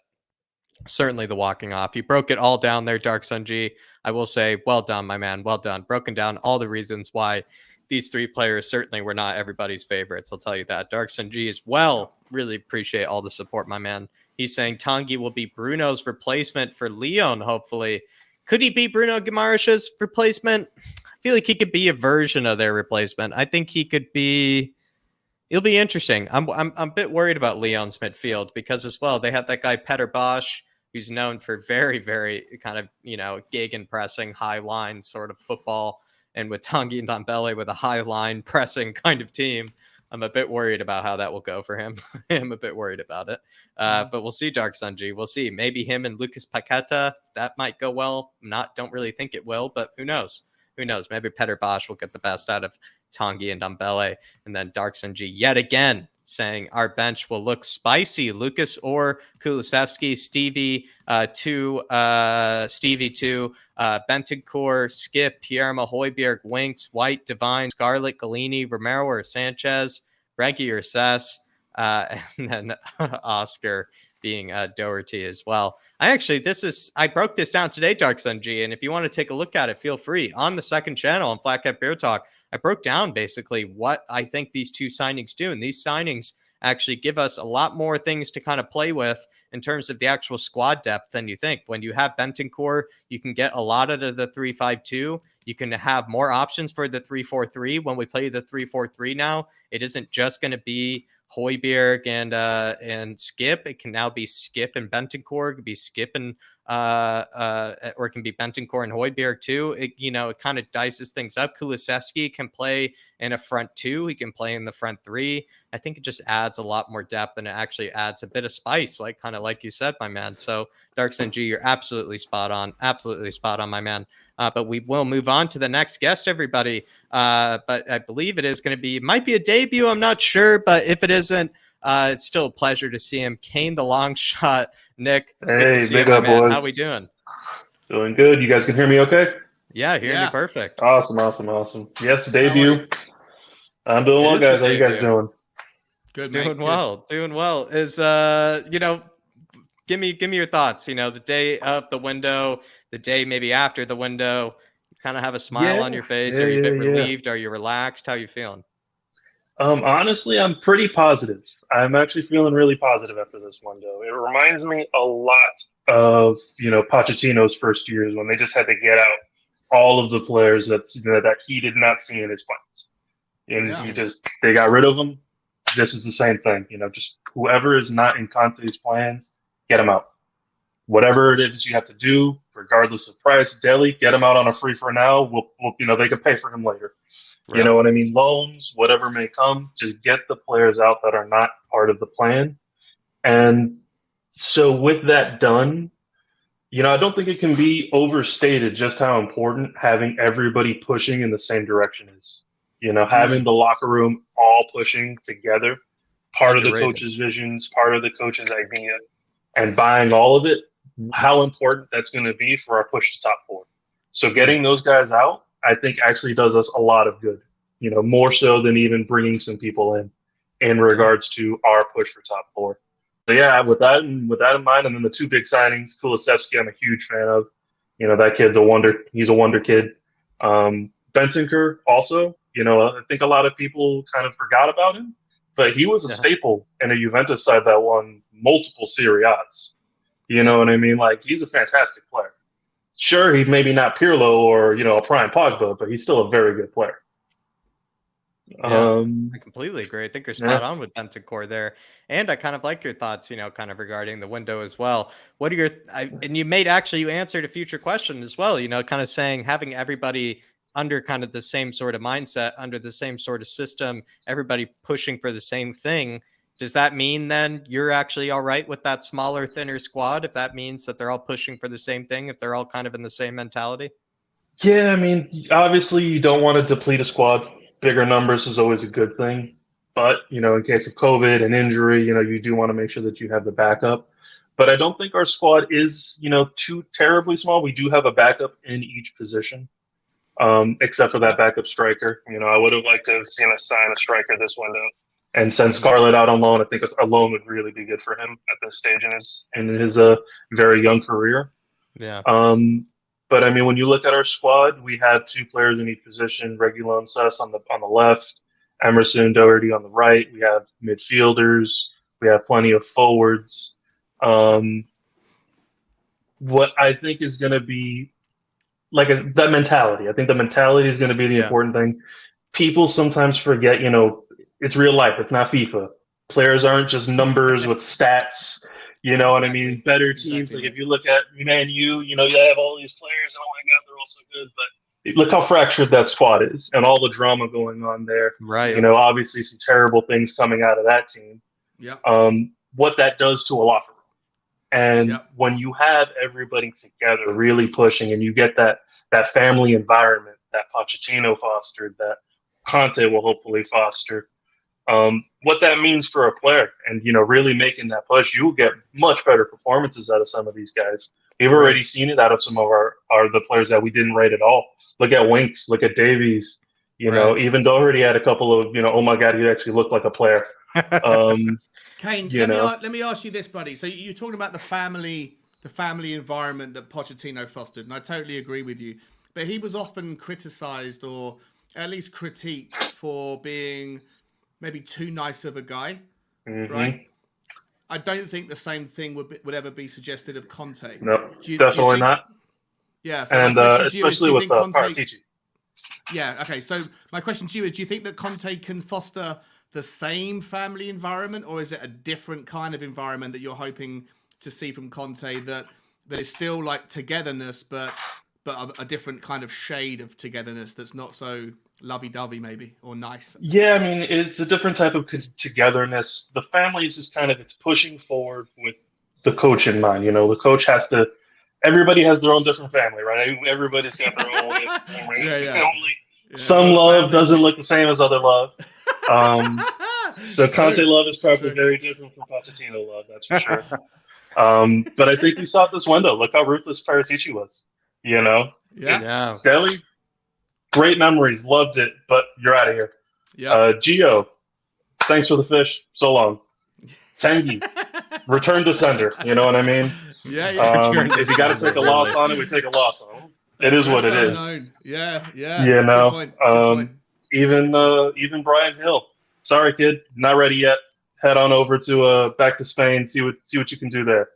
certainly the walking off. You broke it all down there, Dark Sun G. I will say, well done, my man. Well done. Broken down all the reasons why these three players certainly were not everybody's favorites. I'll tell you that. Dark Sun G as well. Really appreciate all the support, my man. He's saying Tanguy will be Bruno's replacement for Leon, hopefully. Could he be Bruno Guimaraes' replacement? I feel like he could be a version of their replacement. I think he could be. It'll be interesting. I'm a bit worried about Leon's midfield because as well they have that guy Peter Bosch, who's known for very, very kind of gegen pressing, high line sort of football, and with Tanguy and Dembele with a high line pressing kind of team. I'm a bit worried about how that will go for him. I'm a bit worried about it. But we'll see, Dark Sun G. We'll see. Maybe him and Lucas Paqueta, that might go well. Don't really think it will, but who knows? Who knows? Maybe Peter Bosch will get the best out of Tanguy and Dembele. And then Dark Sun G yet again saying our bench will look spicy. Lucas or Kulusevski, Stevie 2, Bentancur, Skip, Pierre Højbjerg, Winks, White, Divine, Scarlett, Galini, Romero or Sanchez, Reggie or Sess, and then Oscar being Doherty as well. I broke this down today, Dark Sun G, and if you want to take a look at it, feel free. On the second channel on Flat Cap Beer Talk, I broke down basically what I think these two signings do, and these signings actually give us a lot more things to kind of play with in terms of the actual squad depth than you think. When you have Bentancur, you can get a lot out of the 3-5-2. You can have more options for the 3-4-3. When we play the 3-4-3 now, it isn't just going to be Højbjerg and Skip. It can now be Skip and Bentancur. It could be Skip and or it can be Bentancur and Højbjerg too. It kind of dices things up. Kulusevski can play in a front two. He can play in the front three. I think it just adds a lot more depth and it actually adds a bit of spice, like you said, my man. So Dark Sun G, you're absolutely spot on, my man. But we will move on to the next guest, everybody. But I believe it might be a debut. I'm not sure, but if it isn't, it's still a pleasure to see him. Kane, the long shot. Nick, hey, big up, boys. How we doing? Doing good. You guys can hear me okay? Yeah, hearing you perfect. Awesome. Yes, debut. I'm doing well, guys. How you guys doing? Good, doing well. Is give me your thoughts. The day of the window, the day maybe after the window, you kind of have a smile on your face. Are you a bit relieved? Are you relaxed? How are you feeling? Honestly, I'm pretty positive. I'm actually feeling really positive after this window. It reminds me a lot of Pochettino's first years when they just had to get out all of the players that he did not see in his plans, and they got rid of them. This is the same thing. Just whoever is not in Conte's plans, get him out. Whatever it is you have to do, regardless of price, Dele, get him out on a free for now. We'll they can pay for him later. You know what I mean? Loans, whatever may come, just get the players out that are not part of the plan. And so with that done, I don't think it can be overstated just how important having everybody pushing in the same direction is. Having the locker room all pushing together, part of the coach's visions, part of the coach's idea, and buying all of it, how important that's going to be for our push to top 4. So getting those guys out, I think actually does us a lot of good, more so than even bringing some people in regards to our push for top 4. So yeah, with that in mind, and then the 2 big signings, Kulusevski, I'm a huge fan of. That kid's a wonder. He's a wonder kid. Bentancur also, I think a lot of people kind of forgot about him, but he was a staple in a Juventus side that won multiple Serie A's. You know what I mean? Like, he's a fantastic player. Sure, he's maybe not Pirlo or, a prime Pogba, but he's still a very good player. Yeah, I completely agree. I think you're spot on with Bentancur there. And I kind of like your thoughts, kind of regarding the window as well. What are your, and you answered a future question as well, kind of saying having everybody under kind of the same sort of mindset, under the same sort of system, everybody pushing for the same thing. Does that mean then you're actually all right with that smaller, thinner squad? If that means that they're all pushing for the same thing, if they're all kind of in the same mentality? Yeah, I mean, obviously you don't want to deplete a squad. Bigger numbers is always a good thing. But, in case of COVID and injury, you do want to make sure that you have the backup. But I don't think our squad is, too terribly small. We do have a backup in each position, except for that backup striker. I would have liked to have seen us sign a striker this window and send Scarlett out on loan. I think a loan would really be good for him at this stage in his very young career. Yeah. But I mean, when you look at our squad, we have 2 players in each position: Reguilon Suss on the left, Emerson Doherty on the right. We have midfielders. We have plenty of forwards. What I think is going to be that mentality. I think the mentality is going to be the important thing. People sometimes forget, it's real life. It's not FIFA. Players aren't just numbers with stats. You know what I mean? Better teams. Like if you look at Man U, you have all these players, and oh my God, they're all so good. But look how fractured that squad is, and all the drama going on there. Right. Obviously some terrible things coming out of that team. Yeah. What that does to a locker room, and when you have everybody together, really pushing, and you get that family environment that Pochettino fostered, that Conte will hopefully foster. What that means for a player and, really making that push, you will get much better performances out of some of these guys. We've already seen it out of some of the players that we didn't rate at all. Look at Winks, look at Davies, even Doherty had a couple of, oh my God, he actually looked like a player. Kane, let me ask you this, buddy. So you're talking about the family environment that Pochettino fostered, and I totally agree with you. But he was often criticized, or at least critiqued, for being maybe too nice of a guy, right? I don't think the same thing would ever be suggested of Conte. No, definitely not. Yeah, so and especially with Paratici. Yeah, okay. So my question to you is: do you think that Conte can foster the same family environment, or is it a different kind of environment that you're hoping to see from Conte that is still like togetherness, but a different kind of shade of togetherness that's not so lovey-dovey maybe, or nice? Yeah, I mean, it's a different type of togetherness. The family is just it's pushing forward with the coach in mind. The coach everybody has their own different family, right? Everybody's got their own family. Some love doesn't look the same as other love. So Conte love is probably very different from Pochettino love, that's for sure. But I think we saw it this window. Look how ruthless Paratici was, Yeah. Dele, great memories, loved it, but you're out of here. Yeah. Gio, thanks for the fish, so long. Tanguy, return to sender, you know what I mean? Yeah. If you got to take a loss on it, we take a loss on it. It is what it is. Yeah. Good point. Even Bryan Gil. Sorry, kid, not ready yet. Head on over to back to Spain. See what you can do there.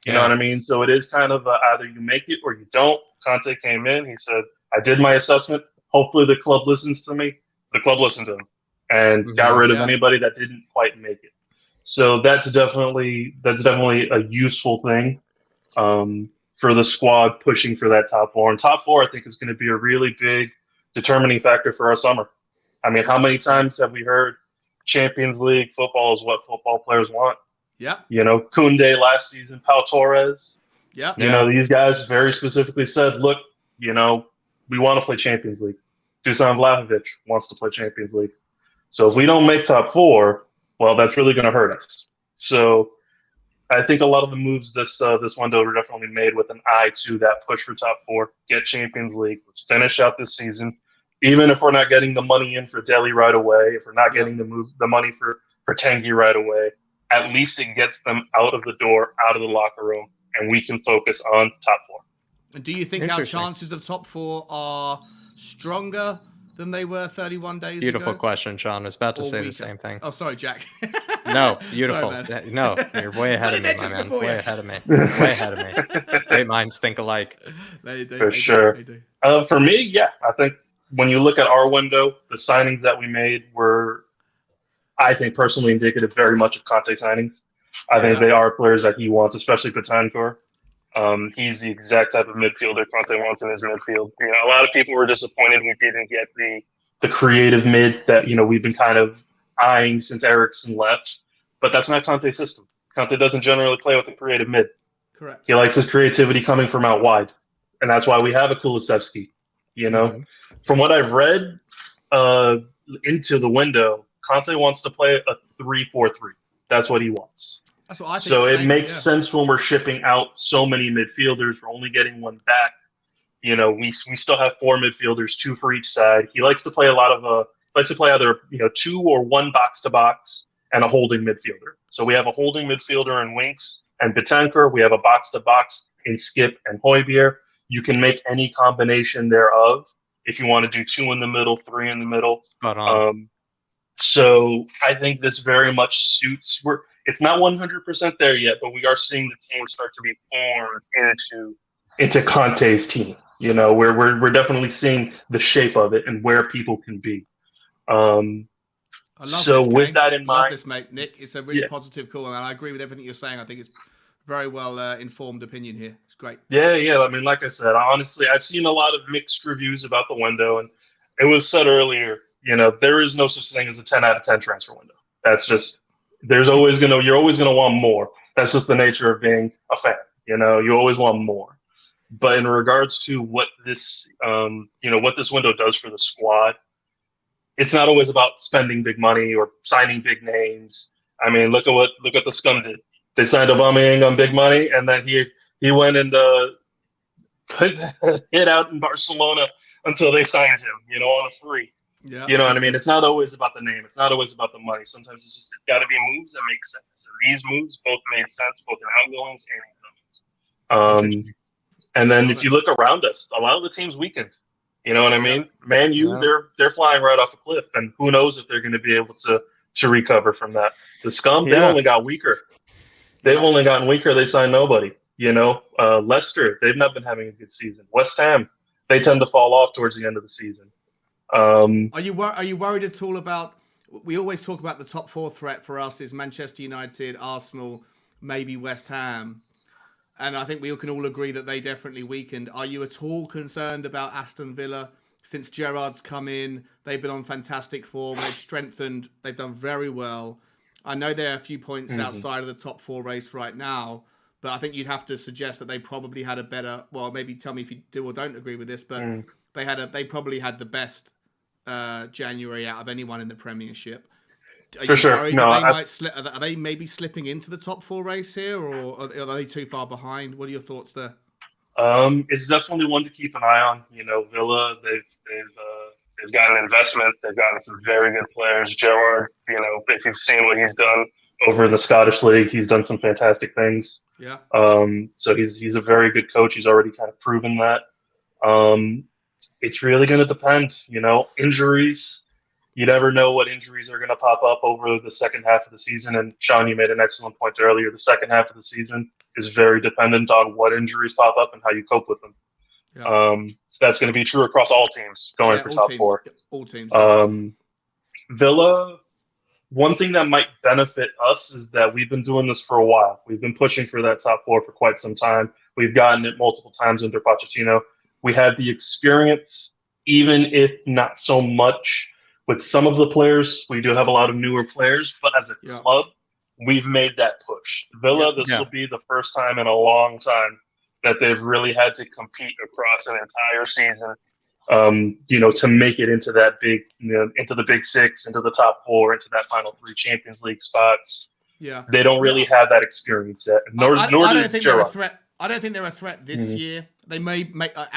You know what I mean? So it is kind of either you make it or you don't. Conte came in. He said, "I did my assessment. Hopefully the club listens to me." The club listened to him and got rid of anybody that didn't quite make it. So that's definitely a useful thing for the squad pushing for that top four. And top four, I think, is going to be a really big determining factor for our summer. I mean, how many times have we heard Champions League football is what football players want? Yeah. Koundé last season, Pau Torres. Yeah. These guys very specifically said, look, we want to play Champions League. Dusan Vlahovic wants to play Champions League. So if we don't make top four, well, that's really going to hurt us. So I think a lot of the moves this window were definitely made with an eye to that push for top four, get Champions League. Let's finish out this season. Even if we're not getting the money in for Dele right away, if we're not getting the money for Tanguy right away, at least it gets them out of the door, out of the locker room, and we can focus on top four. And do you think our chances of top four are stronger than they were 31 days ago? Beautiful question, Sean. I was about to say the same thing. Oh, sorry, Jack. No, beautiful. Sorry, no, you're way ahead of me, my man. Way ahead of me. Way ahead of me. Great minds think alike. For sure. For me, yeah, I think when you look at our window, the signings that we made were, I think, personally indicative very much of Conte signings. I think they are players that he wants, especially Bentancur. He's the exact type of midfielder Conte wants in his midfield. A lot of people were disappointed we didn't get the creative mid that we've been kind of eyeing since Eriksen left, but that's not Conte's system. Conte doesn't generally play with the creative mid. Correct. He likes his creativity coming from out wide, and that's why we have a Kulusevski. From what I've read into the window, Conte wants to play a 3-4-3. That's what he wants. That's what I think. So it makes sense when we're shipping out so many midfielders. We're only getting one back. We still have 4 midfielders, 2 for each side. He likes to play either 2 or 1 box to box and a holding midfielder. So we have a holding midfielder in Winks and Bentancur. We have a box to box in Skip and Højbjerg. You can make any combination thereof if you want to do 2 in the middle, 3 in the middle. So I think this very much suits. It's not 100% there yet, but we are seeing the team start to be formed into Conte's team. We're definitely seeing the shape of it and where people can be. I love so this, with that in mind, love this, mate, Nick. It's a really positive call, and I agree with everything you're saying. I think it's very well informed opinion here. It's great. Yeah. I mean, like I said, honestly, I've seen a lot of mixed reviews about the window, and it was said earlier, there is no such thing as a 10 out of 10 transfer window. That's just, you're always going to want more. That's just the nature of being a fan. You always want more. But in regards to what this, what this window does for the squad, it's not always about spending big money or signing big names. I mean, look at the Scum did. They signed Aubameyang on big money, and then he went and hit out in Barcelona until they signed him, on a free. Yeah. You know what I mean? It's not always about the name. It's not always about the money. Sometimes it's got to be moves that make sense. And these moves both made sense, both in outgoings and incomings. And then if you look around us, a lot of the teams weakened. You know what I mean? Man U, they're flying right off a cliff, and who knows if they're going to be able to recover from that. The Scum, they only got weaker. They've only gotten weaker. They signed nobody. Leicester, they've not been having a good season. West Ham, they tend to fall off towards the end of the season. Are you worried at all about? We always talk about the top 4 threat for us is Manchester United, Arsenal, maybe West Ham, and I think we can all agree that they definitely weakened. Are you at all concerned about Aston Villa? Since Gerrard's come in, they've been on fantastic form. They've strengthened. They've done very well. I know they're a few points outside of the top 4 race right now, but I think you'd have to suggest that they probably had a better. Well, maybe tell me if you do or don't agree with this, but they probably had the best January out of anyone in the Premiership. For sure. Are they maybe slipping into the top 4 race here, or are they too far behind? What are your thoughts there? It's definitely one to keep an eye on. Villa, they've gotten investment. They've gotten some very good players. Gerrard, if you've seen what he's done over in the Scottish League, he's done some fantastic things. Yeah. So he's a very good coach. He's already kind of proven that. It's really going to depend. Injuries. You never know what injuries are going to pop up over the second half of the season. And Sean, you made an excellent point earlier. The second half of the season is very dependent on what injuries pop up and how you cope with them. Yeah. So that's going to be true across all teams going for top 4. All teams. Villa, one thing that might benefit us is that we've been doing this for a while. We've been pushing for that top four for quite some time. We've gotten it multiple times under Pochettino. We have the experience, even if not so much with some of the players. We do have a lot of newer players, but as a club, we've made that push. Villa, this will be the first time in a long time that they've really had to compete across an entire season, to make it into that big, into the big six, into the top four, into that final three Champions League spots. Yeah, they don't really have that experience yet. Nor does Gerrard. I don't think they're a threat this year. They may make an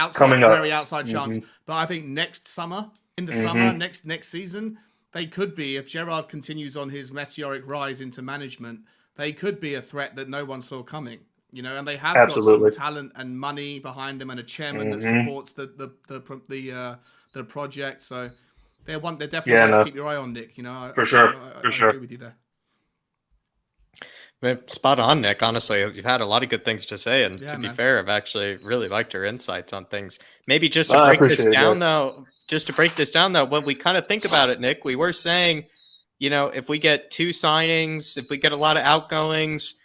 very outside chance, but I think next summer, in the summer, next season, they could be, if Gerrard continues on his meteoric rise into management, they could be a threat that no one saw coming. And they have got some talent and money behind them, and a chairman that supports the project. So they're definitely one to keep your eye on, Nick. For sure. I agree with you there. Spot on, Nick. Honestly, you've had a lot of good things to say, and to be fair, I've actually really liked your insights on things. Maybe just to break this down, though, when we kind of think about it, Nick, we were saying, if we get 2 signings, if we get a lot of outgoings,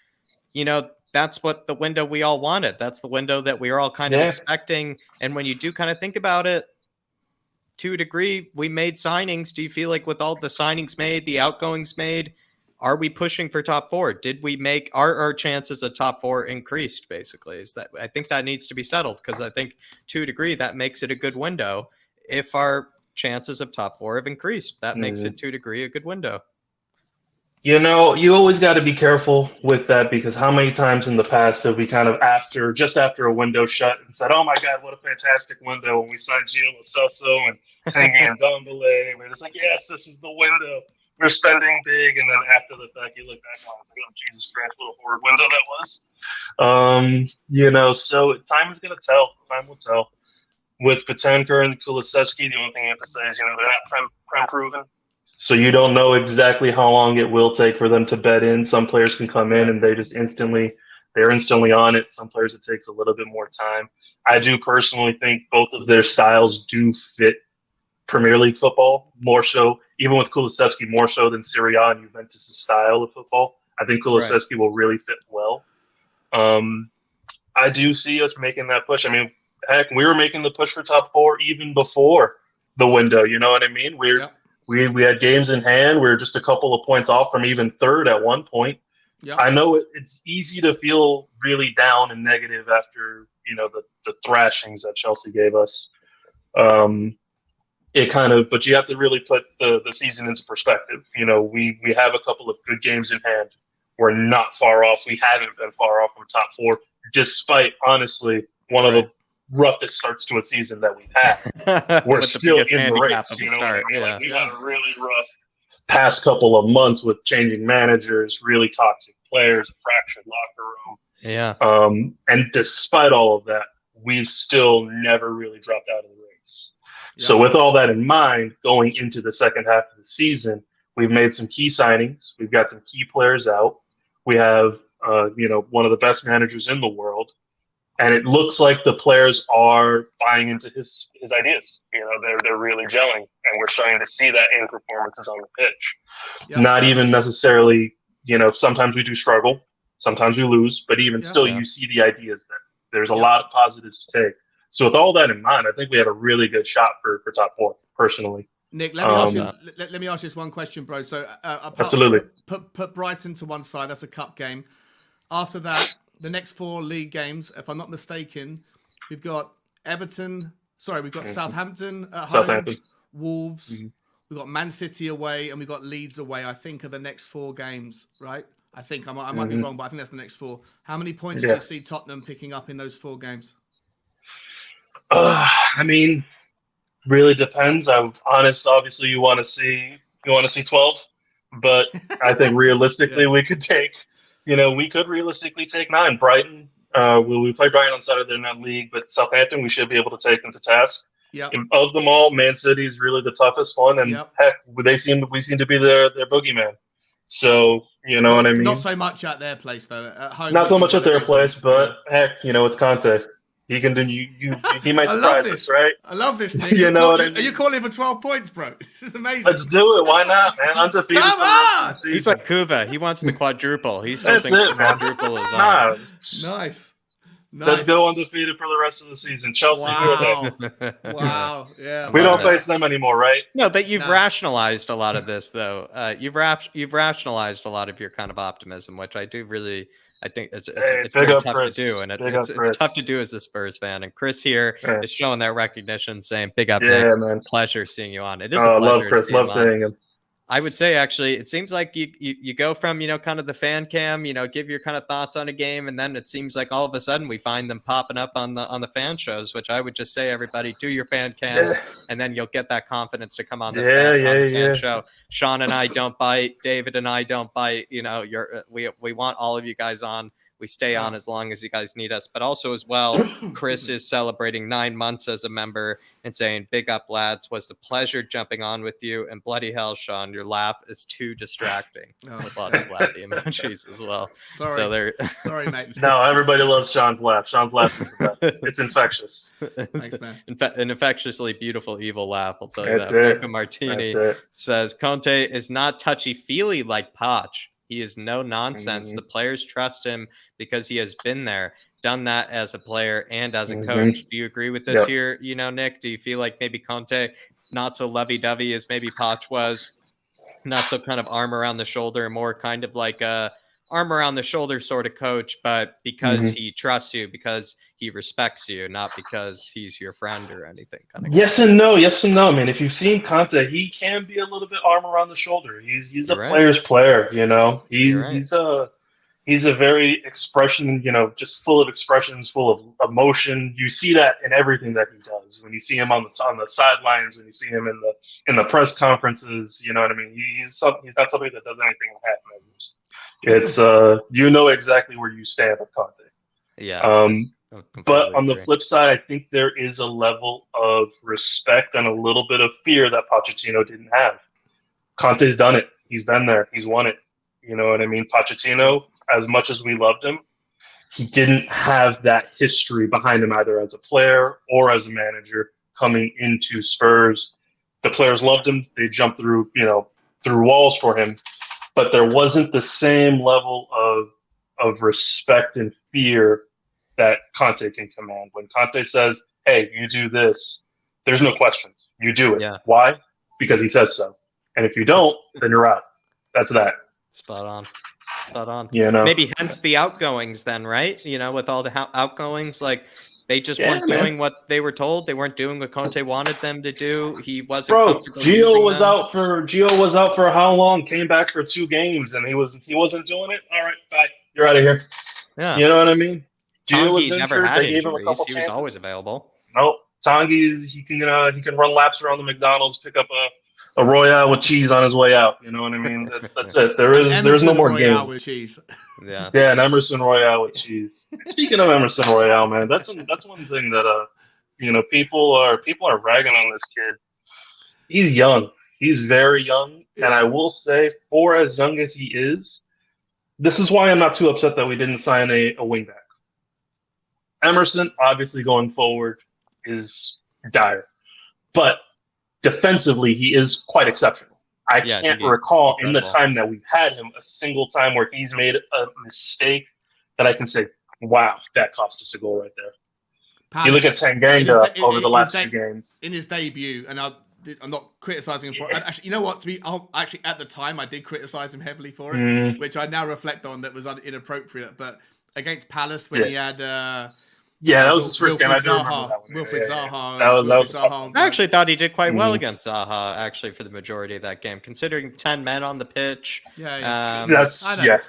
that's what the window we all wanted. That's the window that we were all kind of expecting. And when you do kind of think about it, to a degree, we made signings. Do you feel like with all the signings made, the outgoings made, are we pushing for top 4? Did we make our chances of top 4 increased? Basically, I think that needs to be settled, because I think to a degree that makes it a good window. If our chances of top 4 have increased, that makes it to a degree a good window. You always got to be careful with that, because how many times in the past have we kind of just after a window shut and said, "Oh my God, what a fantastic window!" When we signed Gil, Susso, and Tanganga and Dele, we're just like, "Yes, this is the window. We're spending big." And then after the fact, you look back on it, it's like, "Oh Jesus Christ, what a horrid window that was." So time is going to tell. Time will tell. With Patenka and Kulusevski, the only thing you have to say is, they're not prem proven. So you don't know exactly how long it will take for them to bed in. Some players can come in and they're instantly on it. Some players, it takes a little bit more time. I do personally think both of their styles do fit Premier League football more so, even with Kulusevski, more so than Serie A and Juventus' style of football. I think Kulusevski will really fit well. I do see us making that push. I mean, heck, we were making the push for top 4 even before the window. You know what I mean? We had games in hand. We were just a couple of points off from even third at one point. Yep. I know it's easy to feel really down and negative after, the thrashings that Chelsea gave us. But you have to really put the season into perspective. We have a couple of good games in hand. We're not far off. We haven't been far off from top 4, despite, honestly, one of the roughest starts to a season that we've had. We're still in the race. We had a really rough past couple of months with changing managers, really toxic players, a fractured locker room. Yeah. And despite all of that, we've still never really dropped out of the race. Yeah. So with all that in mind, going into the second half of the season, we've made some key signings. We've got some key players out. We have, one of the best managers in the world. And it looks like the players are buying into his ideas. They're really gelling, and we're starting to see that in performances on the pitch. Yep. Not even necessarily, sometimes we do struggle, sometimes we lose, but even still, you see the ideas there. There's a lot of positives to take. So with all that in mind, I think we have a really good shot for top 4, personally. Nick, let me ask you this one question, bro. So absolutely, put Brighton to one side. That's a cup game. After that, the next 4 league games, if I'm not mistaken, we've got Southampton at home, Wolves, we've got Man City away, and we've got Leeds away, I think, are the next 4 games, right? I think I might be wrong, but I think that's the next 4. How many points do you see Tottenham picking up in those 4 games? I mean, really depends. I'm honest. Obviously, you want to see 12, but I think realistically we could take. We could realistically take 9. Brighton, we play Brighton on Saturday in that league, but Southampton, we should be able to take them to task. Yep. Of them all, Man City is really the toughest one, and heck, we seem to be their boogeyman. So, what I mean? Not so much at their place, though. At home, not so much at their place, but heck, it's Conte. He can do. He might I love surprise this. us, right? I love this, Nick. You know what I mean? Are you calling for 12 points, bro? This is amazing. Let's do it. Why not, man? Undefeated Come for the rest of on! the season. He's like Kuva. He wants the quadruple. He still That's thinks it, the man. quadruple is on. Nah, Nice. let's go undefeated for the rest of the season. Chelsea, who are they? Wow. Wow. Yeah. We love don't it. face them anymore, right? No, but you've Nah. rationalized a lot of this, though. You've rationalized a lot of your kind of optimism, which I do really. I think it's Hey, very big up, tough Chris. to do, and Big up, it's Chris. tough to do as a Spurs fan. And Chris here Yeah. is showing that recognition, saying, "Big up, Yeah, Nick. man. Pleasure seeing you on. It is Oh, a I pleasure. love Chris. seeing Love him on. seeing him. I would say actually, it seems like you go from kind of the fan cam, give your kind of thoughts on a game, and then it seems like all of a sudden we find them popping up on the fan shows. Which I would just say, everybody, do your fan cams, and then you'll get that confidence to come on the fan show. Sean and I don't bite. David and I don't bite. We want all of you guys on. We stay on as long as you guys need us. But also as well, Chris is celebrating 9 months as a member and saying, "Big up, lads. Was the pleasure jumping on with you. And bloody hell, Sean, your laugh is too distracting." With lots of laughy emojis as well. Sorry. So they're Sorry, mate. No, everybody loves Sean's laugh. Sean's laugh is the best. It's infectious. Thanks, man. an infectiously beautiful, evil laugh. I'll tell you That's that. it. Marco Martini That's it. says Conte is not touchy-feely like Poch. He is no nonsense. Mhm. The players trust him because he has been there, done that as a player and as a Mhm. coach. Do you agree with this Yep. here? Nick, do you feel like maybe Conte not so lovey-dovey as maybe Poch was, not so kind of arm around the shoulder, more kind of like a arm around the shoulder sort of coach, but because he trusts you, because he respects you, not because he's your friend or anything. Kind of Yes and no. I mean, if you've seen Conte, he can be a little bit arm around the shoulder. He's a You're right. player's player, You're right. He's a very expression, just full of expressions, full of emotion. You see that in everything that he does. When you see him on the sidelines, when you see him in the press conferences, you know what I mean. He's not somebody that does anything in half measures. It's exactly where you stand with Conte. Yeah. But on the flip side, I think there is a level of respect and a little bit of fear that Pochettino didn't have. Conte's done it. He's been there. He's won it. You know what I mean? Pochettino, as much as we loved him, he didn't have that history behind him either as a player or as a manager coming into Spurs. The players loved him. They jumped through walls for him. But there wasn't the same level of respect and fear that Conte can command. When Conte says, "Hey, you do this," there's no questions. You do it. Yeah. Why? Because he says so. And if you don't, then you're out. That's that. Spot on. Maybe hence the outgoings then, right? With all the outgoings, like they just weren't man. doing what they were told. They weren't doing what Conte wanted them to do. He wasn't. Bro, comfortable Gio using was them. Gio was out for how long? Came back for 2 games and he wasn't doing it. All right, bye. You're out of here. Yeah. You know what I mean? Gio was Tanguy never injured. had They gave him a injuries. couple He was chances. always available. Nope. Tanguy, he can run laps around the McDonald's, pick up a Royale with cheese on his way out. You know what I mean? That's it. There's no more Royale games. with cheese. Yeah. Yeah, an Emerson Royale with cheese. Speaking of Emerson Royale, man, that's one thing that people are ragging on this kid. He's young. He's very young, and I will say, for as young as he is, this is why I'm not too upset that we didn't sign a wingback. Emerson, obviously, going forward, is dire, but defensively, he is quite exceptional. I can't recall in the time that we've had him a single time where he's made a mistake that I can say, "Wow, that cost us a goal right there." Palace, you look at Tanganga over the last 2 games. In his debut, and I'm not criticizing him for it. Actually, you know what? Actually, at the time, I did criticize him heavily for it, which I now reflect on that was inappropriate. But against Palace, when he had... that was his first game. I do remember that one. Wilfried Zaha. That was Zaha. I actually thought he did quite well against Zaha, actually, for the majority of that game, considering 10 men on the pitch. Yeah.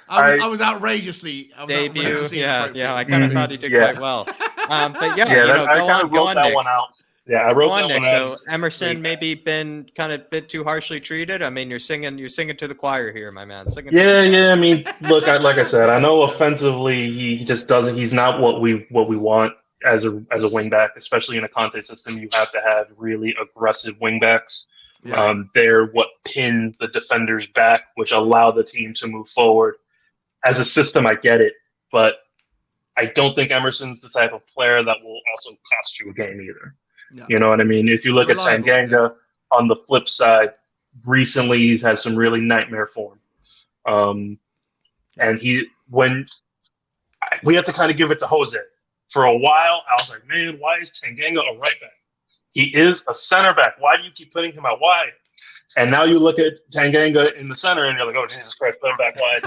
I was outrageously debut. Yeah. I kind of thought he did quite well. But go on, Nick. One out. Yeah, I wrote that one out. Emerson maybe been kind of a bit too harshly treated. I mean, you're singing to the choir here, my man. I mean, look, like I said, I know offensively he just doesn't. He's not what we want as a wingback, especially in a Conte system. You have to have really aggressive wingbacks. Yeah. They're what pin the defenders back, which allow the team to move forward. As a system, I get it, but I don't think Emerson's the type of player that will also cost you a game either. Yeah. You know what I mean? If you look Reliable, at Tanganga on the flip side, recently he's had some really nightmare form. And we have to kind of give it to Jose. For a while, I was like, man, why is Tanganga a right back? He is a center back. Why do you keep putting him out wide? And now you look at Tanganga in the center, and you're like, oh, Jesus Christ, put him back wide.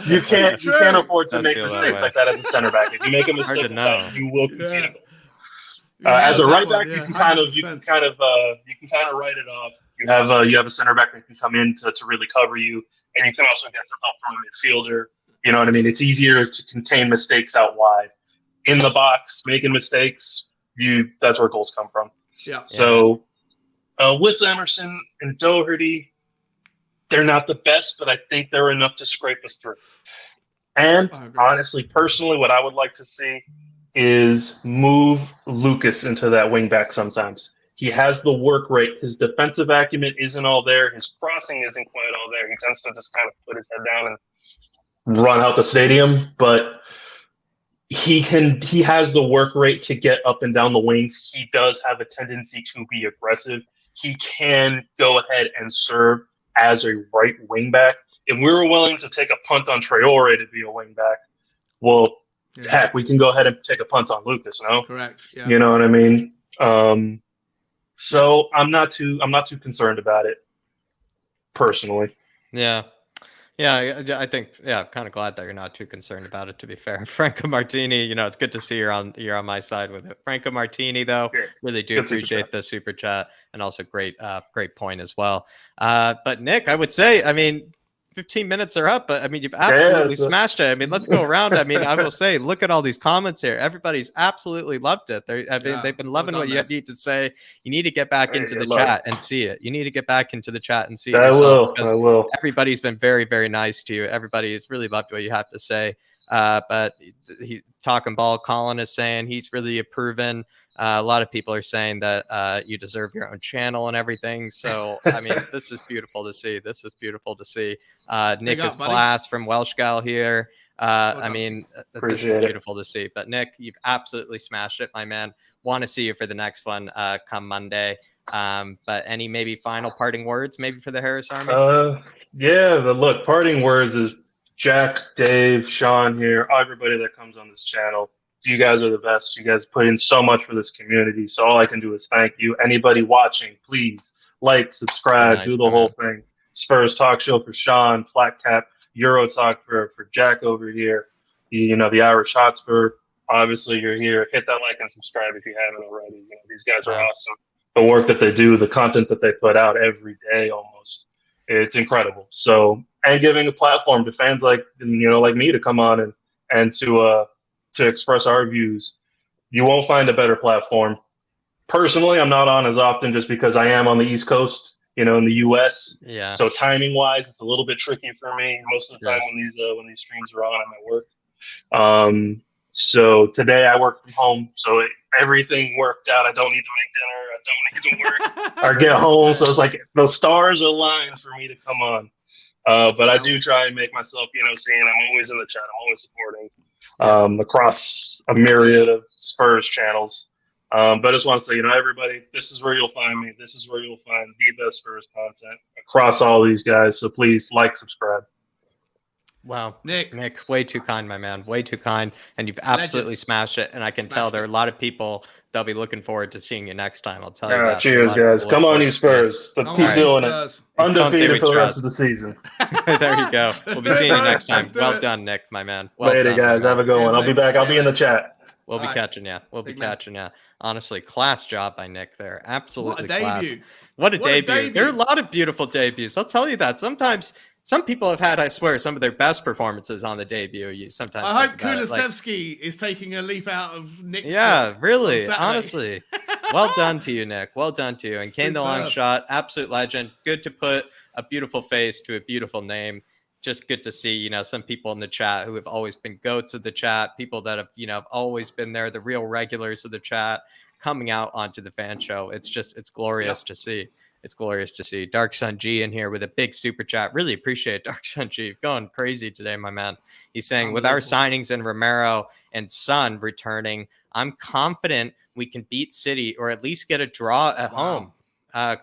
You can't afford to make mistakes like that as a center back. If you make a mistake like that, you will concede a goal. As a right back, you can kind of write it off. You have a center back that can come in to really cover you, and you can also get some help from a midfielder. You know what I mean? It's easier to contain mistakes out wide. In the box, making mistakes, that's where goals come from. Yeah. So with Emerson and Doherty, they're not the best, but I think they're enough to scrape us through. And honestly, personally, what I would like to see is move Lucas into that wing back sometimes. He has the work rate. His defensive acumen isn't all there. His crossing isn't quite all there. He tends to just kind of put his head down and run out the stadium. But he has the work rate to get up and down the wings. He does have a tendency to be aggressive. He can go ahead and serve as a right wing back. If we were willing to take a punt on Traore to be a wing back, well, heck, we can go ahead and take a punt on Lucas, no? Correct. Yeah. You know what I mean? So I'm not too concerned about it personally. Yeah. Yeah, I think, I'm kind of glad that you're not too concerned about it, to be fair. Franco Martini, it's good to see you're on my side with it. Franco Martini, though, really do appreciate the super chat, and also great point as well. But Nick, I would say, 15 minutes are up, but you've absolutely smashed it. Let's go around. I will say, look at all these comments here. Everybody's absolutely loved it. They've been loving what you need to say. You need to get back into the chat and see it. You need to get back into the chat and see it yourself. I will. Everybody's been very, very nice to you. Everybody has really loved what you have to say. But talking ball, Colin is saying he's really approving. A lot of people are saying that you deserve your own channel and everything. So, this is beautiful to see. Nick is class from Welsh Gal here. This is beautiful to see. But Nick, you've absolutely smashed it, my man. Want to see you for the next one come Monday. But any maybe final parting words maybe for the Harris Army? Look, parting words is Jack, Dave, Sean here, everybody that comes on this channel. You guys are the best. You guys put in so much for this community. So all I can do is thank you. Anybody watching, please like, subscribe, do the whole thing. Spurs Talk Show for Sean, Flat Cap, Euro Talk for Jack over here. The Irish Hotspur. Obviously, you're here. Hit that like and subscribe if you haven't already. These guys are awesome. The work that they do, the content that they put out every day almost, it's incredible. So, and giving a platform to fans like me to come on and to express our views. You won't find a better platform. Personally, I'm not on as often just because I am on the East Coast, in the US. Yeah. So timing wise, it's a little bit tricky for me. Most of the time when these streams are on, I'm at work. So today I work from home. So everything worked out. I don't need to make dinner. I don't need to work or get home. So it's like the stars aligned for me to come on. But I do try and make myself, seen. I'm always in the chat. I'm always supporting. Across a myriad of Spurs channels. But I just want to say, everybody, this is where you'll find me. This is where you'll find the best Spurs content across all these guys. So please like, subscribe. Wow. Nick, way too kind, my man. Way too kind. And you've absolutely smashed it. And I can tell there are a lot of people that'll be looking forward to seeing you next time. I'll tell you that. Cheers, guys. Come on, you Spurs. Let's keep doing it. Undefeated for the rest of the season. There you go. We'll be seeing you next time. Well done, Nick, my man. Later, guys. Have a good one. I'll be back. I'll be in the chat. We'll be catching you. We'll be catching you. Honestly, class job by Nick there. Absolutely class. What a debut. There are a lot of beautiful debuts. I'll tell you that. Sometimes some people have had, I swear, some of their best performances on the debut. I hope Kulusevski is taking a leaf out of Nick's book really. Honestly. Well done to you, Nick. Well done to you. And Kane the long shot, absolute legend. Good to put a beautiful face to a beautiful name. Just good to see, some people in the chat who have always been goats of the chat, people that have, always been there, the real regulars of the chat coming out onto the fan show. It's glorious to see. It's glorious to see Dark Sun G in here with a big super chat. Really appreciate Dark Sun G. Going crazy today, my man. He's saying, with our signings and Romero and Son returning, I'm confident we can beat City or at least get a draw at home.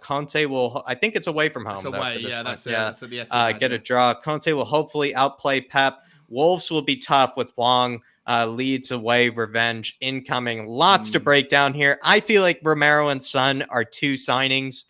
Conte will, I think it's away from home. That's though, away. For this Yeah, one. that's yeah. That's the Etihad, Get a draw. Conte will hopefully outplay Pep. Wolves will be tough with Wong. Leads away, revenge incoming. Lots to break down here. I feel like Romero and Son are 2 signings.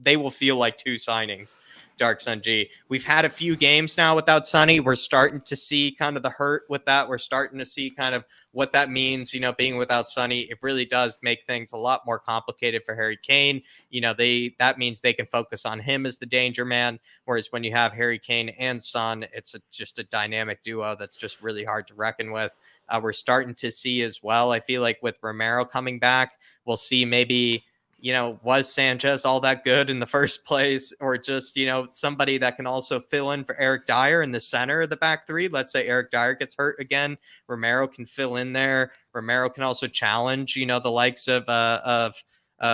They will feel like 2 signings. Dark Sun G. We've had a few games now without Sonny. We're starting to see kind of the hurt with that. We're starting to see kind of what that means, being without Sonny. It really does make things a lot more complicated for Harry Kane. That means they can focus on him as the danger man. Whereas when you have Harry Kane and Son, it's just a dynamic duo that's just really hard to reckon with. We're starting to see as well, I feel like with Romero coming back, we'll see maybe, was Sanchez all that good in the first place, or just, somebody that can also fill in for Eric Dyer in the center of the back 3. Let's say Eric Dyer gets hurt again. Romero can fill in there. Romero can also challenge, the likes of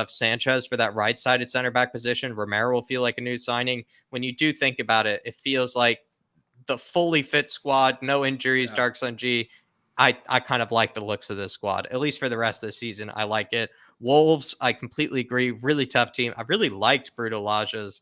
Sanchez for that right-sided center back position. Romero will feel like a new signing. When you do think about it, it feels like the fully fit squad, no injuries, Dark Sun G. I kind of like the looks of this squad, at least for the rest of the season. I like it. Wolves, I completely agree. Really tough team. I really liked Bruno Lage's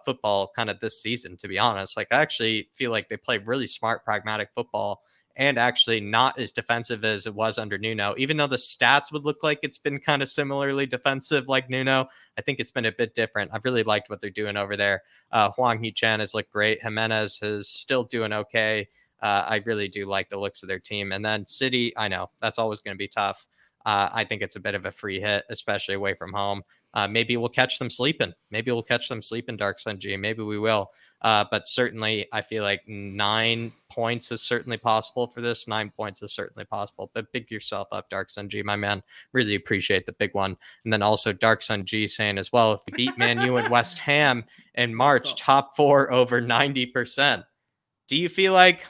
football kind of this season, to be honest. Like, I actually feel like they play really smart, pragmatic football and actually not as defensive as it was under Nuno. Even though the stats would look like it's been kind of similarly defensive like Nuno, I think it's been a bit different. I've really liked what they're doing over there. Hwang Hee-chan has looked great. Jimenez is still doing okay. I really do like the looks of their team. And then City, I know that's always going to be tough. I think it's a bit of a free hit, especially away from home. Maybe we'll catch them sleeping. Dark Sun G. Maybe we will. But certainly, I feel like 9 points is certainly possible for this. 9 points is certainly possible. But big yourself up, Dark Sun G, my man. Really appreciate the big one. And then also Dark Sun G saying as well, if we beat Man U and West Ham in March, top 4 over 90%. Do you feel like...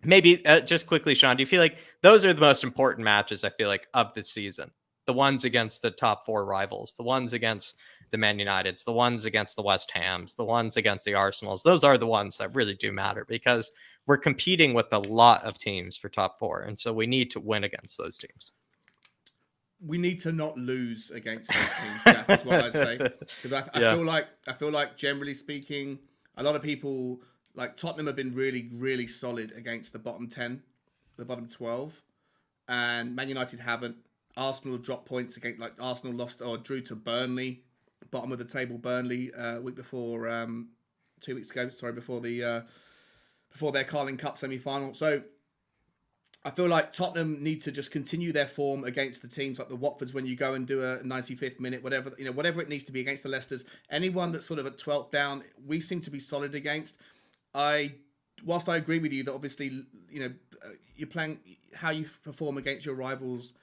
Maybe just quickly, Sean, do you feel like those are the most important matches, I feel like, of the season? The ones against the top 4 rivals, the ones against the Man Uniteds, the ones against the West Hams, the ones against the Arsenals. Those are the ones that really do matter because we're competing with a lot of teams for top 4. And so we need to win against those teams. We need to not lose against those teams, Jeff, is what I'd say. Because I feel like, generally speaking, a lot of people... Like Tottenham have been really, really solid against the bottom 10, the bottom 12, and Man United haven't. Arsenal dropped points against, like Arsenal lost or drew to Burnley, bottom of the table. Burnley week before, 2 weeks ago. Sorry, before their Carling Cup semi-final. So I feel like Tottenham need to just continue their form against the teams like the Watfords when you go and do a 95th minute, whatever it needs to be against the Leicesters. Anyone that's sort of at 12th down, we seem to be solid against. Whilst I agree with you that obviously, you're playing, how you perform against your rivals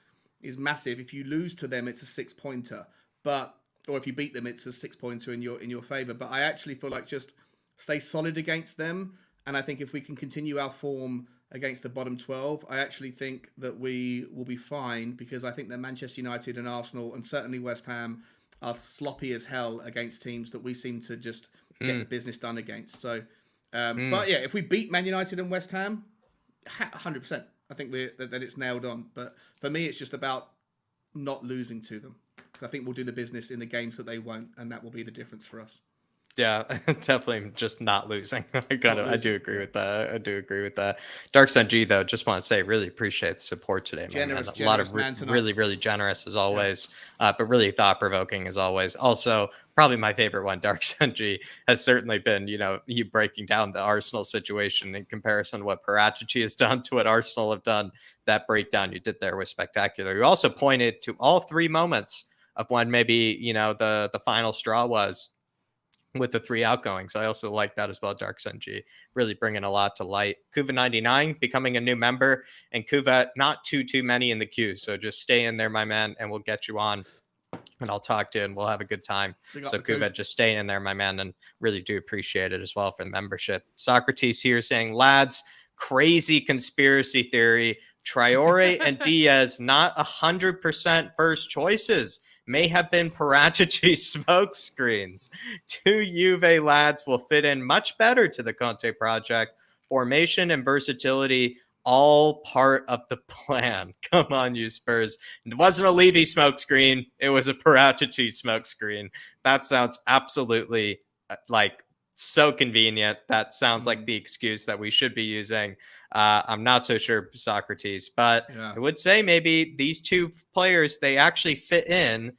is massive. If you lose to them, it's a 6-pointer, or if you beat them, it's a 6-pointer in your favour. But I actually feel like just stay solid against them. And I think if we can continue our form against the bottom 12, I actually think that we will be fine because I think that Manchester United and Arsenal and certainly West Ham are sloppy as hell against teams that we seem to just get the business done against. So, but yeah, if we beat Man United and West Ham, 100%, I think that it's nailed on. But for me, it's just about not losing to them. I think we'll do the business in the games that they won't, and that will be the difference for us. Yeah, definitely just not losing. I do agree with that. Dark Sun G, though, just want to say, really appreciate the support today, man. A lot of really, really generous as always, but really thought-provoking as always. Also, probably my favorite one, Dark Sun G, has certainly been, you breaking down the Arsenal situation in comparison to what Paratici has done to what Arsenal have done. That breakdown you did there was spectacular. You also pointed to all 3 moments of when maybe, the final straw was with the 3 outgoings. I also like that as well, Dark Sun G, really bringing a lot to light. Kuva 99 becoming a new member, and Kuva, not too many in the queue, so just stay in there, my man, and we'll get you on, and I'll talk to you, and we'll have a good time. So Kuva, just stay in there, my man, and really do appreciate it as well for the membership. Socrates here saying, lads, crazy conspiracy theory. Traore and Diaz not 100% first choices. may have been Paratici smoke screens. 2 Juve lads will fit in much better to the Conte project. Formation and versatility, all part of the plan. Come on, you Spurs. It wasn't a Levy smoke screen. It was a Paratici smoke screen. That sounds absolutely like so convenient. That sounds like the excuse that we should be using. I'm not so sure, Socrates, but I would say maybe these two players, they actually fit in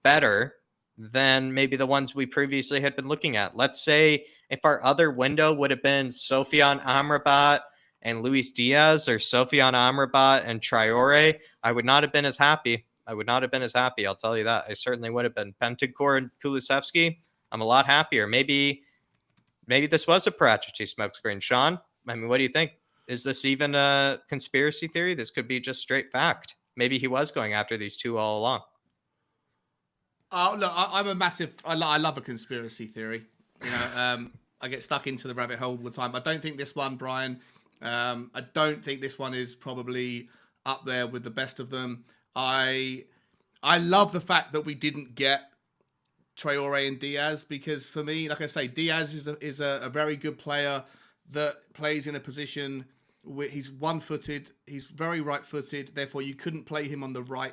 better than maybe the ones we previously had been looking at. Let's say if our other window would have been Sofiane Amrabat and Luis Diaz, or Sofiane Amrabat and Traore, I would not have been as happy. I'll tell you that. I certainly would have been. Bentancur and Kulusevski, I'm a lot happier. Maybe this was a Paratici smokescreen. Sean, I mean, what do you think? Is this even a conspiracy theory? This could be just straight fact. Maybe he was going after these two all along. Oh, look, I'm a massive. I love a conspiracy theory. You know, I get stuck into the rabbit hole all the time. I don't think this one, Brian. I don't think this one is probably up there with the best of them. I love the fact that we didn't get Traore and Diaz, because for me, like I say, Diaz is a very good player that plays in a position where he's one-footed, he's very right-footed, therefore you couldn't play him on the right.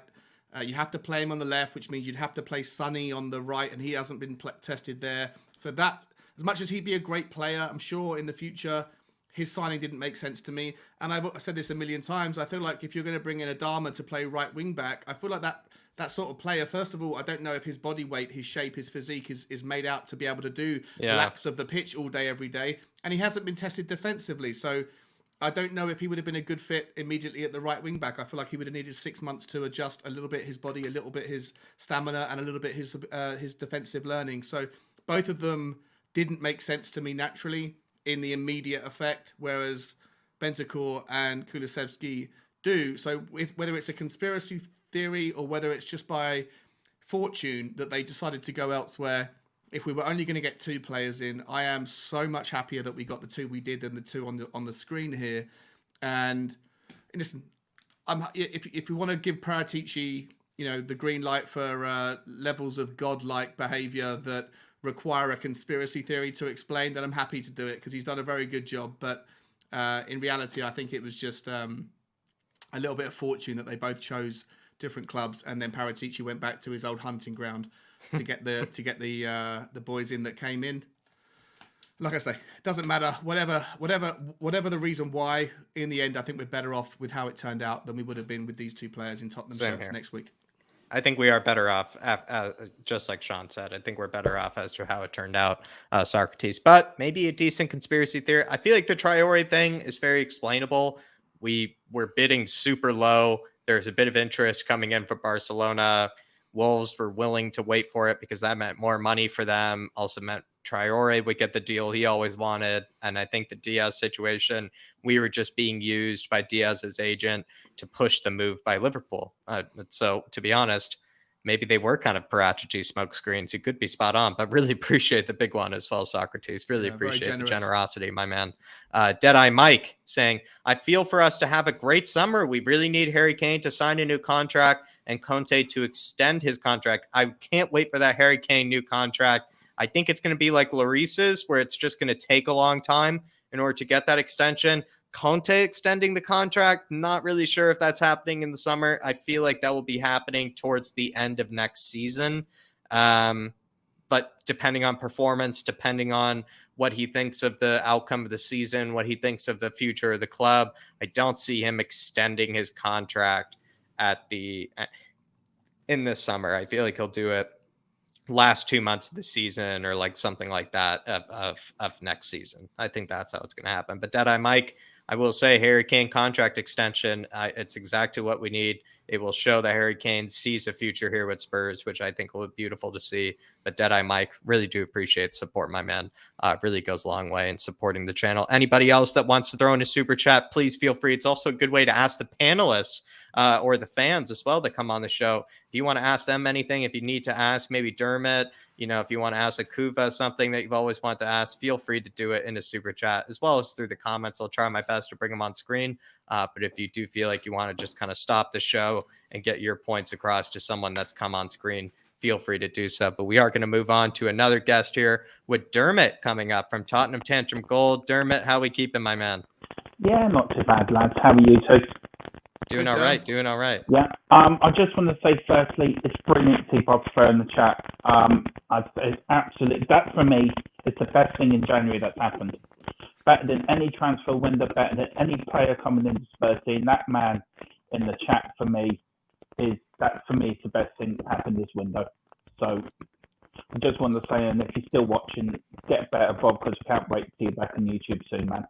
You have to play him on the left, which means you'd have to play Sonny on the right, and he hasn't been tested there. So that, as much as he'd be a great player, I'm sure in the future, his signing didn't make sense to me. And I've said this a million times, I feel like if you're going to bring in Adama to play right wing-back, I feel like that sort of player, first of all, I don't know if his body weight, his shape, his physique is made out to be able to do laps of the pitch all day, every day. And he hasn't been tested defensively. So I don't know if he would have been a good fit immediately at the right wing back. I feel like he would have needed 6 months to adjust a little bit his body, a little bit his stamina, and a little bit his defensive learning. So both of them didn't make sense to me naturally in the immediate effect, whereas Bentancur and Kulusevski do. So whether it's a conspiracy theory or whether it's just by fortune that they decided to go elsewhere, if we were only going to get 2 players in, I am so much happier that we got the 2 we did than the 2 on the screen here. And listen, if we want to give Paratici, the green light for levels of godlike behavior that require a conspiracy theory to explain, then I'm happy to do it because he's done a very good job. But in reality, I think it was just a little bit of fortune that they both chose different clubs, and then Paratici went back to his old hunting ground to get the boys in that came in. Like I say, it doesn't matter. Whatever the reason why, in the end, I think we're better off with how it turned out than we would have been with these 2 players in Tottenham shirts next week. I think we are better off, just like Sean said. I think we're better off as to how it turned out, Socrates. But maybe a decent conspiracy theory. I feel like the Traore thing is very explainable. We were bidding super low. There's a bit of interest coming in from Barcelona. Wolves were willing to wait for it because that meant more money for them. Also meant Traore would get the deal he always wanted. And I think the Diaz situation, we were just being used by Diaz's agent to push the move by Liverpool. So to be honest, maybe they were kind of Paratici smoke screens. You could be spot on, but really appreciate the big one as well, Socrates. Really appreciate the generosity, my man. Deadeye Mike saying, I feel for us to have a great summer. We really need Harry Kane to sign a new contract and Conte to extend his contract. I can't wait for that Harry Kane new contract. I think it's going to be like Lloris's, where it's just going to take a long time in order to get that extension. Conte extending the contract, not really sure if that's happening in the summer. I feel like that will be happening towards the end of next season. But depending on performance, depending on what he thinks of the outcome of the season, what he thinks of the future of the club, I don't see him extending his contract in this summer. I feel like he'll do it last 2 months of the season or like something like that of next season. I think that's how it's going to happen. But Deadeye Mike, I will say Harry Kane contract extension, it's exactly what we need. It will show that Harry Kane sees a future here with Spurs, which I think will be beautiful to see. But Deadeye Mike, really do appreciate support, my man. It really goes a long way in supporting the channel. Anybody else that wants to throw in a super chat, please feel free. It's also a good way to ask the panelists or the fans as well that come on the show. If you want to ask them anything, if you need to ask maybe Dermot, if you want to ask a Kuva something that you've always wanted to ask, feel free to do it in a super chat as well as through the comments. I'll try my best to bring them on screen. But if you do feel like you want to just kind of stop the show and get your points across to someone that's come on screen, feel free to do so. But we are going to move on to another guest here with Dermot coming up from Tottenham Tantrum Gold. Dermot, how we keeping, my man? Yeah, not too bad, lads. How are you two? Doing all right. Yeah. I just want to say, firstly, it's brilliant to see Bob Spur in the chat. It's absolutely, that for me, it's the best thing in January that's happened. Better than any transfer window, better than any player coming into Spurs team. That man in the chat for me is the best thing that happened this window. So I just want to say, and if you're still watching, get better, Bob, because we can't wait to see you back on YouTube soon, man.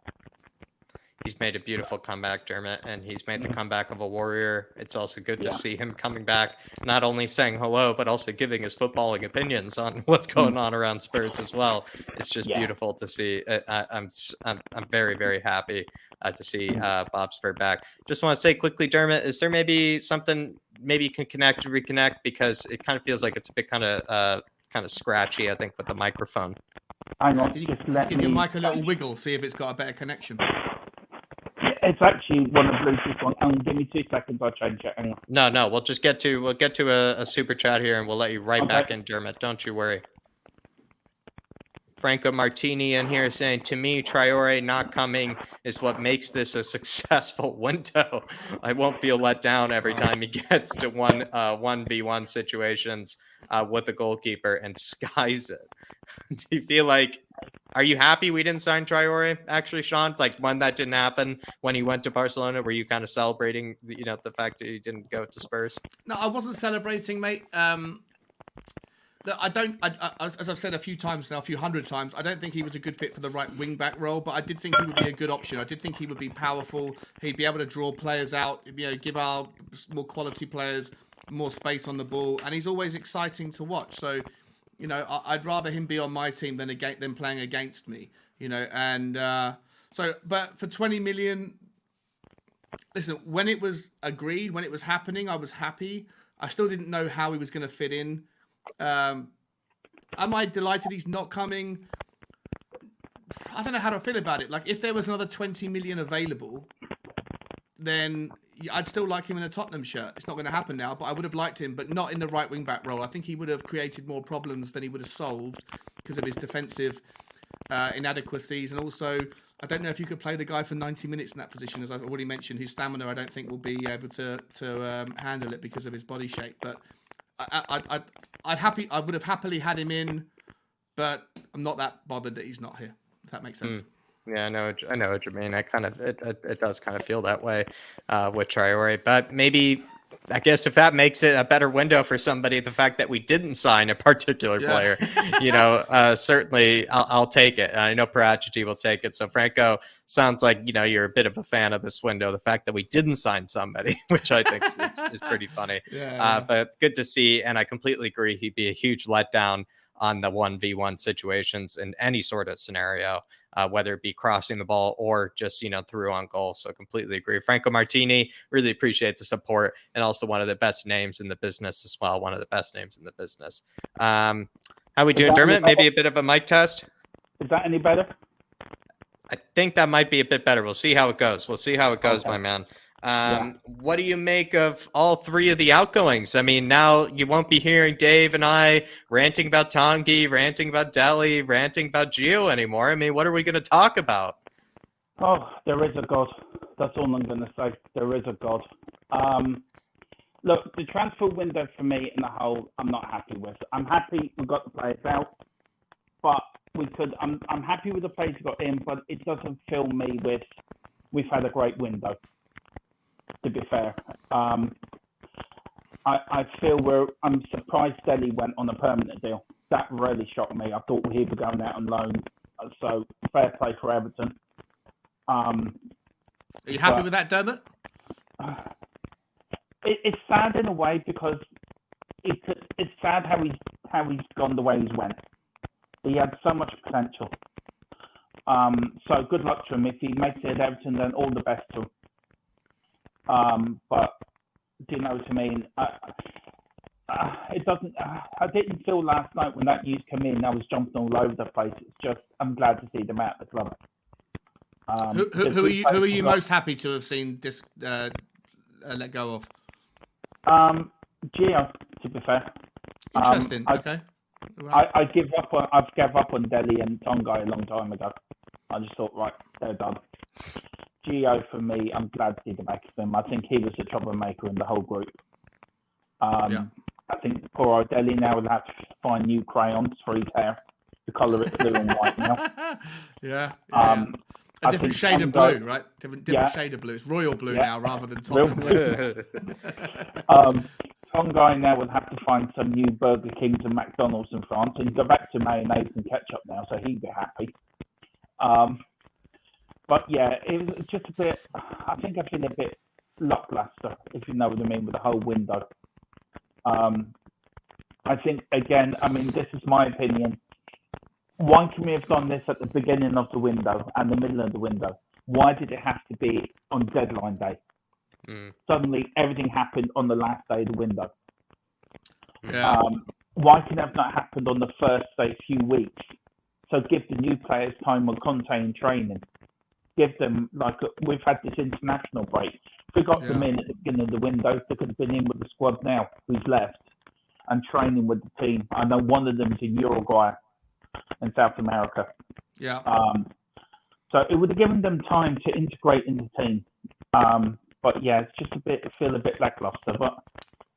He's made a beautiful comeback, Dermot, and he's made the comeback of a warrior. It's also good to see him coming back, not only saying hello, but also giving his footballing opinions on what's going on around Spurs as well. It's just beautiful to see. I'm very, very happy to see Bob Spur back. Just want to say quickly, Dermot, is there maybe something maybe you can connect or reconnect, because it kind of feels like it's a bit kind of scratchy, I think, with the microphone. Hang on, Give your mic a little wiggle, see if it's got a better connection. It's actually one of the Bluetooth ones. Give me 2 seconds, I'll change it anyway. No, we'll just get to a super chat here, and we'll let you back in, Dermot. Don't you worry. Franco Martini in here saying, to me, Traore not coming is what makes this a successful window. I won't feel let down every time he gets to 1v1 situations with a goalkeeper and skies it. Do you feel like, are you happy we didn't sign Traore, actually, Sean? Like, when that didn't happen, when he went to Barcelona, were you kind of celebrating, the fact that he didn't go to Spurs? No, I wasn't celebrating, mate. Look, as I've said a few times now, a few hundred times, I don't think he was a good fit for the right wing-back role, but I did think he would be a good option. I did think he would be powerful. He'd be able to draw players out, give our more quality players more space on the ball, and he's always exciting to watch. So, I'd rather him be on my team than playing against me, but for 20 million, listen, when it was agreed, when it was happening, I was happy. I still didn't know how he was going to fit in. Am I delighted he's not coming? I don't know how to feel about it. Like, if there was another 20 million available, then I'd still like him in a Tottenham shirt. It's not going to happen now, but I would have liked him, but not in the right wing-back role. I think he would have created more problems than he would have solved because of his defensive inadequacies. And also, I don't know if you could play the guy for 90 minutes in that position, as I've already mentioned, whose stamina I don't think will be able to handle it because of his body shape. But I would have happily had him in, but I'm not that bothered that he's not here, if that makes sense. Yeah, I know what you mean. It does kind of feel that way with Traore, but maybe, I guess, if that makes it a better window for somebody, the fact that we didn't sign a particular player, certainly I'll take it. I know Paratici will take it. So Franco, sounds like you're a bit of a fan of this window. The fact that we didn't sign somebody, which I think is pretty funny. But good to see, and I completely agree. He'd be a huge letdown on the 1v1 situations in any sort of scenario. Whether it be crossing the ball or just, through on goal. So completely agree. Franco Martini, really appreciate the support, and also one of the best names in the business as well. One of the best names in the business. How we doing, Dermot? Maybe a bit of a mic test? Is that any better? I think that might be a bit better. We'll see how it goes. My man. What do you make of all three of the outgoings? I mean, now you won't be hearing Dave and I ranting about Tangi, ranting about Dele, ranting about Gio anymore. I mean, what are we going to talk about? Oh, there is a God. That's all I'm going to say. There is a God. Look, the transfer window for me in the whole, I'm not happy with. I'm happy we got the players out, but I'm happy with the players we got in, but it doesn't fill me with, we've had a great window. To be fair, I feel I'm surprised Dele went on a permanent deal. That really shocked me. I thought he was going out on loan. So fair play for Everton. Are you happy with that, Dermot? It's sad in a way because it's sad how he's gone the way he's went. He had so much potential. So good luck to him. If he makes it at Everton, then all the best to him. But do you know what I mean? it doesn't. I didn't feel last night when that news came in. I was jumping all over the place. It's just I'm glad to see them out of the club. Who are you most happy to have seen this let go of? Gio, to be fair. Interesting. Okay. I've given up on Dele and Tonga a long time ago. I just thought, right, they're done. Gio, for me, I'm glad to see the back of him. I think he was the troublemaker in the whole group. I think poor old Dele now will have to find new crayons for his hair to colour it blue and white now. Yeah. A different shade of blue, right? Different shade of blue. It's royal blue now rather than Tottenham blue. Tonga now will have to find some new Burger Kings and McDonald's in France and go back to mayonnaise and ketchup now, so he'd be happy. But yeah, it was just a bit. I think I feel a bit lackluster, if you know what I mean, with the whole window. I think again. I mean, this is my opinion. Why can we have done this at the beginning of the window and the middle of the window? Why did it have to be on deadline day? Suddenly, everything happened on the last day of the window. Yeah. Why can that not happen on the first, say, few weeks? So give the new players time on contact and training. Give them, we've had this international break. If we got them in at the beginning of the window, they could have been in with the squad now, who's left, and training with the team. I know one of them's in Uruguay in South America. Yeah. So it would have given them time to integrate in the team. But yeah, it's just feel a bit lackluster. But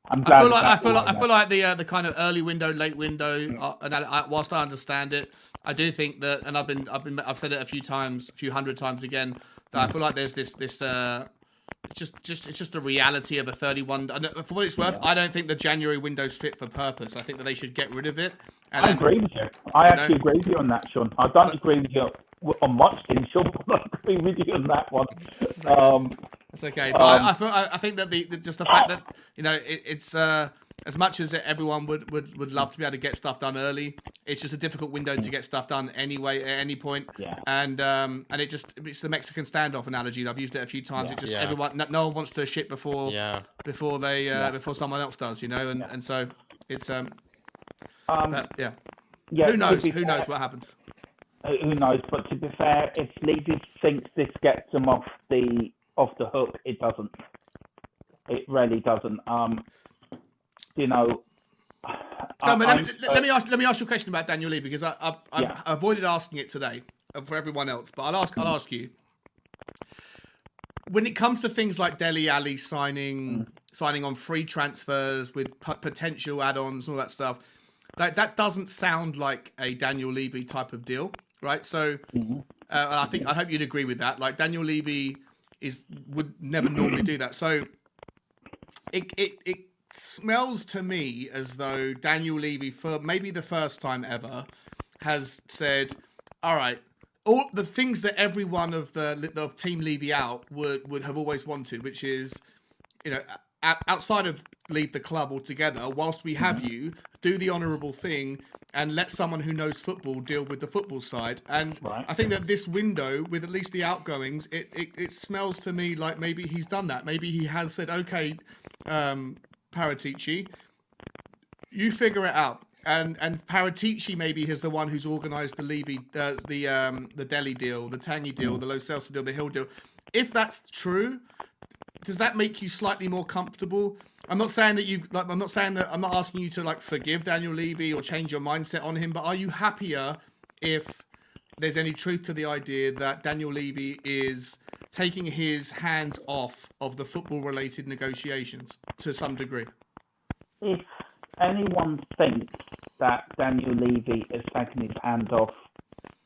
I'm glad. I feel like the kind of early window, late window. And whilst I understand it, I do think that, and I've said it a few hundred times again, that I feel like there's this. It's just the reality of a 31. And for what it's worth, I don't think the January window's fit for purpose. I think that they should get rid of it. And I agree with you. I actually agree with you on that, Sean. I don't agree with you on much things, Sean, but I agree with you on that one. That's okay. But I think that just the fact that it's as much as everyone would love to be able to get stuff done early, it's just a difficult window to get stuff done anyway at any point. Yeah. And it's the Mexican standoff analogy. I've used it a few times. Yeah. It just everyone, no one wants to shit before before someone else does, and so it's but, yeah. Who knows? Who knows what happens? Who knows? But to be fair, if Levy thinks this gets them off the hook, it doesn't. It really doesn't. Let me ask you a question about Daniel Levy, because I avoided asking it today for everyone else, but I'll ask you. When it comes to things like Dele Alli signing on free transfers with potential add-ons and all that stuff, that doesn't sound like a Daniel Levy type of deal, right? So I hope you'd agree with that. Like, Daniel Levy would never normally do that. So it smells to me as though Daniel Levy, for maybe the first time ever, has said, all right, all the things that every one of the team Levy out would have always wanted, which is, outside of leave the club altogether, whilst we have you, do the honourable thing and let someone who knows football deal with the football side. And I think that this window, with at least the outgoings, it smells to me like maybe he's done that. Maybe he has said, okay, Paratici, you figure it out. And Paratici maybe is the one who's organised the Levy, the Dele deal, the Tangy deal, the Lo Celso deal, the Hill deal. If that's true, does that make you slightly more comfortable? I'm not saying that I'm not asking you to forgive Daniel Levy or change your mindset on him, but are you happier if there's any truth to the idea that Daniel Levy is taking his hands off of the football-related negotiations to some degree? If anyone thinks that Daniel Levy is taking his hands off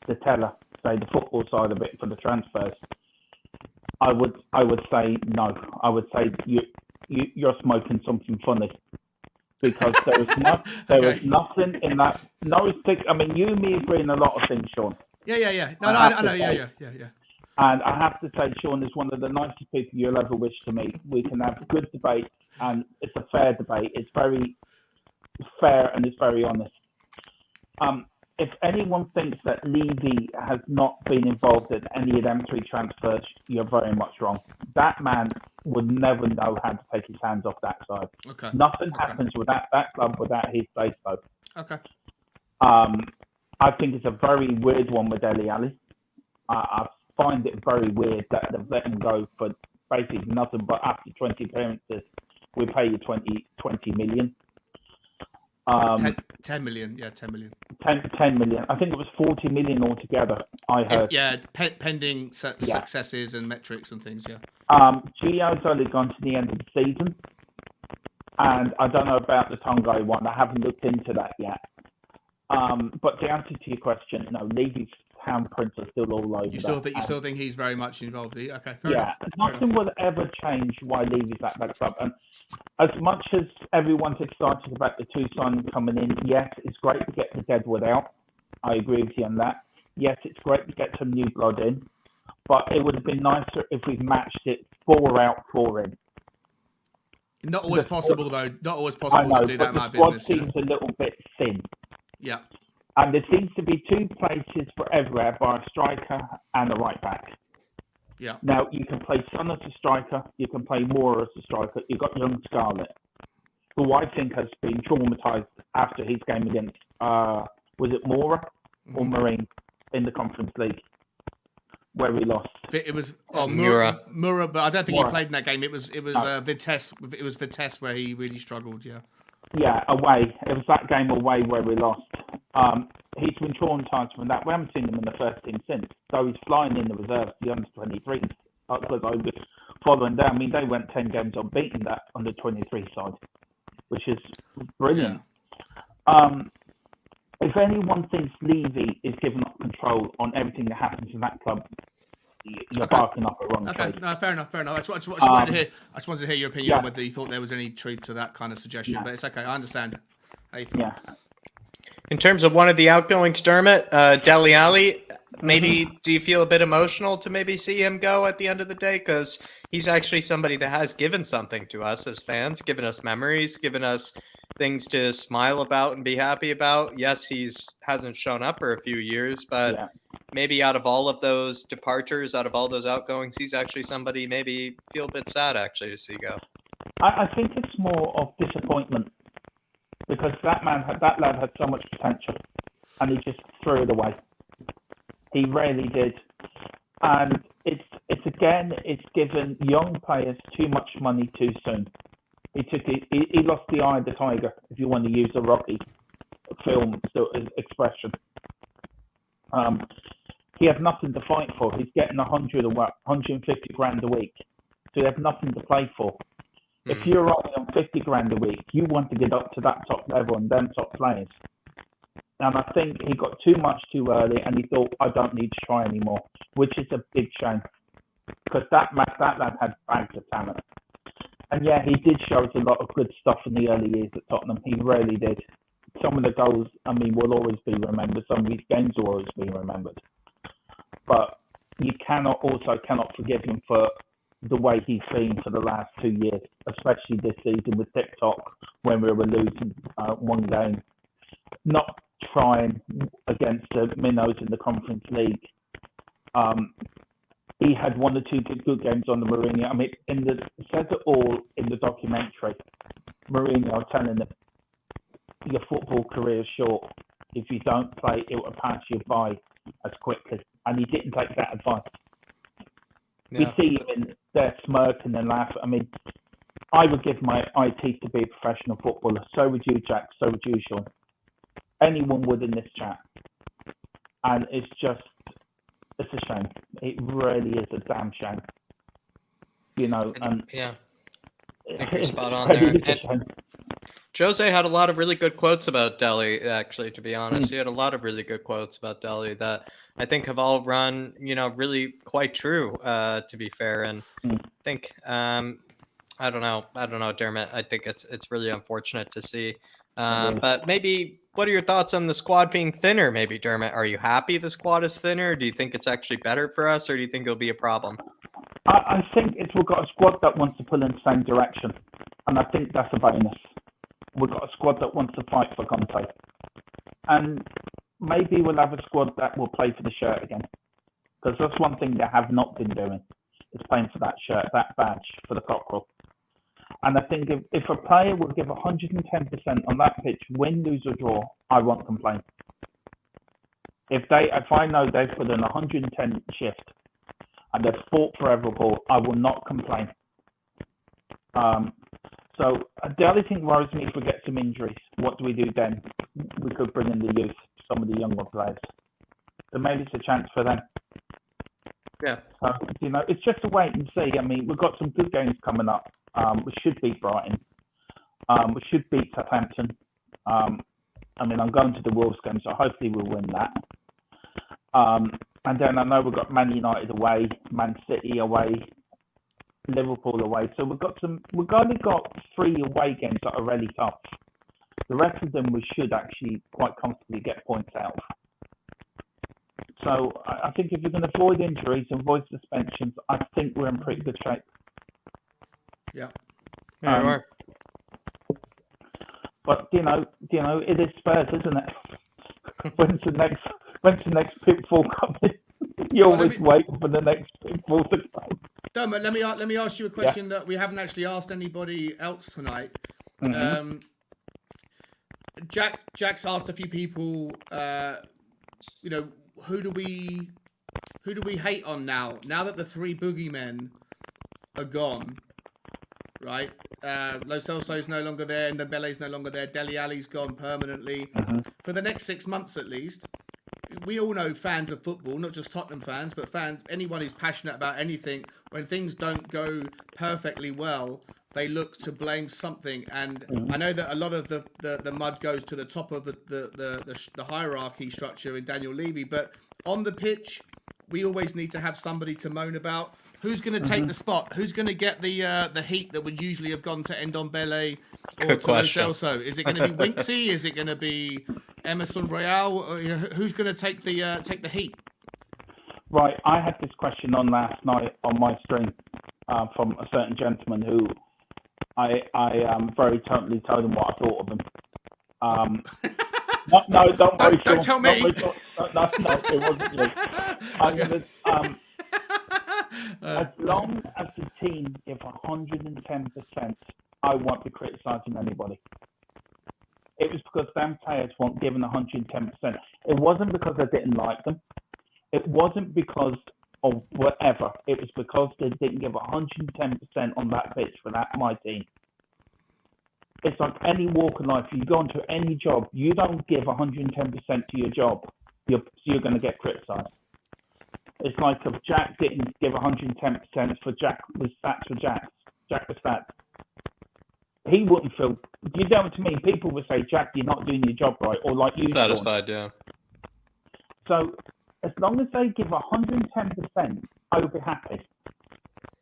the teller, say the football side of it for the transfers, I would say no. I would say you're smoking something funny, because there is nothing in that. No, I mean, you and me agree on a lot of things, Sean. Yeah. No, I know. Yeah. And I have to say, Sean is one of the nicest people you'll ever wish to meet. We can have a good debate, and it's a fair debate. It's very fair and it's very honest. if anyone thinks that Levy has not been involved in any of them 3 transfers, you're very much wrong. That man would never know how to take his hands off that side. Okay. Nothing happens without that club without his say-so. Okay. I think it's a very weird one with Dele. I find it very weird that they've let him go for basically nothing, but after 20 appearances, we pay you 20 million. 10 million. Yeah, 10 million. 10 million. I think it was 40 million altogether, I heard. Yeah, pending successes and metrics and things, yeah. Gio's only gone to the end of the season. And I don't know about the Tanganga one. I haven't looked into that yet. But the answer to your question, no, Levy's handprints are still all over. You still think he's very much involved? Okay, fair enough. Nothing will ever change why Levy's at that club. And as much as everyone's excited about the 2 signings coming in, yes, it's great to get the Deadwood out. I agree with you on that. Yes, it's great to get some new blood in, but it would have been nicer if we matched it 4 out, 4 in. Not always possible, though. Not always possible to do that amount of business. The squad seems a little bit thin. Yeah. And there seems to be 2 places for everywhere by a striker and a right back. Yeah. Now, you can play Son as a striker. You can play Moore as a striker. You've got young Scarlett, who I think has been traumatised after his game against, was it Moore or Marine in the Conference League, where we lost? It was Mura, but I don't think he played in that game. It was Vitesse. It was Vitesse where he really struggled, yeah. Yeah, away. It was that game away where we lost. He's been traumatised from that. We haven't seen him in the first team since. So he's flying in the reserves, the under-23. Because I was following down. I mean, they went 10 games unbeaten that under-23 side, which is brilliant. Yeah. If anyone thinks Levy is giving up control on everything that happens in that club, you're barking up a wrong tree. No, fair enough. I just wanted to hear your opinion on whether you thought there was any truth to that kind of suggestion. But it's okay. I understand how you feel. Yeah. In terms of one of the outgoings, Dermot, Dele, maybe do you feel a bit emotional to maybe see him go at the end of the day? Because he's actually somebody that has given something to us as fans, given us memories, given us things to smile about and be happy about. Yes, hasn't shown up for a few years, but maybe out of all of those departures, out of all those outgoings, he's actually somebody maybe feel a bit sad actually to see go. I think it's more of disappointment. Because that lad had so much potential, and he just threw it away. He really did, and it's given young players too much money too soon. He lost the eye of the tiger, if you want to use a Rocky film expression. He had nothing to fight for. He's getting 150 grand a week, so he had nothing to play for. If you're only on 50 grand a week, you want to get up to that top level and them top players. And I think he got too much too early, and he thought, I don't need to try anymore, which is a big shame. Because that lad had bags of talent. And yeah, he did show us a lot of good stuff in the early years at Tottenham. He really did. Some of the goals, will always be remembered. Some of his games will always be remembered. But you cannot forgive him for the way he's been for the last 2 years, especially this season with TikTok when we were losing 1 game, not trying against the minnows in the Conference League. He had 1 or 2 good games on the Mourinho. It says it all in the documentary. Mourinho telling him, your football career is short. If you don't play, it will pass you by as quickly. And he didn't take that advice. Yeah. We see him in there smirking and laughing. I would give my IT to be a professional footballer. So would you, Jack. So would you, Sean. Anyone would in this chat. And it's a shame. It really is a damn shame. Yeah. I think you're spot on there. Jose had a lot of really good quotes about Dele, actually, to be honest. He had a lot of really good quotes about Dele that I think have all run, really quite true, to be fair. And I think, I don't know, Dermot. I think it's really unfortunate to see. But maybe, what are your thoughts on the squad being thinner, maybe, Dermot? Are you happy the squad is thinner? Do you think it's actually better for us, or do you think it'll be a problem? I think we've got a squad that wants to pull in the same direction. And I think that's a bonus. We've got a squad that wants to fight for Conte. And maybe we'll have a squad that will play for the shirt again. Because that's one thing they have not been doing, is playing for that shirt, that badge for the cockerel. And I think if a player will give 110% on that pitch, win, lose or draw, I won't complain. If I know they've put in 110 shift and they've fought for every ball, I will not complain. So the only thing worries me if we get some injuries. What do we do then? We could bring in the youth, some of the younger players. So maybe it's a chance for them. Yeah. It's just a wait and see. I mean, we've got some good games coming up. We should beat Brighton. We should beat Southampton. I'm going to the Wolves game, so hopefully we'll win that. And then I know we've got Man United away, Man City away, Liverpool away. So we've only got 3 away games that are really tough. The rest of them we should actually quite comfortably get points out of. So I think if we can avoid injuries and avoid suspensions, I think we're in pretty good shape. Yeah. Yeah, you are. But it is Spurs, isn't it? When's the next pitfall coming? You're always waiting for the next pitfall to come. Dermot, let me ask you a question that we haven't actually asked anybody else tonight. Mm-hmm. Jack's asked a few people, who do we hate on now? Now that the 3 boogeymen are gone, right? Lo Celso's no longer there, and Dele's no longer there. Dele Alli's gone permanently. Mm-hmm. For the next 6 months at least, we all know fans of football, not just Tottenham fans, but anyone who's passionate about anything, when things don't go perfectly well, they look to blame something. And I know that a lot of the mud goes to the top of the hierarchy structure in Daniel Levy, but on the pitch, we always need to have somebody to moan about. Who's going to take the spot? Who's going to get the heat that would usually have gone to Ndombele or to Lo Celso? Is it going to be Winksy? Is it going to be Emerson Royale? Who's going to take the heat? Right, I had this question on last night on my stream from a certain gentleman who I very totally told him what I thought of him. No, don't worry, don't tell me. No, it wasn't you. I'm gonna, as long as the team give 110%, I won't be criticising anybody. It was because them players weren't given 110%. It wasn't because I didn't like them. It wasn't because of whatever. It was because they didn't give 110% on that pitch for my team. It's like any walk of life. You go into any job, you don't give 110% to your job, you're going to get criticised. It's like if Jack didn't give 110% for Jack was stats for Jack was stats. He wouldn't feel. You know what I mean? People would say, Jack, you're not doing your job right, or like you. Satisfied, yeah. So as long as they give 110%, I will be happy.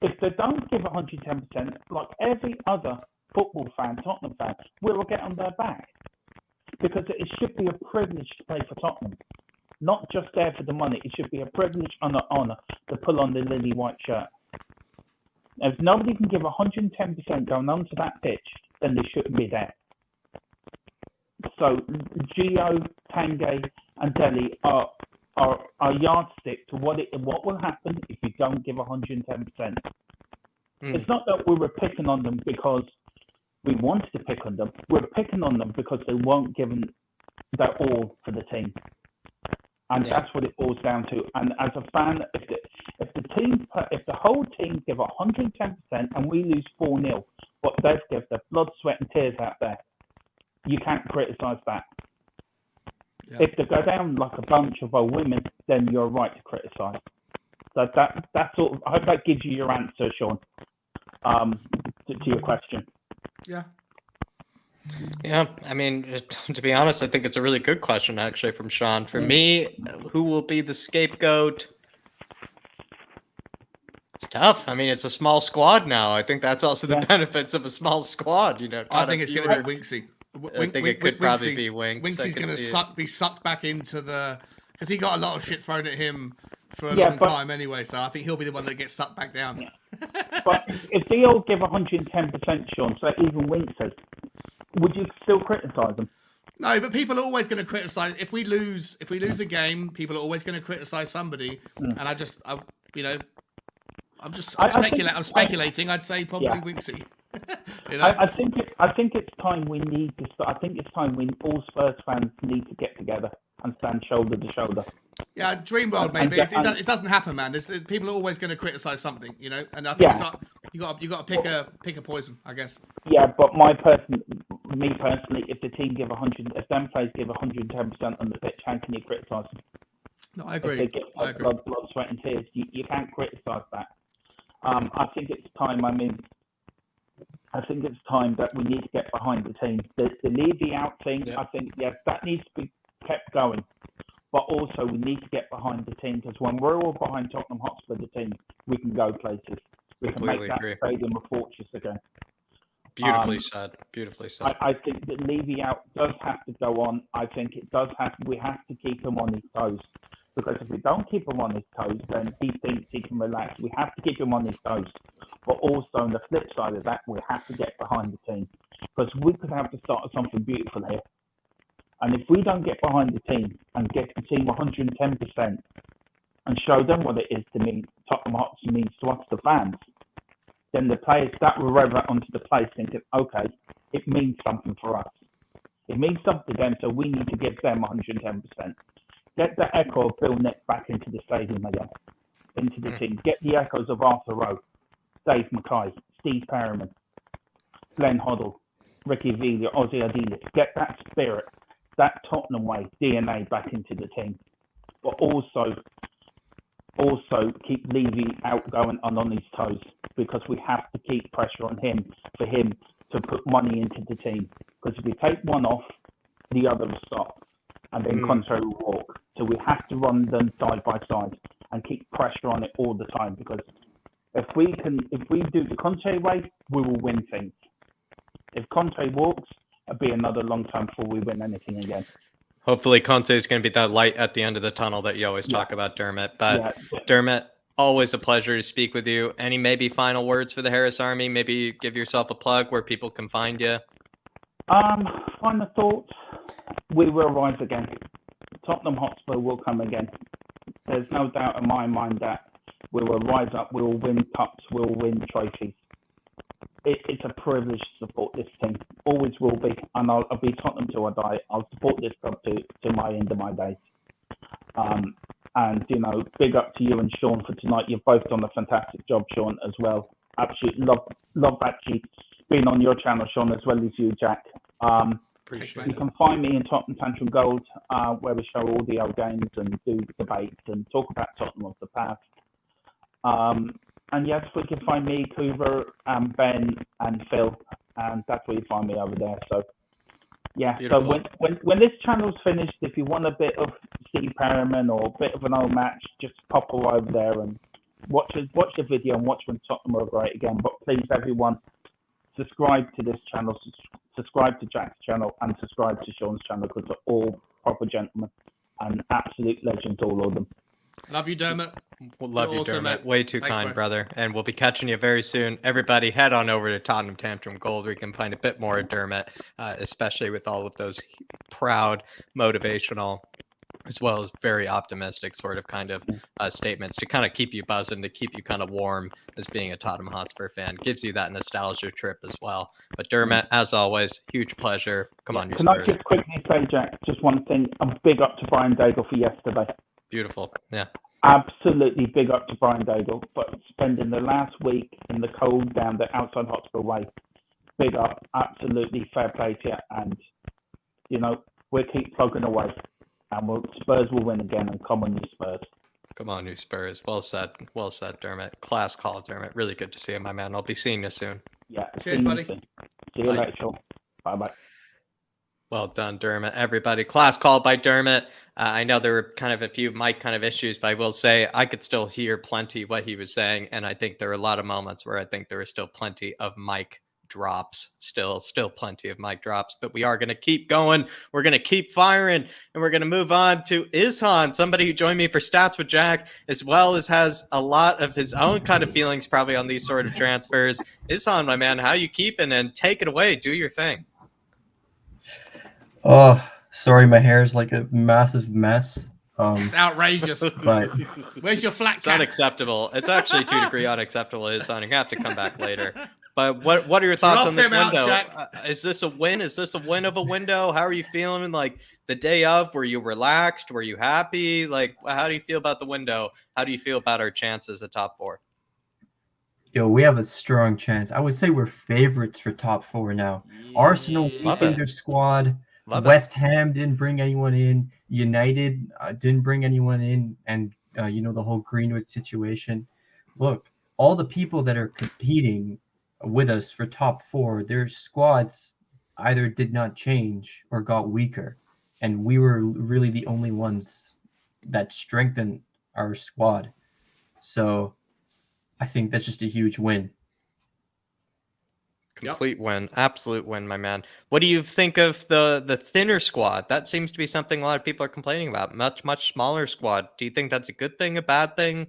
If they don't give 110%, like every other football fan, Tottenham fan, we will get on their back. Because it should be a privilege to play for Tottenham. Not just there for the money. It should be a privilege and an honour to pull on the lily white shirt. If nobody can give 110% going onto that pitch, then they shouldn't be there. So Gio, Tanganga and Dele are yardstick to what will happen if you don't give 110%. It's not that we were picking on them because we wanted to pick on them. We're picking on them because they weren't given their all for the team. And that's what it boils down to. And as a fan, if the whole team give 110% and we lose 4-0, but they've given their blood, sweat and tears out there, you can't criticise that. Yeah. If they go down like a bunch of old women, then you're right to criticise. So that's sort of. I hope that gives you your answer, Sean, to your question. Yeah. Yeah, I mean, to be honest, I think it's a really good question, actually, from Sean. For me, who will be the scapegoat? It's tough. I mean, it's a small squad now. I think that's also the benefits of a small squad. I think it's going to be Winksy. I think it could probably be Winks. Winksy's going to be sucked back into the... Because he got a lot of shit thrown at him for a long time anyway, so I think he'll be the one that gets sucked back down. Yeah. But if they all give 110%, Sean, so even Winks says, would you still criticise them? No, but people are always going to criticize. If we lose a game, people are always going to criticize somebody. And I'm speculating. I'd say probably Winksy. I think it's time we need to start. I think it's time when all Spurs fans need to get together and stand shoulder to shoulder. Yeah, dream world maybe. It doesn't happen, man. There's people are always going to criticize something, And I think it's like, you got to pick a poison, I guess. Yeah, but me personally, if the team give 100, if them players give 110% on the pitch, how can you criticize them? No, I agree. If they get blood, sweat, and tears, you can't criticize that. I think it's time. I think it's time that we need to get behind the team. The Levy out thing, I think, that needs to be kept going. But also, we need to get behind the team, because when we're all behind Tottenham Hotspur, the team, we can go places. We can make that stadium a fortress again. Beautifully said. Beautifully said. I think that Levy out does have to go on. I think it does have. We have to keep him on his toes, because if we don't keep him on his toes, then he thinks he can relax. We have to keep him on his toes. But also, on the flip side of that, we have to get behind the team, because we could have the start of something beautiful here. And if we don't get behind the team and get the team 110% and show them what it is to mean Tottenham Hotspur means to us, the fans, then the players that will rev onto the place thinking, okay, it means something for us. It means something to them, so we need to give them 110%. Get the echo of Bill Nick back into the stadium again, into the team. Get the echoes of Arthur Rowe, Dave Mackay, Steve Perryman, Glenn Hoddle, Ricky Villa, Ozzy Adidas. Get that spirit, that Tottenham way DNA back into the team. But also keep Levy outgoing and on his toes, because we have to keep pressure on him for him to put money into the team. Because if we take one off, the other will stop, and then Conte will walk. So we have to run them side by side and keep pressure on it all the time, because if we do the Conte way, we will win things. If Conte walks, it'll be another long time before we win anything again. Hopefully Conte is going to be that light at the end of the tunnel that you always talk about, Dermot. But Dermot, always a pleasure to speak with you. Any maybe final words for the Harris Army? Maybe give yourself a plug where people can find you. Final thoughts. We will rise again. Tottenham Hotspur will come again. There's no doubt in my mind that we will rise up. We will win cups. We will win trophies. It's a privilege to support this team. Always will be. And I'll be Tottenham till I die. I'll support this club to my end of my days. And, big up to you and Sean for tonight. You've both done a fantastic job, Sean, as well. Absolutely love actually being on your channel, Sean, as well as you, Jack. You can find me in Tottenham Tantrum Gold, where we show all the outgoings and do debates and talk about Tottenham of the past. And yes, we can find me, Coover, Ben, and Phil, and that's where you find me over there. So, yeah. Beautiful. So when this channel's finished, if you want a bit of Steve Perryman or a bit of an old match, just pop over there and watch the video and watch when Tottenham are great again. But please, everyone, subscribe to this channel, subscribe to Jack's channel, and subscribe to Sean's channel, because they're all proper gentlemen and absolute legends, all of them. Love you, Dermot. We'll love you, Dermot. Mate. Way too kind, brother. And we'll be catching you very soon. Everybody, head on over to Tottenham Tantrum Gold, where you can find a bit more of Dermot, especially with all of those proud, motivational, as well as very optimistic sort of kind of statements to kind of keep you buzzing, to keep you kind of warm as being a Tottenham Hotspur fan. Gives you that nostalgia trip as well. But Dermot, as always, huge pleasure. Come on, you Can I just quickly say, Jack, just one thing. A big up to Bryan Gil for yesterday. Beautiful. Yeah. Absolutely big up to Bryan Gil, but spending the last week in the cold down the outside Hotspur way. Big up. Absolutely fair play to you. And, we'll keep plugging away. And Spurs will win again, and come on, you Spurs. Come on, you Spurs. Well said. Well said, Dermot. Class call, Dermot. Really good to see you, my man. I'll be seeing you soon. Yeah. Cheers, buddy. See you later, Sean. Bye-bye. Well done, Dermot. Everybody, class call by Dermot. I know there were kind of a few mic kind of issues, but I will say I could still hear plenty what he was saying. And I think there were a lot of moments where I think there was still plenty of mic drops, still plenty of mic drops, but we are going to keep going. We're going to keep firing, and we're going to move on to Ishan, somebody who joined me for Stats with Jack, as well as has a lot of his own kind of feelings probably on these sort of transfers. Ishan, my man, how you keeping? And take it away. Do your thing. Oh, sorry, my hair is like a massive mess. It's outrageous. But Where's your flat It's cap? unacceptable. It's actually 2-degree unacceptable. It's on. You have to come back later. But what are your thoughts Drop on this him out, window? Jack. Is this a win? Is this a win of a window? How are you feeling? Like the day of, were you relaxed? Were you happy? Like, how do you feel about the window? How do you feel about our chances at top 4? we have a strong chance. I would say we're favorites for top 4 now. Arsenal Love weakened it. their squad. Love West Ham didn't bring anyone in. United didn't bring anyone in, and the whole Greenwood situation. Look, all the people that are competing with us for top 4, their squads either did not change or got weaker, and we were really the only ones that strengthened our squad. So I think that's just a huge win. Complete win, absolute win, my man. What do you think of the thinner squad? That seems to be something a lot of people are complaining about. Much smaller squad. Do you think that's a good thing, a bad thing?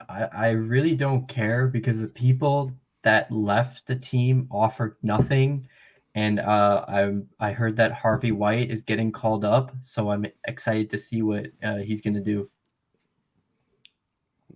I really don't care, because the people that left the team offered nothing, and I heard that Harvey White is getting called up, so I'm excited to see what he's gonna do.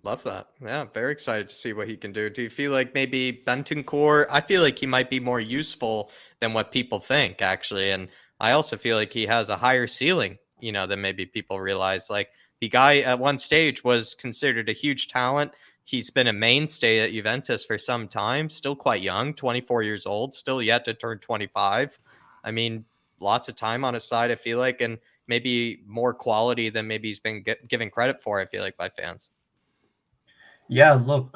Love that. Yeah, very excited to see what he can do. Do you feel like maybe Bentancur? I feel like he might be more useful than what people think, actually. And I also feel like he has a higher ceiling, than maybe people realize. Like the guy at one stage was considered a huge talent. He's been a mainstay at Juventus for some time, still quite young, 24 years old, still yet to turn 25. I mean, lots of time on his side, I feel like, and maybe more quality than maybe he's been given credit for, I feel like, by fans. Yeah, look,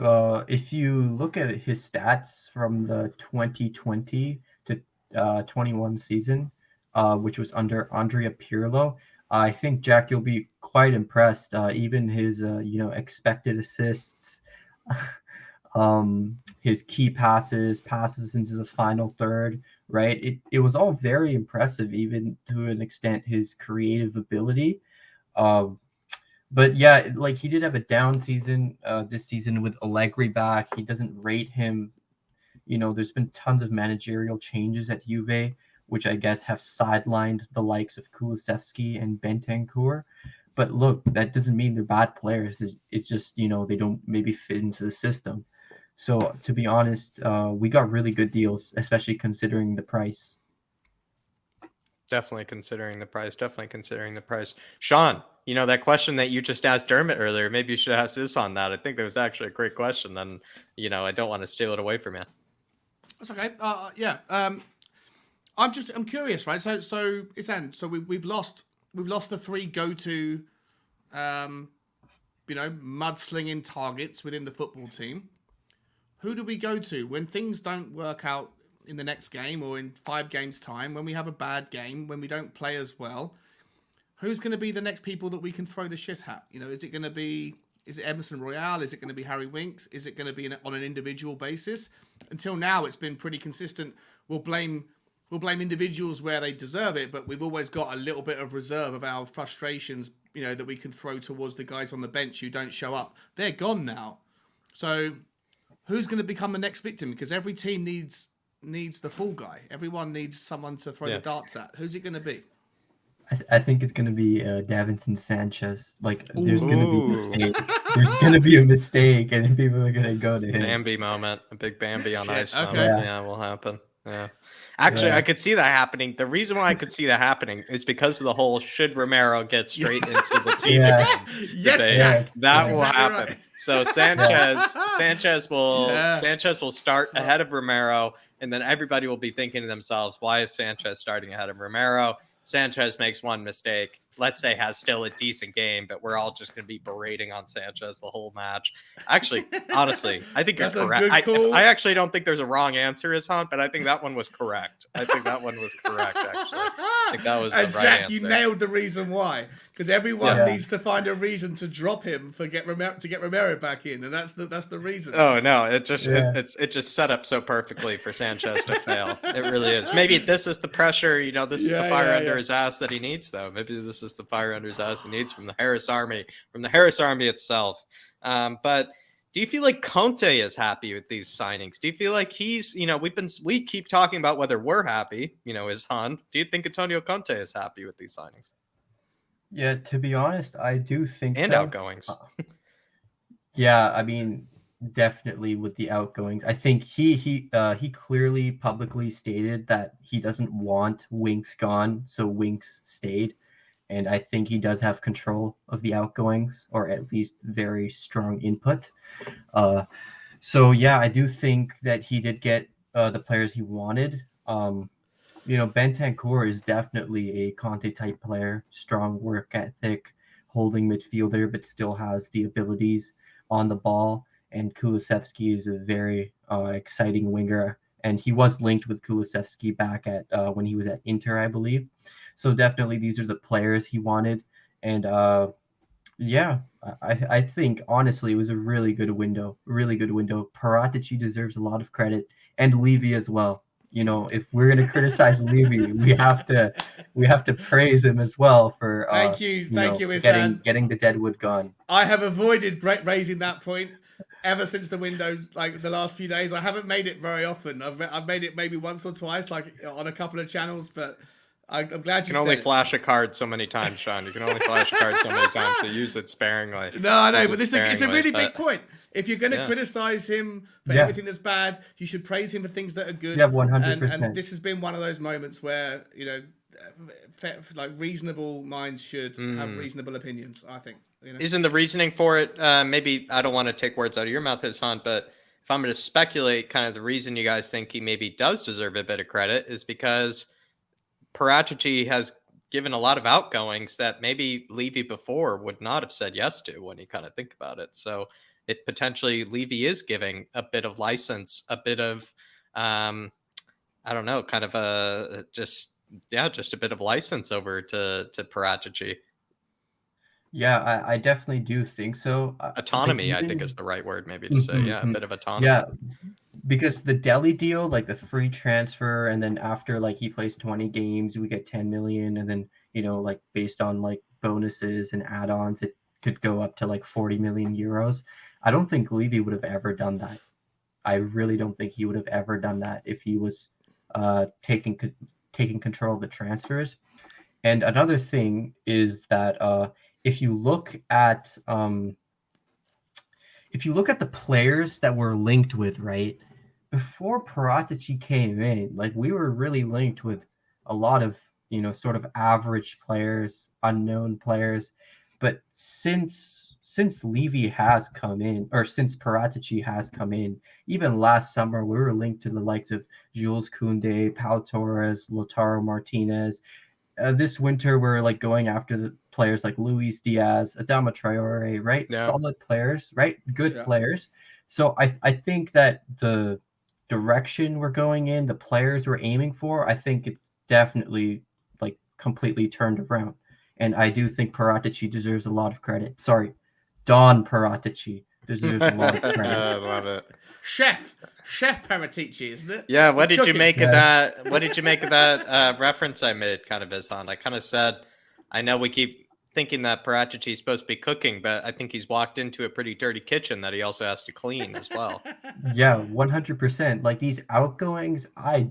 if you look at his stats from the 2020 to 21 season, which was under Andrea Pirlo, I think, Jack, you'll be quite impressed. Even his, expected assists, his key passes into the final third, right? It was all very impressive, even to an extent, his creative ability. But yeah, like he did have a down season this season with Allegri back. He doesn't rate him. There's been tons of managerial changes at Juve, which I guess have sidelined the likes of Kulusevski and Bentancur. But look, that doesn't mean they're bad players. It's just, they don't maybe fit into the system. So to be honest, we got really good deals, especially considering the price. Definitely considering the price. Sean, that question that you just asked Dermot earlier, maybe you should ask this on that. I think that was actually a great question. And, I don't want to steal it away from you. That's okay. Yeah. I'm curious, right? So we've lost the 3 go-to, mudslinging targets within the football team. Who do we go to when things don't work out in the next game or in 5 games' time, when we have a bad game, when we don't play as well? Who's going to be the next people that we can throw the shit at? Is it Emerson Royale? Is it going to be Harry Winks? Is it going to be on an individual basis? Until now, it's been pretty consistent. We'll blame individuals where they deserve it, but we've always got a little bit of reserve of our frustrations, that we can throw towards the guys on the bench who don't show up. They're gone now. So who's going to become the next victim? Because every team needs the fall guy. Everyone needs someone to throw the darts at. Who's it going to be? I think it's going to be Davinson Sanchez. Like, there's going to be a mistake. There's going to be a mistake, and people are going to go to him. Bambi moment. A big Bambi on ice Okay. moment. Yeah, will happen. Yeah. Actually, I could see that happening. The reason why I could see that happening is because of the whole should Romero get straight into the team again Yes, debate. Jack. That will exactly happen. Right. So Sanchez will start ahead of Romero, and then everybody will be thinking to themselves, why is Sanchez starting ahead of Romero? Sanchez makes one mistake, let's say has still a decent game, but we're all just going to be berating on Sanchez the whole match. Actually, honestly, I think you're correct. I actually don't think there's a wrong answer, Ishan, but I think that one was correct. Actually. I think that was the right Jack, answer. you nailed the reason why. Because everyone needs to find a reason to drop him to get Romero back in, and that's the reason. Oh no, it just set up so perfectly for Sanchez to fail. It really is. Maybe this is the pressure, this is the fire under his ass that he needs, though. Maybe this is the fire under his ass he needs from the Harris Army itself. But Do you feel like Conte is happy with these signings? Do you feel like he's, we keep talking about whether we're happy, is Han. Do you think Antonio Conte is happy with these signings? Yeah, to be honest, I do think and so. Outgoings. Yeah, I mean, definitely with the outgoings. I think he clearly publicly stated that he doesn't want Winks gone, so Winks stayed. And I think he does have control of the outgoings, or at least very strong input. So yeah, I do think that he did get the players he wanted. Bentancur is definitely a Conte type player, strong work ethic, holding midfielder, but still has the abilities on the ball. And Kulusevski is a very exciting winger, and he was linked with Kulusevski back at when he was at Inter, I believe. So definitely these are the players he wanted, and I think honestly it was a really good window. Paratici deserves a lot of credit, and Levy as well. If we're gonna criticize Levy, we have to praise him as well for thank you, Isan. getting the Deadwood gone. I have avoided raising that point ever since the window, like the last few days. I haven't made it very often. I've made it maybe once or twice, like on a couple of channels, but I'm glad you can only flash a card so many times, Sean. You can only flash a card so many times, so use it sparingly. No, I know, but it's a really big point. If you're going to criticize him for everything that's bad, you should praise him for things that are good. Yeah, 100%. And this has been one of those moments where, like reasonable minds should have reasonable opinions, I think. Isn't the reasoning for it, maybe, I don't want to take words out of your mouth, Hassan, but if I'm going to speculate, kind of the reason you guys think he maybe does deserve a bit of credit is because Paratici has given a lot of outgoings that maybe Levy before would not have said yes to when you kind of think about it. So it potentially Levy is giving a bit of license, a bit of, I don't know, kind of just a bit of license over to Paratici. Yeah, I definitely do think so. Autonomy, I think is the right word maybe to say. Yeah, a bit of autonomy. Yeah, because the Dele deal, like the free transfer, and then after like he plays 20 games, we get 10 million, and then like based on like bonuses and add-ons, it could go up to like 40 million euros. I don't think Levy would have ever done that. I really don't think he would have ever done that if he was taking control of the transfers. And another thing is that if you look at the players that we're linked with, right, before Paratici came in, like we were really linked with a lot of sort of average players, unknown players, but since Levy has come in, or since Paratici has come in, even last summer we were linked to the likes of Jules Koundé, Pau Torres, Lautaro Martinez. This winter we're like going after the players like Luis Diaz, Adama Traore, right? Yeah. Solid players, right? Good players. So I think that the direction we're going in, the players we're aiming for, I think it's definitely like completely turned around. And I do think Paratici deserves a lot of credit. Sorry, Don Paratici deserves a lot of credit. I love it. Chef Paratici, isn't it? Yeah, what did you make of that? What did you make of that reference I made, kind of, Hassan? I kind of said, I know we keep thinking that Paratici is supposed to be cooking, but I think he's walked into a pretty dirty kitchen that he also has to clean as well. Yeah, 100%. Like these outgoings, I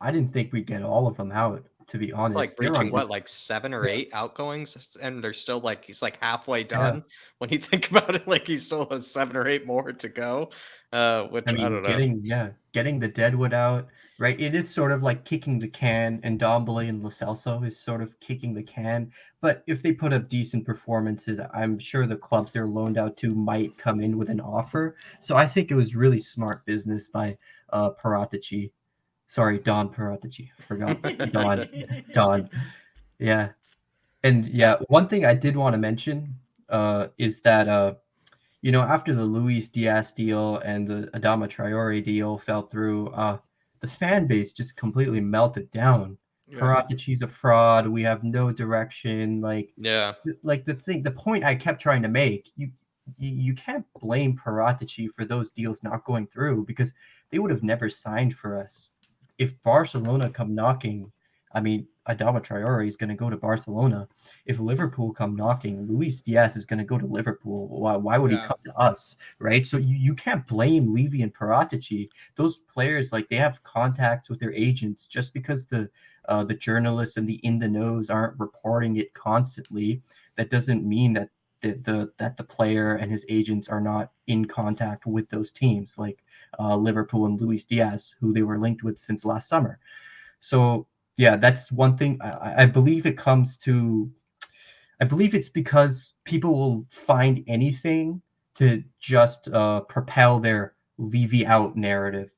didn't think we'd get all of them out, to be honest. It's like reaching like 7 or 8 outgoings, and they're still like, he's like halfway done. Yeah. When you think about it, like he still has 7 or 8 more to go. Which I don't know. Getting the Deadwood out, right? It is sort of like kicking the can, and Dele and Lo Celso is sort of kicking the can. But if they put up decent performances, I'm sure the clubs they're loaned out to might come in with an offer. So I think it was really smart business by Paratici. Sorry, Don Paratici. I forgot. Don. Yeah. And yeah, one thing I did want to mention is that after the Luis Diaz deal and the Adama Traore deal fell through, the fan base just completely melted down. Yeah. Paratici's a fraud. We have no direction. The point I kept trying to make, you can't blame Paratici for those deals not going through, because they would have never signed for us. If Barcelona come knocking, I mean, Adama Traore is going to go to Barcelona. If Liverpool come knocking, Luis Diaz is going to go to Liverpool. Why would he come to us, right? So you can't blame Levy and Paratici. Those players, like, they have contacts with their agents. Just because the journalists and the in the knows aren't reporting it constantly, that doesn't mean that the player and his agents are not in contact with those teams, like Liverpool and Luis Diaz, who they were linked with since last summer. So yeah, that's one thing. I believe it comes to. I believe it's because people will find anything to just propel their Levy out narrative.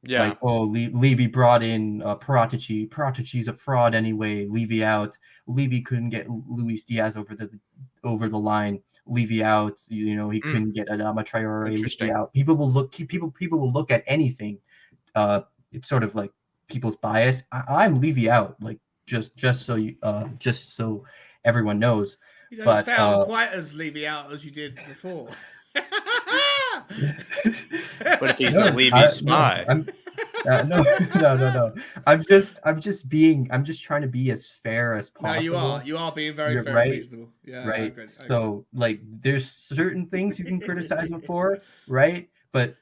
Yeah. Like, oh, Levy brought in Paratici. Paratici's a fraud anyway. Levy out. Levy couldn't get Luis Diaz over the line. Levy out. He couldn't get Adama Traore. Levy out. People will look at anything. It's sort of like people's bias. I'm Levy out. Like just so everyone knows. You don't sound quite as Levy out as you did before. What if he's a Levy spy? No. I'm just trying to be as fair as possible. No, you are being very fair and reasonable. Yeah, right. So like, there's certain things you can criticize him for, right? But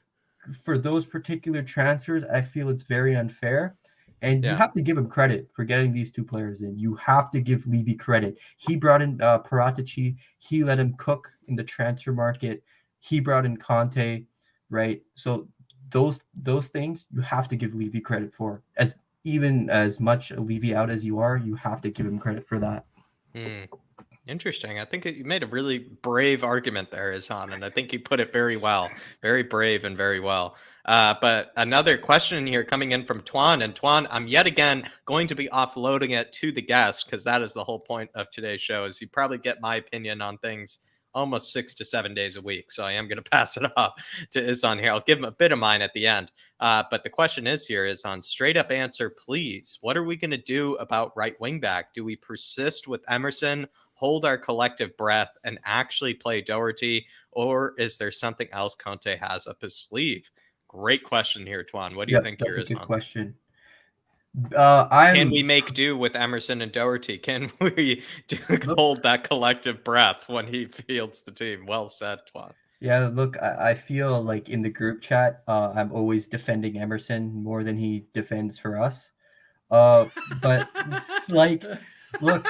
for those particular transfers, I feel it's very unfair. And you have to give him credit for getting these two players in. You have to give Levy credit. He brought in Paratici. He let him cook in the transfer market. He brought in Conte, right? So those things you have to give Levy credit for. Even as much Levy out as you are, you have to give him credit for that. Interesting. I think you made a really brave argument there, Ihsan, and I think you put it very well. Very brave and very well. But another question here coming in from Tuan. And Tuan, I'm yet again going to be offloading it to the guest, because that is the whole point of today's show, is you probably get my opinion on things almost 6 to 7 days a week. So I am going to pass it off to Ihsan here. I'll give him a bit of mine at the end. But the question is on straight up answer, please. What are we going to do about right wing back? Do we persist with Emerson, hold our collective breath, and actually play Doherty? Or is there something else Conte has up his sleeve? Great question here, Tuan. What do you think here is on? That's a good question. Can we make do with Emerson and Doherty? Can we hold that collective breath when he fields the team? Well said, Tuan. Yeah, look, I feel like in the group chat, I'm always defending Emerson more than he defends for us. But like, look,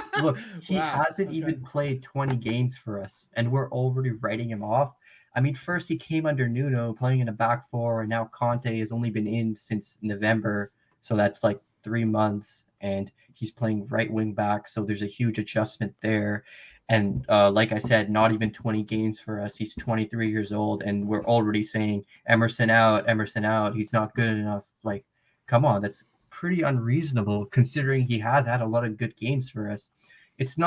he hasn't even played 20 games for us, and we're already writing him off. I mean, first he came under Nuno playing in a back four, and now Conte has only been in since November. So that's like 3 months, and he's playing right wing back. So there's a huge adjustment there. And like I said, not even 20 games for us. He's 23 years old, and we're already saying Emerson out. He's not good enough. Like, come on, that's pretty unreasonable considering he has had a lot of good games for us. It's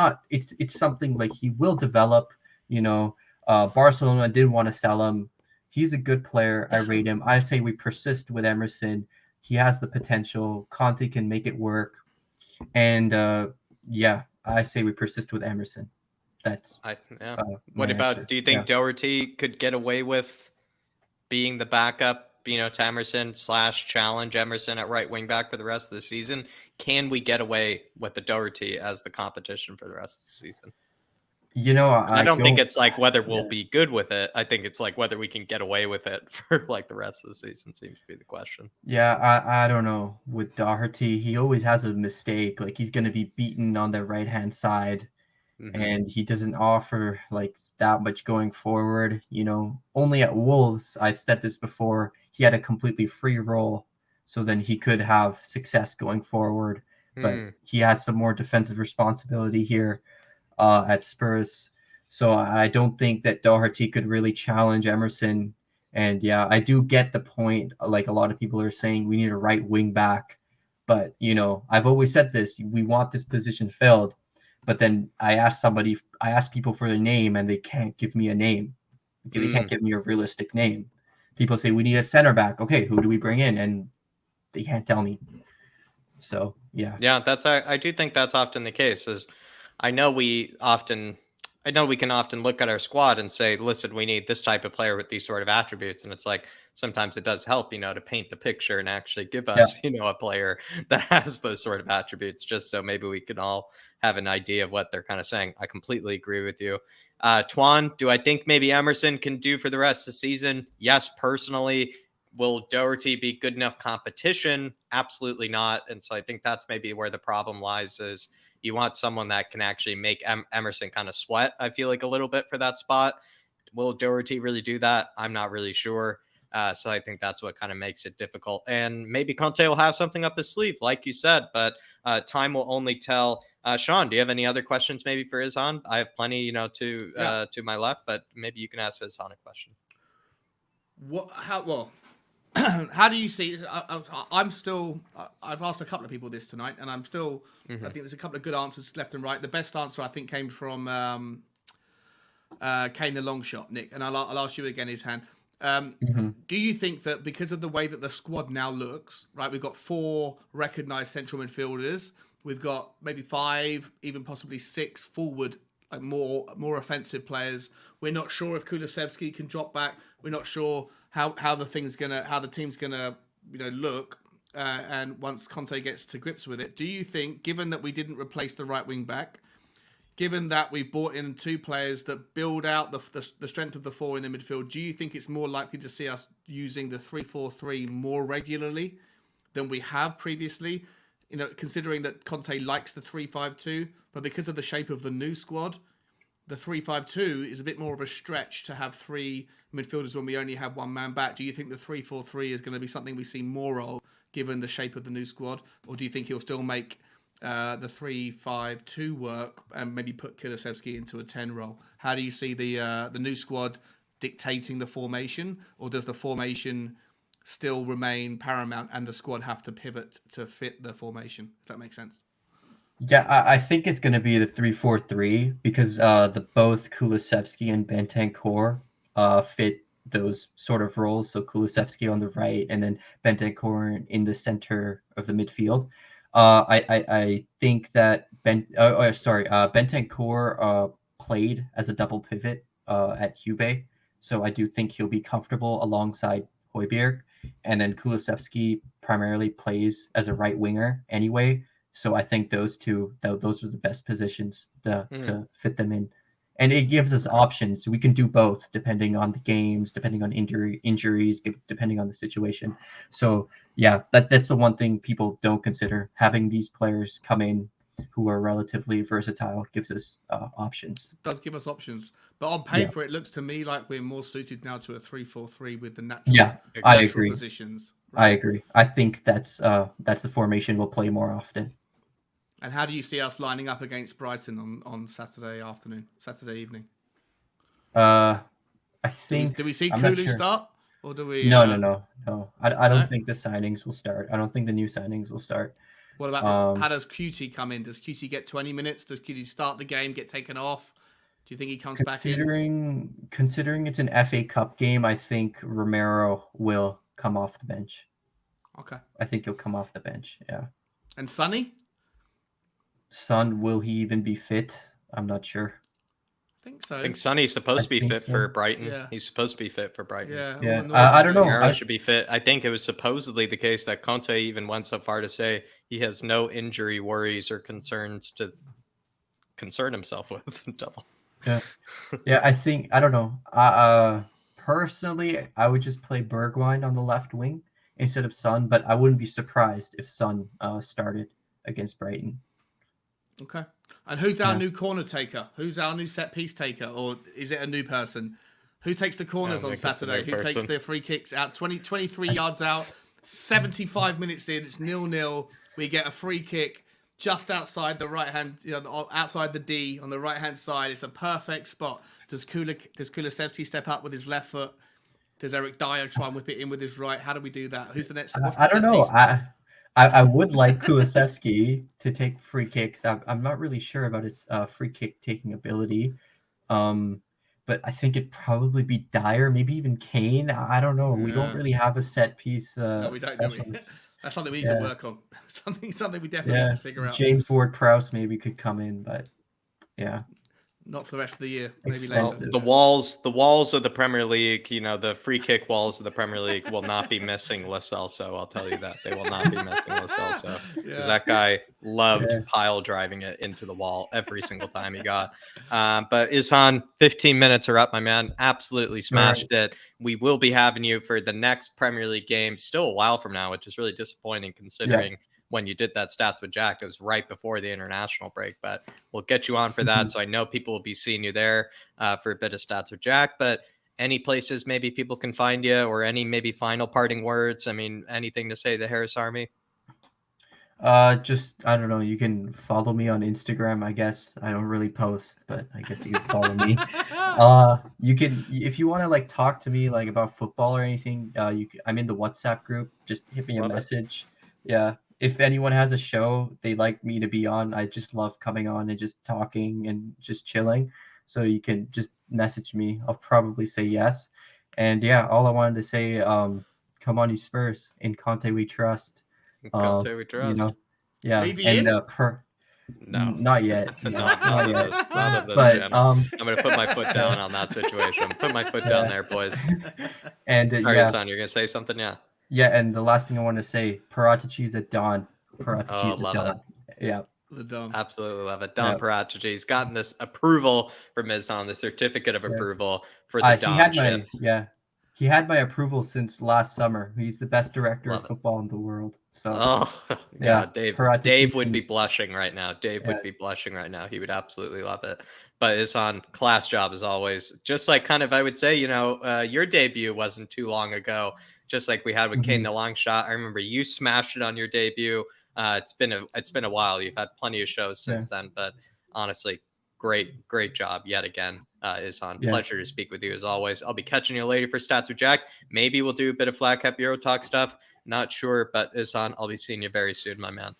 something like he will develop. Barcelona didn't want to sell him. He's a good player. I rate him. I say we persist with Emerson. He has the potential. Conte can make it work. And I say we persist with Emerson. That's what about answer. Do you think Doherty could get away with being the backup, to Emerson / challenge Emerson at right wing back for the rest of the season? Can we get away with the Doherty as the competition for the rest of the season? I don't think it's like whether we'll be good with it. I think it's like whether we can get away with it for like the rest of the season seems to be the question. Yeah, I don't know. With Doherty, he always has a mistake. Like, he's going to be beaten on the right-hand side, and he doesn't offer like that much going forward. Only at Wolves, I've said this before, he had a completely free role, so then he could have success going forward. But he has some more defensive responsibility here at Spurs. So I don't think that Doherty could really challenge Emerson. And yeah, I do get the point. Like, a lot of people are saying we need a right wing back. But, I've always said this, we want this position filled. But then I ask people for their name, and they can't give me a name. They can't give me a realistic name. People say we need a center back. Okay, who do we bring in? And they can't tell me. So, yeah. Yeah, I do think that's often the case. I know we often I know we can often look at our squad and say, listen, we need this type of player with these sort of attributes. And it's like, sometimes it does help, to paint the picture and actually give us, a player that has those sort of attributes, just so maybe we can all have an idea of what they're kind of saying. I completely agree with you. Twan, do I think maybe Emerson can do for the rest of the season? Yes, personally. Will Doherty be good enough competition? Absolutely not. And so I think that's maybe where the problem lies, is you want someone that can actually make Emerson kind of sweat, I feel like, a little bit for that spot. Will Doherty really do that? I'm not really sure. So I think that's what kind of makes it difficult. And maybe Conte will have something up his sleeve, like you said, but time will only tell. Sean, do you have any other questions maybe for Izan? I have plenty, to my left, but maybe you can ask Izan a question. How do you see? I'm still. I've asked a couple of people this tonight, and I'm still. I think there's a couple of good answers left and right. The best answer I think came from Kane the long shot, Nick, and I'll ask you again, his hand. Do you think that because of the way that the squad now looks, right? We've got 4 recognized central midfielders. We've got maybe 5, even possibly 6 forward, like more offensive players. We're not sure if Kulusevski can drop back. We're not sure how the team's gonna look, and once Conte gets to grips with it. Do you think, given that we didn't replace the right wing back, given that we brought in 2 players that build out the strength of the 4 in the midfield, do you think it's more likely to see us using the 3-4-3 more regularly than we have previously? Considering that Conte likes the 3-5-2, but because of the shape of the new squad, the 3-5-2 is a bit more of a stretch to have 3 midfielders when we only have 1 man back. Do you think the 3-4-3 is going to be something we see more of, given the shape of the new squad, or do you think he'll still make the 3-5-2 work and maybe put Kulusevski into a 10 role? How do you see the new squad dictating the formation, or does the formation still remain paramount and the squad have to pivot to fit the formation? If that makes sense. Yeah, I think it's going to be the 3-4-3 because both Kulusevski and Bentancur fit those sort of roles. So Kulusevski on the right and then Bentancur in the center of the midfield. I think that Bentancur played as a double pivot at Juve, so I do think he'll be comfortable alongside Højbjerg, and then Kulusevski primarily plays as a right winger anyway. So I think those are the best positions to fit them in. And it gives us options. We can do both depending on the games, depending on injuries, depending on the situation. So yeah, that's the one thing people don't consider. Having these players come in who are relatively versatile gives us options. It does give us options. But on paper, it looks to me like we're more suited now to a 3-4-3 with the natural positions. Right? I agree. I think that's the formation we'll play more often. And how do you see us lining up against Brighton on Saturday evening? I think. Do we see Kulu start, or do we? No. I don't think the signings will start. I don't think the new signings will start. What about how does QT come in? Does QT get 20 minutes? Does QT start the game, get taken off? Do you think he comes back in? Considering it's an FA Cup game, I think Romero will come off the bench. Okay. I think he'll come off the bench. Yeah. And Sonny? Will he even be fit? I'm not sure. I think so. I think Sonny's supposed to be fit for Brighton. Yeah. He's supposed to be fit for Brighton. Yeah. I don't know. Romero should be fit. I think it was supposedly the case that Conte even went so far to say he has no injury worries or concerns to concern himself with. Double. Yeah. I don't know. Personally, I would just play Bergwijn on the left wing instead of Son, but I wouldn't be surprised if Son started against Brighton. Okay. And who's our new corner taker? Who's our new set piece taker? Or is it a new person? Who takes the corners on Saturday? Who takes the free kicks out? 23 yards out, 75 minutes in, it's 0-0. We get a free kick just outside the right hand, outside the D on the right hand side. It's a perfect spot. Does Kulusevski step up with his left foot? Does Eric Dyer try and whip it in with his right? How do we do that? Who's the next? I don't know. I would like Kulusevski to take free kicks. I'm not really sure about his free kick taking ability, but I think it'd probably be Dyer, maybe even Kane. I don't know. We don't really have a set piece. No, we don't. That's something we need to work on. Something we definitely need to figure out. James Ward-Prowse maybe could come in, but yeah. Not for the rest of the year. Maybe Expensive. later. The walls of the Premier League, the free kick walls of the Premier League will not be missing Lo Celso. I'll tell you that. They will not be missing Lo Celso. Because that guy loved pile driving it into the wall every single time he got. But Ishan, 15 minutes are up, my man. Absolutely smashed it. We will be having you for the next Premier League game, still a while from now, which is really disappointing considering when you did that Stats with Jack, it was right before the international break, but we'll get you on for that. So I know people will be seeing you there for a bit of Stats with Jack, but any places maybe people can find you, or any maybe final parting words? I mean, anything to say to the Harris Army? Just, I don't know, you can follow me on Instagram, I guess. I don't really post, but I guess you can follow me. You can, if you want to like talk to me like about football or anything, I'm in the WhatsApp group. Just hit me a message. Yeah. If anyone has a show they like me to be on, I just love coming on and just talking and just chilling. So you can just message me. I'll probably say yes. And yeah, all I wanted to say, come on, you Spurs. In Conte we trust. Conte we trust. Yeah. Levy and in? No, not yet. not yet. of this But channel. I'm gonna put my foot down on that situation. Put my foot down there, boys. And Sorry, son, you're gonna say something, Yeah, and the last thing I want to say, Paratici's at dawn. Paratici's at dawn. Yeah. Absolutely love it. Don Paratici's gotten this approval from Ishan, the certificate of approval for the Don ship. He had my approval since last summer. He's the best director of football in the world. So Dave would be blushing right now. Dave would be blushing right now. He would absolutely love it. But Ishan, class job as always. Just like kind of, I would say, your debut wasn't too long ago. Just like we had with Kane the long shot. I remember you smashed it on your debut. It's been a while. You've had plenty of shows since then, but honestly, great job yet again. Ishan, pleasure to speak with you as always. I'll be catching you later for Stats with Jack. Maybe we'll do a bit of Flat Cap Euro Talk stuff. Not sure, but Ishan, I'll be seeing you very soon, my man.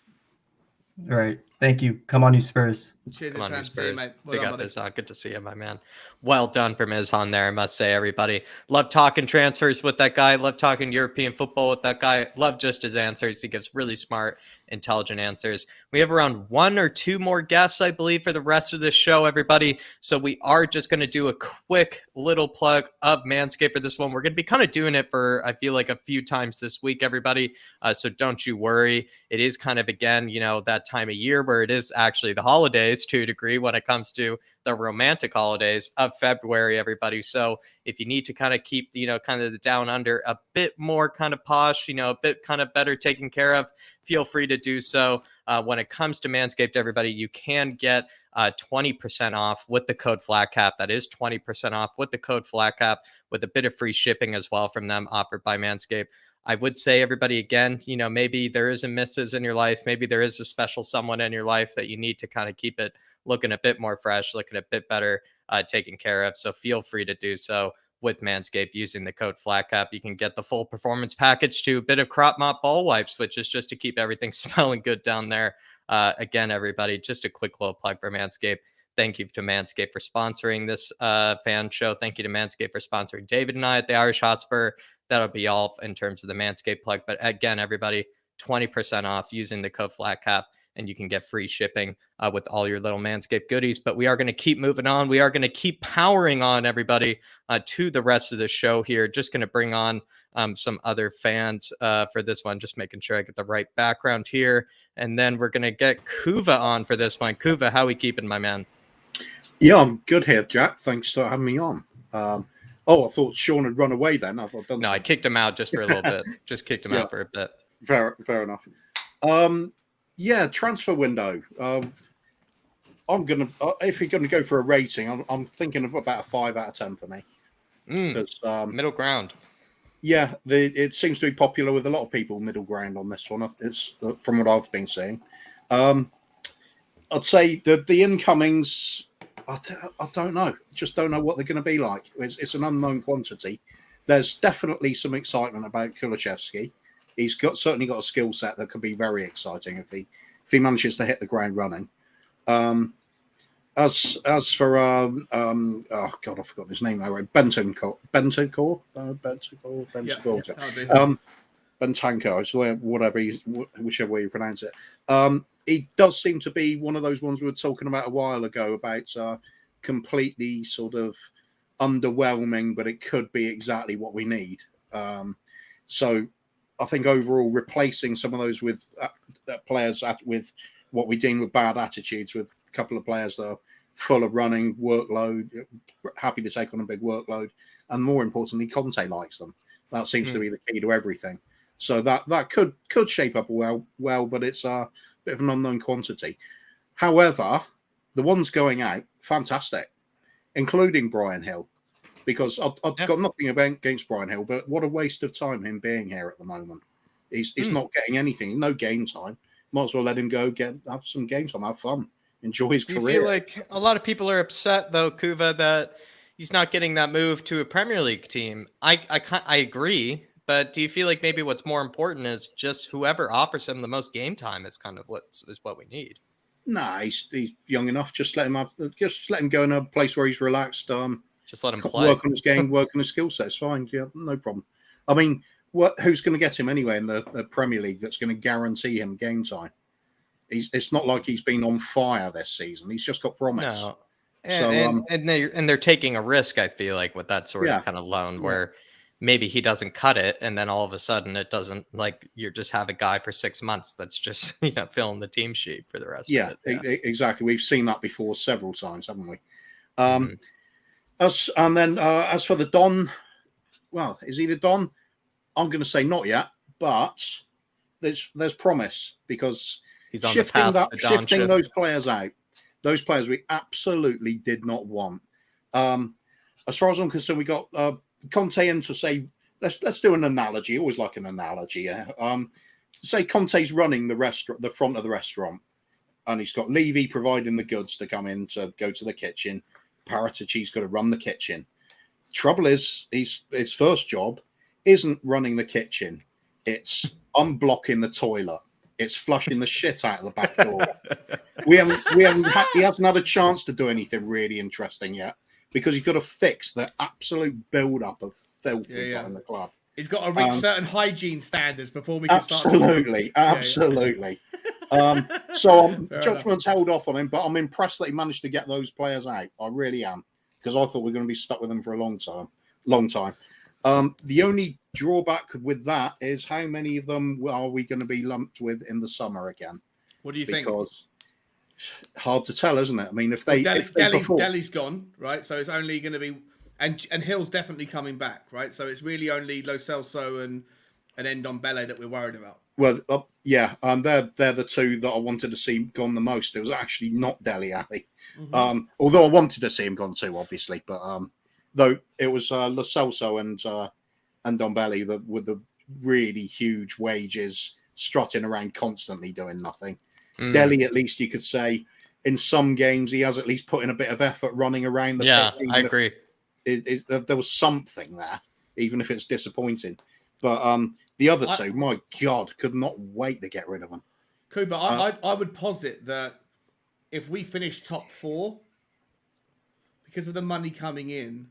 All right. Thank you. Come on, you Spurs. Cheers, Come on, you Spurs. Spurs. Big up, Ishan. Good to see you, my man. Well done from Ishan there, I must say, everybody. Love talking transfers with that guy. Love talking European football with that guy. Love just his answers. He gives really smart, intelligent answers. We have around 1 or 2 more guests, I believe, for the rest of this show, everybody. So we are just going to do a quick little plug of Manscaped for this one. We're going to be kind of doing it for, I feel like, a few times this week, everybody. So don't you worry. It is kind of, again, that time of year where it is actually the holidays to a degree when it comes to the romantic holidays of February, everybody. So if you need to kind of keep, kind of the down under a bit more kind of posh, a bit kind of better taken care of, feel free to do so. When it comes to Manscaped, everybody, you can get 20% off with the code FLATCAP. That is 20% off with the code FLATCAP, with a bit of free shipping as well from them, offered by Manscaped. I would say, everybody, again, maybe there is a missus in your life. Maybe there is a special someone in your life that you need to kind of keep it looking a bit more fresh, looking a bit better taken care of. So feel free to do so with Manscaped using the code FLATCAP. You can get the full performance package to a bit of crop mop ball wipes, which is just to keep everything smelling good down there. Again, everybody, just a quick little plug for Manscaped. Thank you to Manscaped for sponsoring this fan show. Thank you to Manscaped for sponsoring David and I at the Irish Hotspur. That'll be all in terms of the Manscaped plug. But again, everybody, 20% off using the code FLATCAP, and you can get free shipping with all your little Manscaped goodies. But we are going to keep moving on. We are going to keep powering on, everybody, to the rest of the show here. Just going to bring on some other fans for this one. Just making sure I get the right background here. And then we're going to get Kuva on for this one. Kuva, how we keeping, my man? Yeah, I'm good here, Jack. Thanks for having me on. I thought Sean had run away then. I kicked him out just for a little bit. Just kicked him out for a bit. Fair enough. Transfer window. I'm gonna if you're gonna go for a rating, I'm thinking of about a 5 out of 10 for me. Middle ground. Yeah, it seems to be popular with a lot of people. Middle ground on this one. It's from what I've been seeing. I'd say that the incomings. I don't know. Just don't know what they're going to be like. It's an unknown quantity. There's definitely some excitement about Kulusevski. He's certainly got a skill set that could be very exciting if he manages to hit the ground running. As for I forgot his name now. Bentancur, whichever way you pronounce it. He does seem to be one of those ones we were talking about a while ago about completely sort of underwhelming, but it could be exactly what we need. So I think overall replacing some of those with players with what we deem with bad attitudes, with a couple of players that are full of running workload, happy to take on a big workload, and more importantly, Conte likes them. That seems to be the key to everything. So that could shape up well, but it's a bit of an unknown quantity. However, the ones going out, fantastic, including Bryan Gil, because I've got nothing against Bryan Gil, but what a waste of time him being here at the moment. He's not getting anything, no game time. Might as well let him go have some game time, have fun, enjoy his career. Do you feel like a lot of people are upset though, Kuva, that he's not getting that move to a Premier League team? I agree, but do you feel like maybe what's more important is just whoever offers him the most game time is kind of what we need? Nah, he's young enough. Just let him go in a place where he's relaxed. Just let him play. Work on his game, work on his skill set. It's fine. Yeah, no problem. I mean, who's going to get him anyway in the Premier League that's going to guarantee him game time? It's not like he's been on fire this season. He's just got promise. No. And they're taking a risk, I feel like, with that sort of kind of loan where maybe he doesn't cut it, and then all of a sudden it doesn't, like, you just have a guy for 6 months that's just filling the team sheet for the rest of it. Yeah, exactly. We've seen that before several times, haven't we? As for the Don, well, is he the Don? I'm going to say not yet, but there's promise, because he's on shifting those players out, those players we absolutely did not want. As far as I'm concerned, we got Conte in to say, let's do an analogy. I always like an analogy. Say Conte's running the front of the restaurant, and he's got Levy providing the goods to come in to go to the kitchen. Paratici's got to run the kitchen. Trouble is, his first job isn't running the kitchen. It's unblocking the toilet. It's flushing the shit out of the back door. He hasn't had a chance to do anything really interesting yet, because he's got to fix the absolute build-up of filth we've got in the club. He's got to reach certain hygiene standards before we can start. Absolutely. So judgment's held off on him, but I'm impressed that he managed to get those players out. I really am, because I thought we were going to be stuck with them for a long time. The only drawback with that is how many of them are we going to be lumped with in the summer again? What do you think? Because hard to tell, isn't it? I mean, if Dele's gone, right? So it's only going to be, and Hill's definitely coming back, right? So it's really only Lo Celso and Ndombele that we're worried about. Well, they're the two that I wanted to see gone the most. It was actually not Dele Alli, although I wanted to see him gone too, obviously. But though it was Lo Celso and Ndombele with the really huge wages, strutting around constantly doing nothing. Dele, at least you could say, in some games he has at least put in a bit of effort running around the pitch. I agree. There was something there, even if it's disappointing. But the other two, my God, could not wait to get rid of them. Kuba, I would posit that if we finish top 4, because of the money coming in,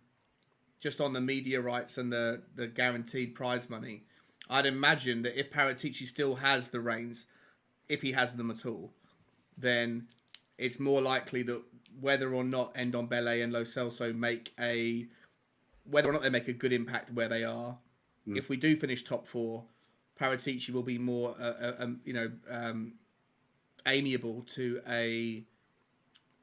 just on the media rights and the guaranteed prize money, I'd imagine that if Paratici still has the reins, if he has them at all, then it's more likely that whether or not Ndombele and Lo Celso make a good impact where they are, if we do finish top 4, Paratici will be more, amiable to a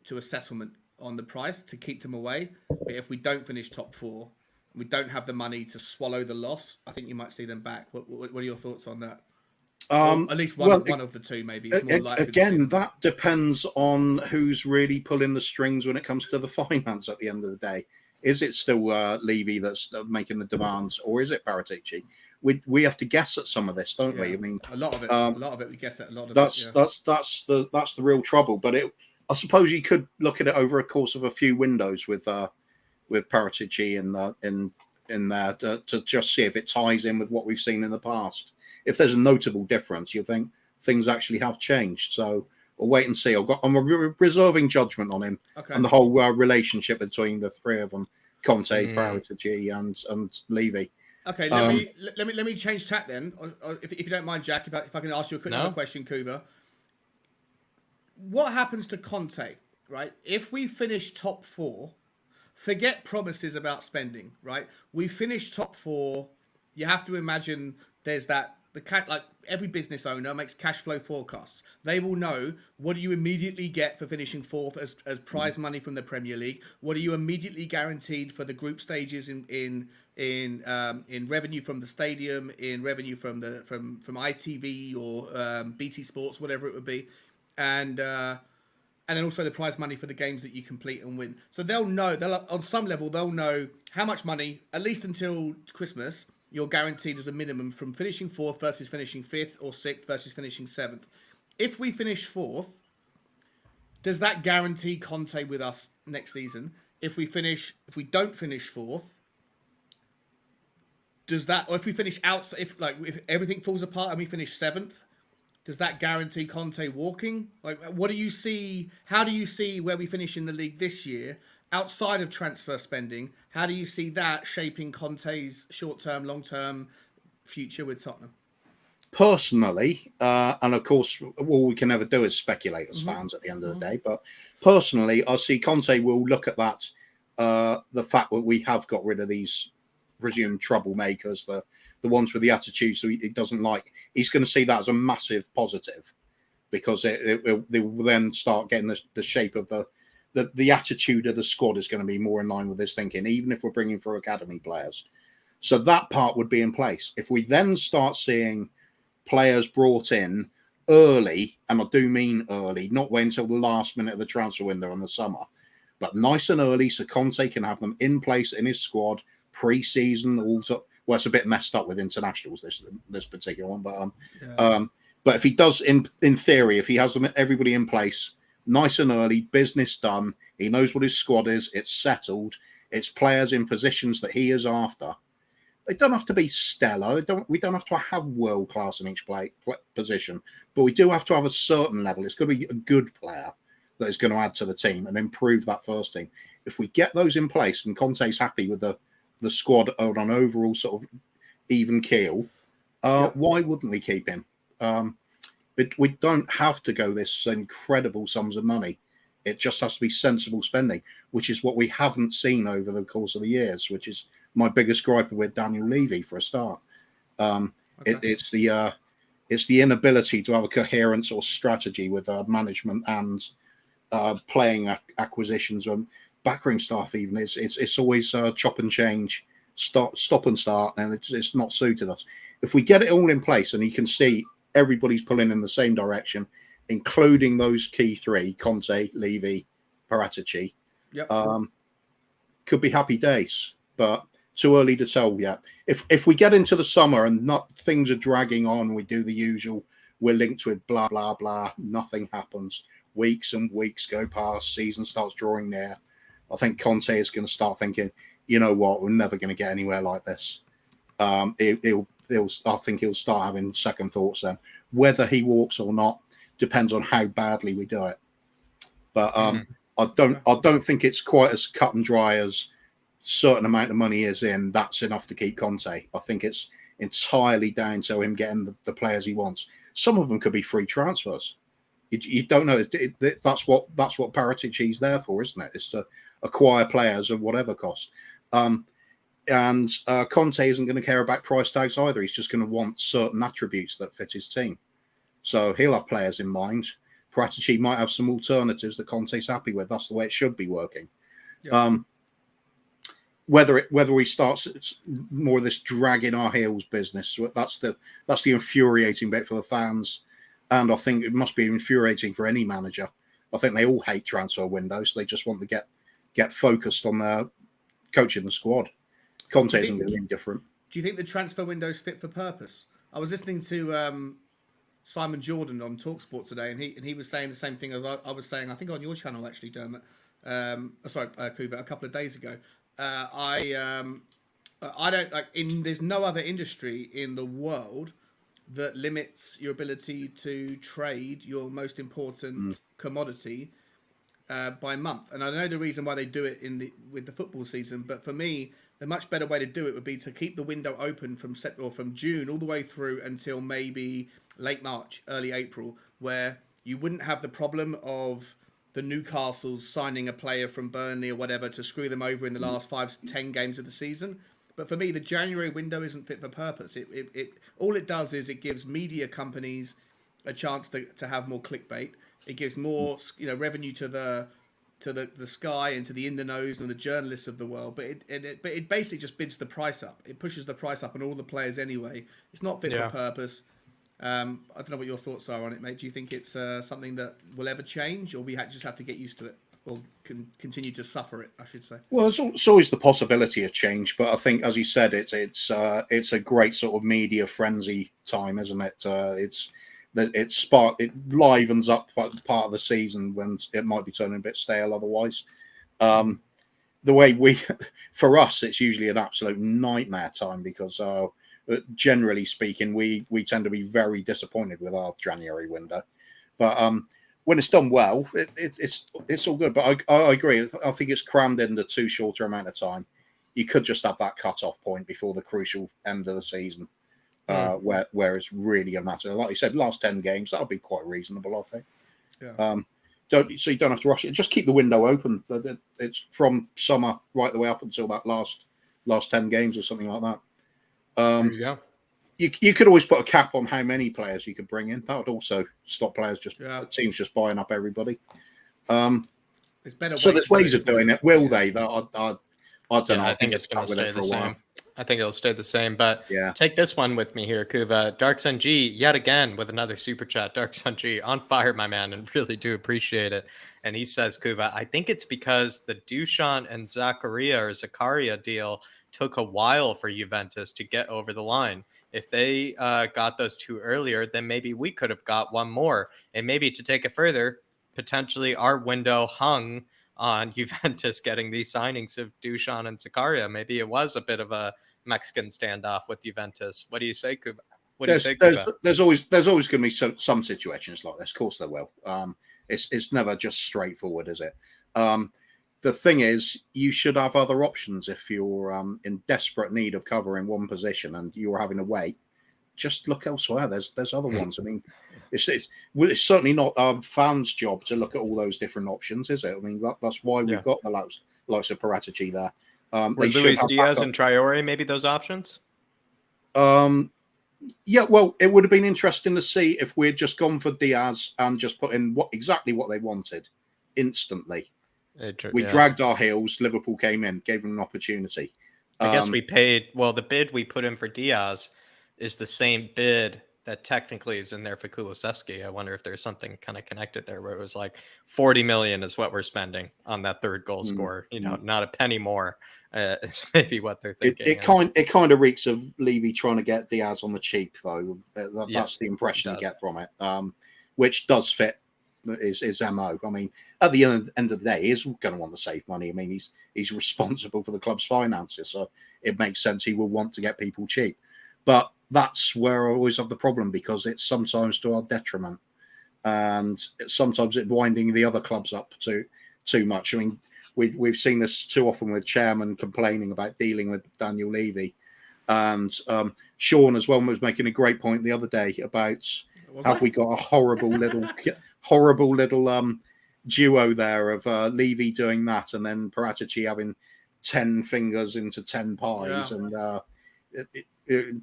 settlement on the price to keep them away. But if we don't finish top 4, we don't have the money to swallow the loss, I think you might see them back. What are your thoughts on that? At least one of the two, maybe. It's more likely again, that depends on who's really pulling the strings when it comes to the finance at the end of the day. Is it still Levy that's making the demands, or is it Paratici? We have to guess at some of this, don't we? I mean, a lot of it we guess at. A lot of that's the real trouble. But I suppose you could look at it over a course of a few windows with Paratici in there to just see if it ties in with what we've seen in the past. If there's a notable difference, you think things actually have changed. So we'll wait and see. I'm reserving judgment on him and the whole relationship between the three of them: Conte, Paratici, and Levy. Okay, let me change tack then, if you don't mind, Jack. If I can ask you a quick question, Kuba. What happens to Conte right? If we finish top 4, forget promises about spending, right? We finish top 4. You have to imagine there's that like every business owner makes cash flow forecasts. They will know, what do you immediately get for finishing 4th as prize money from the Premier League? What are you immediately guaranteed for the group stages in revenue from the stadium, in revenue from ITV or BT Sports, whatever it would be, and then also the prize money for the games that you complete and win. So they'll know, on some level, they'll know how much money, at least until Christmas, you're guaranteed as a minimum from finishing 4th versus finishing 5th, or 6th versus finishing 7th. If we finish 4th, does that guarantee Conte with us next season? If we don't finish 4th, does that, or if we finish outside, if everything falls apart and we finish 7th, does that guarantee Conte walking? Like, what do you see? How do you see where we finish in the league this year outside of transfer spending? How do you see that shaping Conte's short-term, long-term future with Tottenham? Personally, and of course, all we can ever do is speculate as fans at the end of the day. But personally, I see Conte will look at that, the fact that we have got rid of these presumed troublemakers, the ones with the attitudes he doesn't like. He's going to see that as a massive positive, because they will then start getting the shape of the attitude of the squad is going to be more in line with his thinking, even if we're bringing through academy players. So that part would be in place. If we then start seeing players brought in early, and I do mean early, not wait until the last minute of the transfer window in the summer, but nice and early, so Conte can have them in place in his squad pre-season. Well, it's a bit messed up with internationals, this particular one, but if he does, in theory, if he has them everybody in place nice and early, business done, he knows what his squad is, it's settled, it's players in positions that he is after. They don't have to be stellar. We don't have to have world class in each position, but we do have to have a certain level. It's got to be a good player that is going to add to the team and improve that first team. If we get those in place and Conte's happy with the squad on an overall sort of even keel, why wouldn't we keep him? We don't have to go this incredible sums of money. It just has to be sensible spending, which is what we haven't seen over the course of the years, which is my biggest gripe with Daniel Levy for a start. It's the inability to have a coherence or strategy with management and playing acquisitions and backroom staff. Even it's always chop and change, stop and start, and it's not suited us. If we get it all in place and you can see everybody's pulling in the same direction, including those key 3, Conte, Levy, Paratici, could be happy days, but too early to tell yet. If we get into the summer and things are dragging on, we do the usual, we're linked with blah, blah, blah, nothing happens, weeks and weeks go past, season starts drawing near, I think Conte is going to start thinking, you know what, we're never going to get anywhere like this. I think he'll start having second thoughts then. Whether he walks or not depends on how badly we do it. But I don't think it's quite as cut and dry as certain amount of money is in. That's enough to keep Conte. I think it's entirely down to him getting the players he wants. Some of them could be free transfers. You don't know. That's what Paratici's there for, isn't it? It's to acquire players at whatever cost. And Conte isn't going to care about price tags either. He's just going to want certain attributes that fit his team. So he'll have players in mind. Paratici might have some alternatives that Conte's happy with. That's the way it should be working. Yeah. Whether we start more of this dragging our heels business, that's the infuriating bit for the fans. And I think it must be infuriating for any manager. I think they all hate transfer windows. They just want to get focused on their coaching the squad. Conte isn't going to be different. Do you think the transfer window's fit for purpose? I was listening to Simon Jordan on TalkSport today, and he was saying the same thing as I was saying, I think on your channel actually, Dermot. Kuba, a couple of days ago. I don't like. There's no other industry in the world that limits your ability to trade your most important commodity by month. And I know the reason why they do it with the football season, but for me, the much better way to do it would be to keep the window open from June all the way through until maybe late March, early April, where you wouldn't have the problem of the Newcastles signing a player from Burnley or whatever to screw them over in the last 5-10 games of the season. But for me, the January window isn't fit for purpose. It all it does is it gives media companies a chance to have more clickbait. It gives more revenue to the Sky and to the in the nose and the journalists of the world. But it basically just bids the price up. It pushes the price up on all the players anyway. It's not fit for purpose. I don't know what your thoughts are on it, mate. Do you think it's something that will ever change, or we just have to get used to it, or continue to suffer it, I should say? Well, it's always the possibility of change, but I think, as you said, it's a great sort of media frenzy time, isn't it? It livens up part of the season when it might be turning a bit stale otherwise. The way for us, it's usually an absolute nightmare time because generally speaking, we tend to be very disappointed with our January window. But when it's done well, it's all good. But I agree. I think it's crammed into too shorter amount of time. You could just have that cut-off point before the crucial end of the season, where it's really a matter. Like you said, last 10 games, that'll be quite reasonable, I think. Yeah. So you don't have to rush it. Just keep the window open. It's from summer right the way up until that last 10 games or something like that. There you go. You could always put a cap on how many players you could bring in. That would also stop players teams just buying up everybody. It's better. So there's ways of doing it. Will they? I don't know. I think it's going to stay the same. I think it'll stay the same. But take this one with me here, Kuva. Dark Sun G yet again with another super chat. Dark Sun G on fire, my man, and really do appreciate it. And he says, Kuva, I think it's because the Duchamp and Zakaria deal took a while for Juventus to get over the line. If they got those two earlier, then maybe we could have got one more. And maybe to take it further, potentially our window hung on Juventus getting these signings of Duchamp and Zakaria. Maybe it was a bit of a Mexican standoff with Juventus. What do you say, Kuba? There's always going to be some situations like this. Of course there will. It's never just straightforward, is it? The thing is, you should have other options if you're in desperate need of cover in one position and you're having to wait. Just look elsewhere. There's other ones. I mean, it's certainly not our fans' job to look at all those different options, is it? I mean, that's why we've got the likes of Paratici there. Were Luis Diaz and Traore maybe those options? Yeah, well, it would have been interesting to see if we'd just gone for Diaz and just put in exactly what they wanted instantly. We dragged our heels. Liverpool came in, gave them an opportunity. I guess we paid. Well, the bid we put in for Diaz is the same bid that technically is in there for Kulusevski. I wonder if there's something kind of connected there where it was like 40 million is what we're spending on that third goal scorer. You know, not a penny more is maybe what they're thinking. It kind of reeks of Levy trying to get Diaz on the cheap, though. That's the impression you get from it, which does fit his MO. I mean, at the end of the day, he's going to want to save money. I mean, he's responsible for the club's finances, so it makes sense he will want to get people cheap. But that's where I always have the problem, because it's sometimes to our detriment, and sometimes it's winding the other clubs up too much. I mean, we've seen this too often with chairman complaining about dealing with Daniel Levy, and Sean as well was making a great point the other day about we got a horrible little duo there of Levy doing that, and then Paratici having 10 fingers into 10 pies, and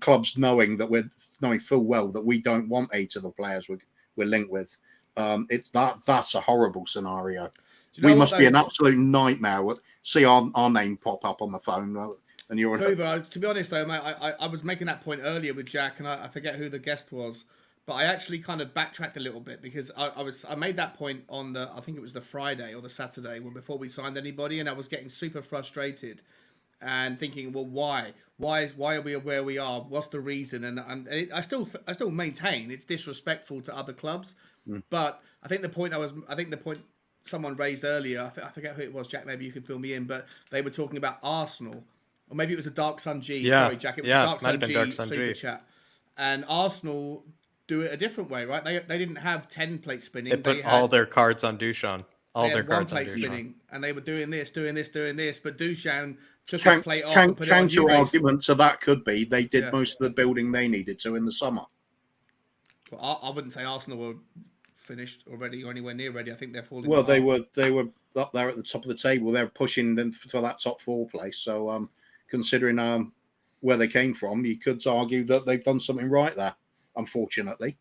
clubs knowing full well that we don't want 8 of the players we're linked with. That's a horrible scenario. We must be an absolute nightmare. See our name pop up on the phone, and you're. To be honest, though, mate, I was making that point earlier with Jack, and I forget who the guest was, but I actually kind of backtracked a little bit, because I made that point on I think it was the Friday or the Saturday before we signed anybody, and I was getting super frustrated and thinking, well, why are we where we are? What's the reason? And I still maintain it's disrespectful to other clubs. But I think the point someone raised earlier, I forget who it was, Jack, maybe you can fill me in, but they were talking about Arsenal, or maybe it was a Dark Sun G. Sorry, Jack, it was Dark Sun G super chat. And Arsenal do it a different way, right? They didn't have 10 plates spinning. They put all their cards on Duchamp. All their cards on Duchamp. Spinning, and they were doing this, but Duchamp took his plate off and put it on counter argument to that could be they did most of the building they needed to in the summer. Well, I wouldn't say Arsenal were finished already or anywhere near ready. I think they're falling. Well, apart. they were up there at the top of the table. They're pushing them for that top 4 place. So, considering where they came from, you could argue that they've done something right there. Unfortunately,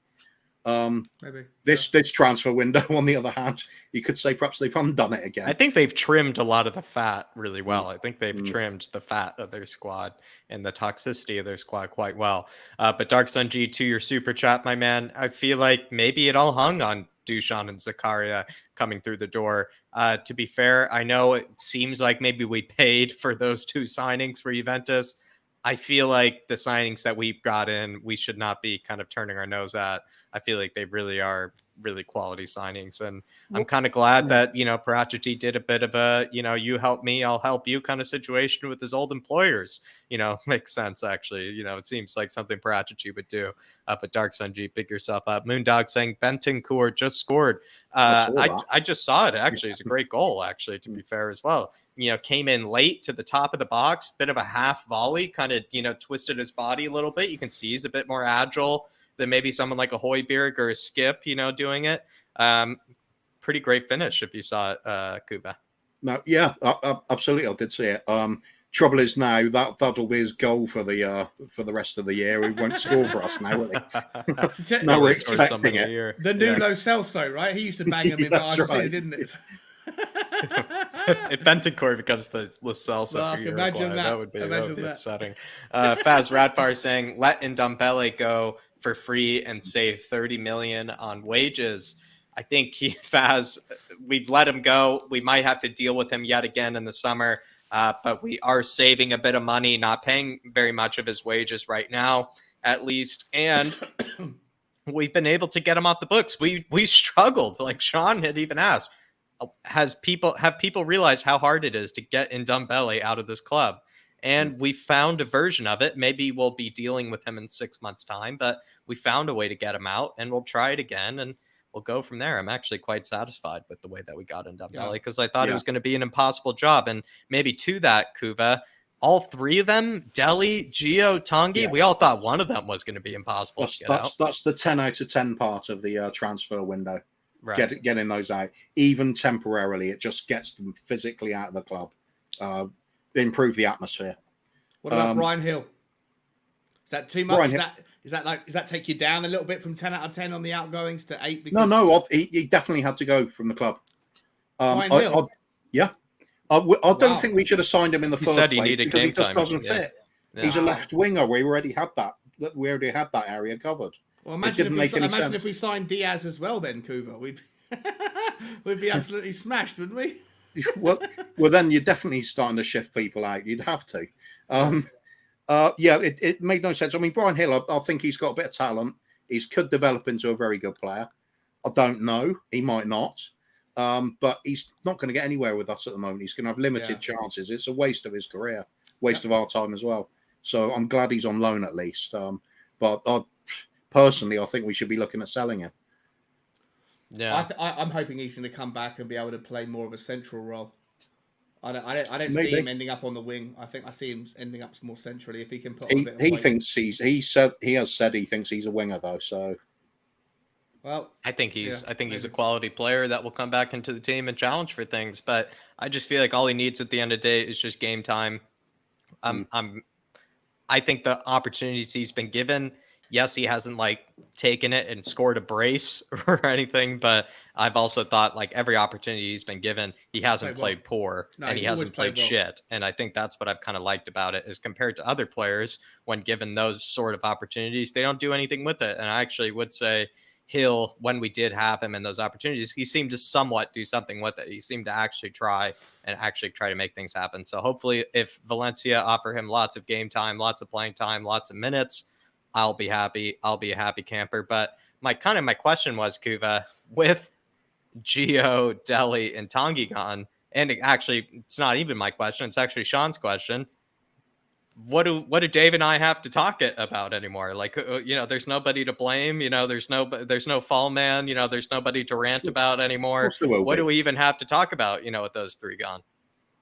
Maybe this transfer window, on the other hand, you could say perhaps they've undone it again. I think they've trimmed a lot of the fat really well. I think they've trimmed the fat of their squad and the toxicity of their squad quite well. But Dark Sun G, to your super chat, my man, I feel like maybe it all hung on Dusan and Zakaria coming through the door. To be fair, I know it seems like maybe we paid for those 2 signings for Juventus. I feel like the signings that we've got in, we should not be kind of turning our nose at. I feel like they really are really quality signings. And I'm kind of glad that, Paratici did a bit of a, you help me, I'll help you kind of situation with his old employers. Makes sense, actually. It seems like something Paratici would do. But Dark Sun G, pick yourself up. Moondog saying Bentancur just scored. I just saw it, actually. It's a great goal, actually, to be fair as well. Came in late to the top of the box, bit of a half volley, kind of, twisted his body a little bit. You can see he's a bit more agile than maybe someone like a Højbjerg or a Skip, doing it. Pretty great finish if you saw it, Kuba. No, yeah, absolutely. I did see it. Trouble is now that'll be his goal for the rest of the year. He won't score for us now, will he? Now we're expecting it. The new Lo Celso, right? He used to bang him in Argentina, right. didn't it? If Bentancur becomes the Lo Celso for Uruguay, that would be upsetting. Faz Radfire saying, let Ndombele go for free and save 30 million on wages. I think Faz, we've let him go. We might have to deal with him yet again in the summer, but we are saving a bit of money, not paying very much of his wages right now, at least. And we've been able to get him off the books. We struggled, like Sean had even asked. Have people realized how hard it is to get Ndombele out of this club? And we found a version of it. Maybe we'll be dealing with him in 6 months' time, but we found a way to get him out, and we'll try it again, and we'll go from there. I'm actually quite satisfied with the way that we got Ndombele because I thought it was going to be an impossible job. And maybe to that, Kuva, all 3 of them, Dele, Gio, Tanguy, we all thought one of them was going to be impossible to get out. That's the 10 out of 10 part of the transfer window. Right. Getting those out, even temporarily, it just gets them physically out of the club. Improve the atmosphere. What about Bryan Gil? Is that too much? Does that take you down a little bit from 10 out of 10 on the outgoings to 8? Because... No, he definitely had to go from the club. Bryan Gil? I don't think we should have signed him in the first place because he just doesn't fit. Yeah. He's a left winger. We already had that. We already had that area covered. Well, imagine if we signed Diaz as well, then Kuba, we'd be absolutely smashed, wouldn't we? well, then you're definitely starting to shift people out. You'd have to. It made no sense. I mean, Bryan Gil, I think he's got a bit of talent. He could develop into a very good player. I don't know. He might not. But he's not going to get anywhere with us at the moment. He's going to have limited chances. It's a waste of his career, waste of our time as well. So I'm glad he's on loan at least. Personally, I think we should be looking at selling him. Yeah, I'm hoping he's going to come back and be able to play more of a central role. I don't see him ending up on the wing. I see him ending up more centrally if he can put. He has said he thinks he's a winger though. So, well, I think he's a quality player that will come back into the team and challenge for things. But I just feel like all he needs at the end of the day is just game time. I think the opportunities he's been given. Yes, he hasn't taken it and scored a brace or anything, but I've also thought every opportunity he's been given, he hasn't played poor and he hasn't played shit. And I think that's what I've kind of liked about it is compared to other players when given those sort of opportunities, they don't do anything with it. And I actually would say Gil, when we did have him in those opportunities, he seemed to somewhat do something with it. He seemed to actually try to make things happen. So hopefully if Valencia offer him lots of game time, lots of playing time, lots of minutes, I'll be happy. I'll be a happy camper. But my question was, Kuva, with Gio, Dele, and Tanguy gone, and actually, it's not even my question. It's actually Sean's question. What do Dave and I have to talk about anymore? There's nobody to blame. There's no fall man. There's nobody to rant about anymore. What do we even have to talk about? With those 3 gone.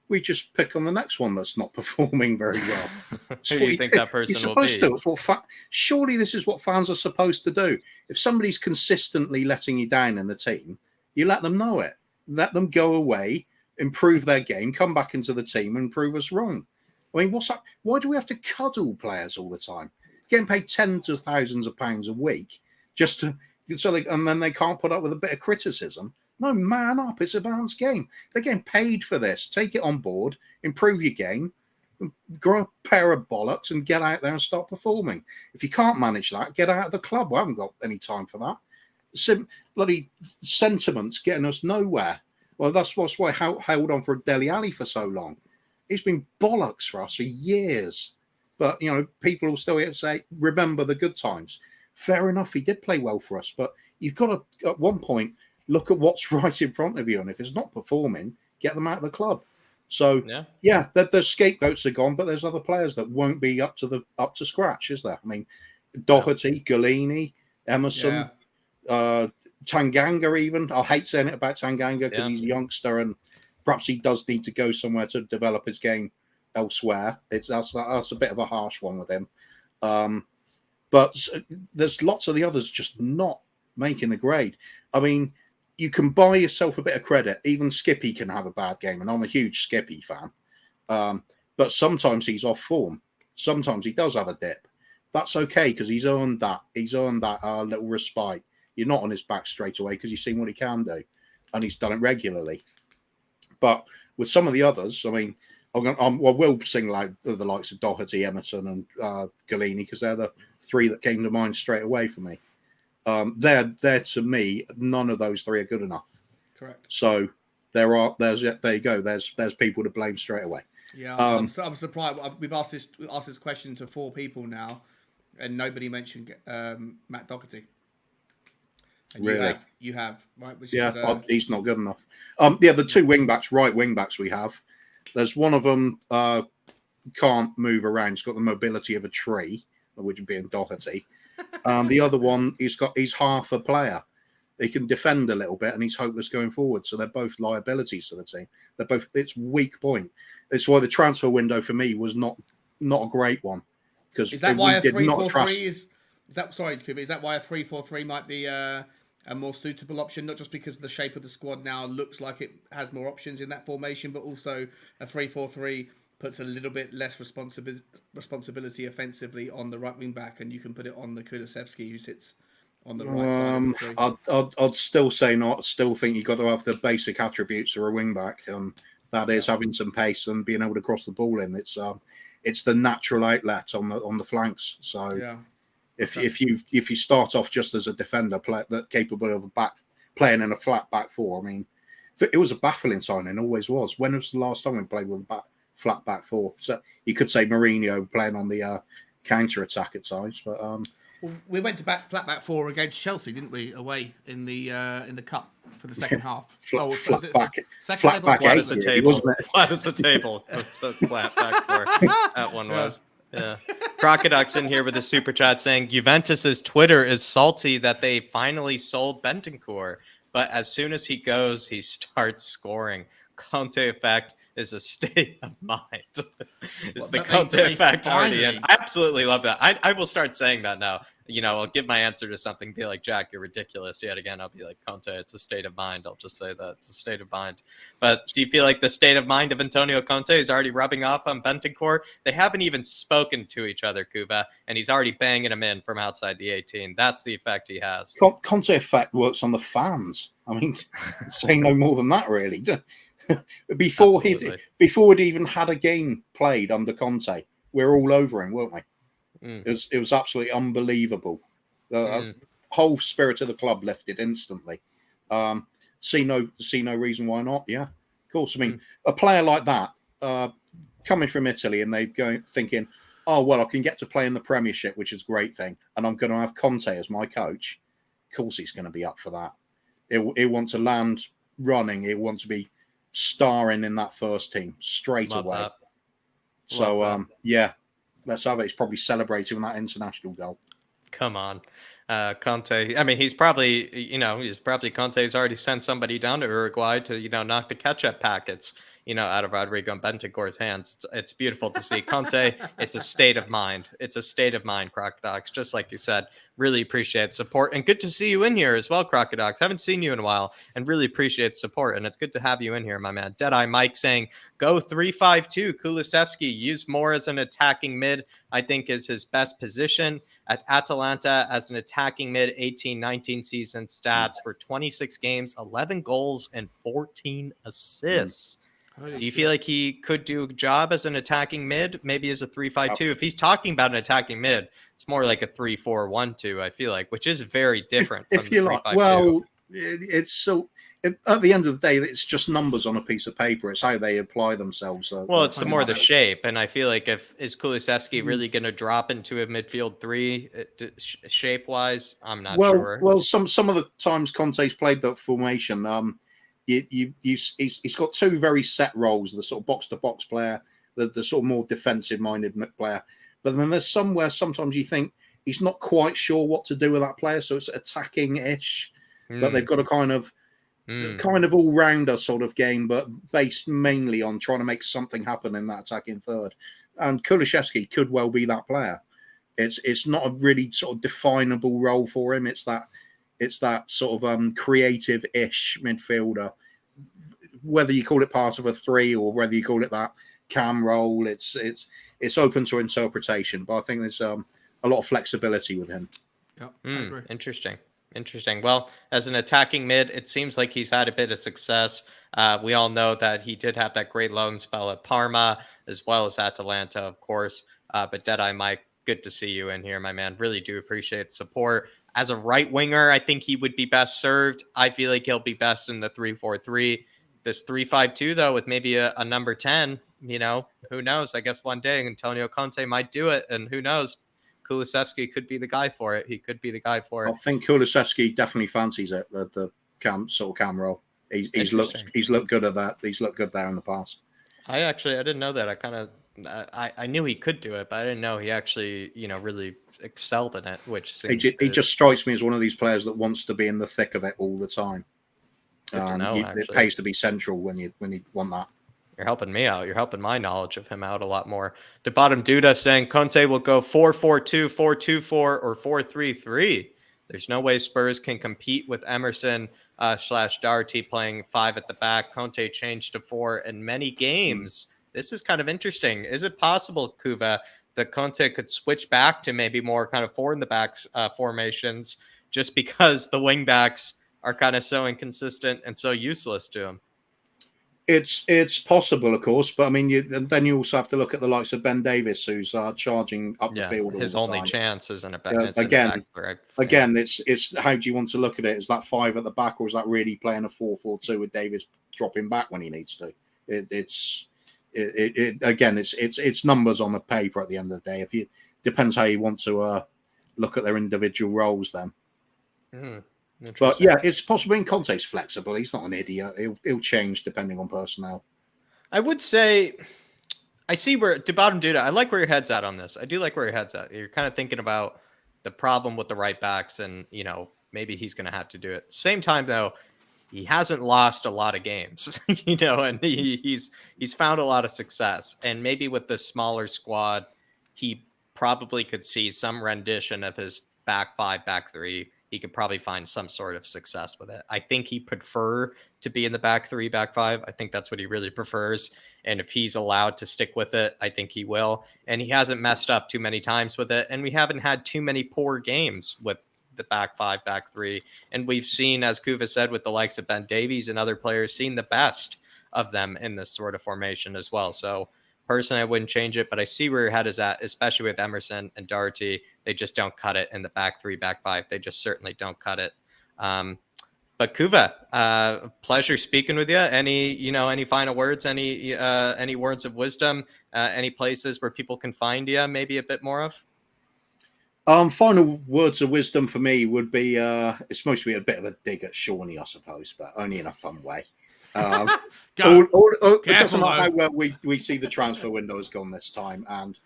we just pick on the next one that's not performing very well. Who do you think that person you're will be? supposed to. It's what surely this is what fans are supposed to do. If somebody's consistently letting you down in the team, you let them know it. Let them go away, improve their game, come back into the team and prove us wrong. I mean, what's that? Why do we have to cuddle players all the time? Getting paid tens of thousands of pounds a week just to and then they can't put up with a bit of criticism. No, man up. It's a balanced game. They're getting paid for this. Take it on board, improve your game, grow a pair of bollocks and get out there and start performing. If you can't manage that, get out of the club. I haven't got any time for that. Bloody sentiments getting us nowhere. Well, that's why I held on for Dele Alli for so long. He's been bollocks for us for years. But, people will still say, remember the good times. Fair enough, he did play well for us. But you've got to, at one point, look at what's right in front of you. And if it's not performing, get them out of the club. So, yeah, the scapegoats are gone, but there's other players that won't be up to scratch, is there? I mean, Doherty, Galini, Emerson, Tanganga even. I hate saying it about Tanganga because he's a youngster and perhaps he does need to go somewhere to develop his game elsewhere. That's a bit of a harsh one with him. But there's lots of the others just not making the grade. I mean, you can buy yourself a bit of credit. Even Skippy can have a bad game, and I'm a huge Skippy fan. But sometimes he's off form. Sometimes he does have a dip. That's okay because he's earned that. He's earned that little respite. You're not on his back straight away because you've seen what he can do, and he's done it regularly. But with some of the others, I mean, I will single out the likes of Doherty, Emerson, and Galini because they're the three that came to mind straight away for me. They're to me, none of those three are good enough. Correct. So there you go. There's people to blame straight away. Yeah, I'm surprised. We've asked this question to 4 people now, and nobody mentioned Matt Doherty. And really? You have right? Which he's not good enough. The 2 right wing backs we have. There's one of them can't move around. He's got the mobility of a tree, which would be in Doherty. The other one, he's half a player. He can defend a little bit, and he's hopeless going forward. So they're both liabilities to the team. It's weak point. It's why the transfer window for me was not a great one. Because is that why a 3-4-3 is? Is that sorry, Kuba? Is that why a 3-4-3 might be a more suitable option? Not just because the shape of the squad now looks like it has more options in that formation, but also a 3-4-3 puts a little bit less responsibility offensively on the right wing back, and you can put it on the Kulusevski who sits on the right side. I'd still say not. Still think you've got to have the basic attributes of a wing back. That is having some pace and being able to cross the ball in. It's the natural outlet on the flanks. So if you start off just as a defender that capable of playing in a flat back four, I mean, it was a baffling signing. Always was. When was the last time we played with a flat back four? So you could say Mourinho playing on the counter attack at times, but we went to flat back four against Chelsea, didn't we? Away in the cup for the second half. Flat back 8, wasn't it? Flat as a table. Flat back four. That one was. Yeah. Crocodoc's in here with a super chat saying Juventus's Twitter is salty that they finally sold Bentancur, but as soon as he goes, he starts scoring. Conte effect is a state of mind. It's the Conte effect already in. I absolutely love that. I will start saying that now. I'll give my answer to something, be like, Jack, you're ridiculous. Yet again, I'll be like, Conte, it's a state of mind. I'll just say that it's a state of mind. But do you feel like the state of mind of Antonio Conte is already rubbing off on Bentancur? They haven't even spoken to each other, Kuba, and he's already banging him in from outside the 18. That's the effect he has. Conte effect works on the fans. I mean, say no more than that, really. Before he'd even had a game played under Conte, we're all over him, weren't we? It was absolutely unbelievable. The whole spirit of the club lifted instantly. See no reason why not. Yeah, of course. I mean, a player like that coming from Italy, and they thinking, oh well, I can get to play in the Premiership, which is a great thing, and I'm going to have Conte as my coach. Of course, he's going to be up for that. He'll want to land running. He'll want to be starring in that first team straight away. That. So let's have it. He's probably celebrating that international goal. Come on, Conte. I mean, he's probably Conte's already sent somebody down to Uruguay to knock the ketchup packets. out of Rodrigo and Bentancur's hands. It's beautiful to see. Conte, it's a state of mind. It's a state of mind, Crocodox, just like you said. Really appreciate support, and good to see you in here as well, Crocodox. Haven't seen you in a while, and really appreciate support, and it's good to have you in here, my man. Deadeye Mike saying, go 3-5-2. Kulusevski used more as an attacking mid, I think is his best position. At Atalanta as an attacking mid, 18-19 season stats for 26 games, 11 goals, and 14 assists. Do you feel like he could do a job as an attacking mid, maybe as a 3-5-2? If he's talking about an attacking mid, it's more like a 3-4-1-2, I feel like, which is very different. If you like, well, it's so at the end of the day, it's just numbers on a piece of paper. It's how they apply themselves. Well, it's the more the shape, and I feel like is Kulusevski really going to drop into a midfield 3 shape wise? I'm not sure. Well, some of the times Conte's played that formation. He's got 2 very set roles: the sort of box to box player, the sort of more defensive minded player. But then there's somewhere sometimes you think he's not quite sure what to do with that player, so it's attacking ish. But they've got a kind of all rounder sort of game, but based mainly on trying to make something happen in that attacking third. And Kulusevski could well be that player. It's not a really sort of definable role for him. It's that sort of creative-ish midfielder. Whether you call it part of a 3 or whether you call it that cam role, it's open to interpretation. But I think there's a lot of flexibility with him. Yep, I agree. Interesting. Well, as an attacking mid, it seems like he's had a bit of success. We all know that he did have that great loan spell at Parma, as well as Atalanta, of course. But Deadeye Mike, good to see you in here, my man. Really do appreciate the support. As a right winger, I think he would be best served. I feel like he'll be best in the 3-4-3. This 3-5-2, though, with maybe a number 10, who knows? I guess one day Antonio Conte might do it, and who knows? Kulusevski could be the guy for it. He could be the guy for it. I think Kulusevski definitely fancies it, the cam role. He's looked good at that. He's looked good there in the past. I didn't know that. I knew he could do it, but I didn't know he actually, really excelled in it, which seems he just strikes me as one of these players that wants to be in the thick of it all the time. It pays to be central when you want that. You're helping me out. You're helping my knowledge of him out a lot more. The bottom Duda saying Conte will go 4-4-2, 4-2-4, or 4-3-3. There's no way Spurs can compete with Emerson / Doherty playing 5 at the back. Conte changed to 4 in many games. This is kind of interesting. Is it possible, Kuva, that Conte could switch back to maybe more kind of 4 in the backs formations just because the wing backs are kind of so inconsistent and so useless to him? It's possible, of course, but I mean, then you also have to look at the likes of Ben Davis, who's charging up the field. His only chance is in a back. Again, it's how do you want to look at it? Is that 5 at the back, or is that really playing a 4-4-2 with Davis dropping back when he needs to? It's numbers on the paper at the end of the day. Depends how you want to look at their individual roles then. But yeah, it's possible. In Conte's flexible. He's not an idiot. He'll change depending on personnel. I would say I see where to bottom Duda. I like where your head's at on this. I do like where your head's at. You're kind of thinking about the problem with the right backs, and maybe he's going to have to do it. Same time though, he hasn't lost a lot of games, and he's found a lot of success. And maybe with the smaller squad, he probably could see some rendition of his back 5, back 3. He could probably find some sort of success with it. I think he prefer to be in the back 3, back 5. I think that's what he really prefers. And if he's allowed to stick with it, I think he will. And he hasn't messed up too many times with it. And we haven't had too many poor games with the back 5, back 3. And we've seen, as Kuva said, with the likes of Ben Davies and other players, seen the best of them in this sort of formation as well. So personally, I wouldn't change it, but I see where your head is at, especially with Emerson and Doherty. They just don't cut it in the back 3, back 5. They just certainly don't cut it. But Kuva, pleasure speaking with you. Any final words? Any words of wisdom? Any places where people can find you? Maybe a bit more of. Final words of wisdom for me would be it's supposed to be a bit of a dig at Shawnee, I suppose, but only in a fun way. It doesn't matter how well we see the transfer window has gone this time, and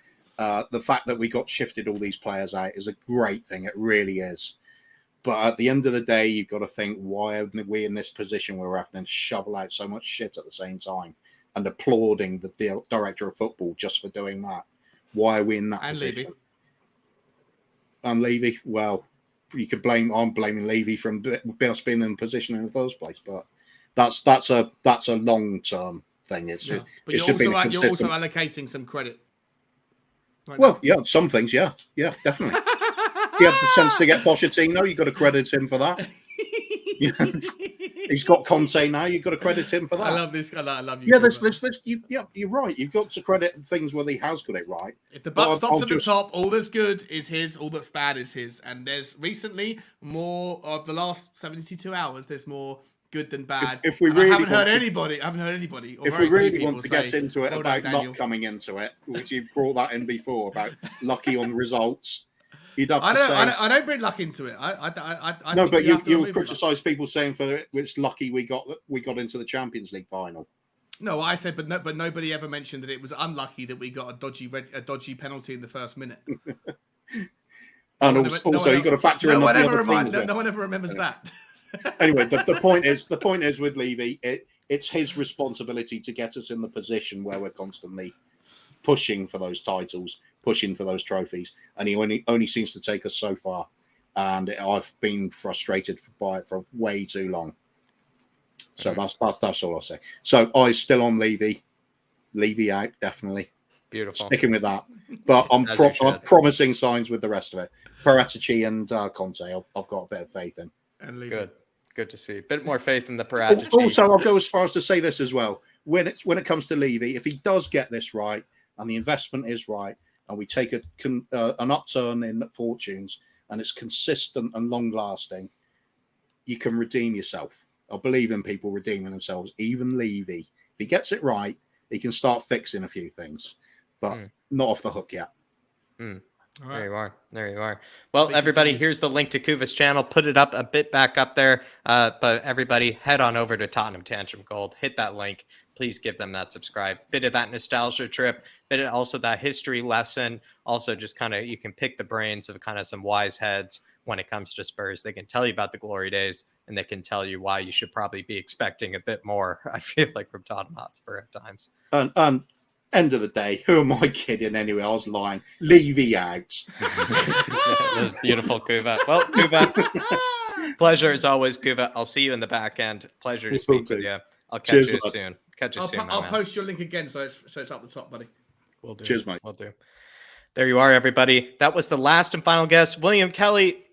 the fact that we got shifted all these players out is a great thing. It really is. But at the end of the day, you've got to think, why are we in this position where we're having to shovel out so much shit at the same time? and applauding the director of football just for doing that. Why are we in that and position? Levy. And Levy, well, you could blame. I'm blaming Levy from us being in the position in the first place, but that's a long term thing. It's Yeah. But it should be you're also consistent. allocating some credit. Right Well, now. yeah, some things, yeah, definitely. He had the sense to get Pochettino. You got to credit him for that. Yeah. He's got Conte now. You've got to credit him for that. I love this. I love you. Yeah, there's you're right. You've got to credit things where he has got it right. If the buck stops at the top, all that's good is his, all that's bad is his. And there's recently more of the last 72 hours. There's more good than bad. If we really I haven't heard anybody. Or if we very really few want to people get say, into it "Well about done, Daniel." luck coming into it, which you've brought that in before about lucky on results, you'd have I to say. don't bring luck into it. I No, think but you have to you remove luck. criticise people saying it's lucky we got into the Champions League final. No, I said, but nobody ever mentioned that it was unlucky that we got a dodgy penalty in the first minute. And also you've got to factor in the other things. No one ever remembers that. Anyway, the point is with Levy, it's his responsibility to get us in the position where we're constantly pushing for those titles, pushing for those trophies, and he only seems to take us so far. And I've been frustrated by it for way too long. So that's all I'll say. So I still on Levy out, definitely. Beautiful. Sticking with that, but I'm promising signs with the rest of it. Paratici and Conte, I've got a bit of faith in. And Good to see. A bit more faith in the Paratici. Also, I'll go as far as to say this as well. When it comes to Levy, if he does get this right and the investment is right, and we take an upturn in fortunes and it's consistent and long lasting, you can redeem yourself. I believe in people redeeming themselves. Even Levy, if he gets it right, he can start fixing a few things, but not off the hook yet. Right. There you are. Well, everybody, here's the link to Kuva's channel. Put it up a bit back up there. But everybody, head on over to Tottenham Tantrum Gold. Hit that link. Please give them that subscribe. Bit of that nostalgia trip. Bit of also that history lesson. Also, just kind of you can pick the brains of kind of some wise heads when it comes to Spurs. They can tell you about the glory days, and they can tell you why you should probably be expecting a bit more. I feel like from Tottenham Hotspur at times. And end of the day, who am I kidding anyway? I was lying. Levy out. That's beautiful, Kuva. Well, Kuva, pleasure as always, Kuva. I'll see you in the back end. Pleasure to speak with you. I'll catch you soon. I'll post your link again so it's up the top, buddy. We'll do. Cheers, mate. We'll do. There you are, everybody. That was the last and final guest, William Kelly.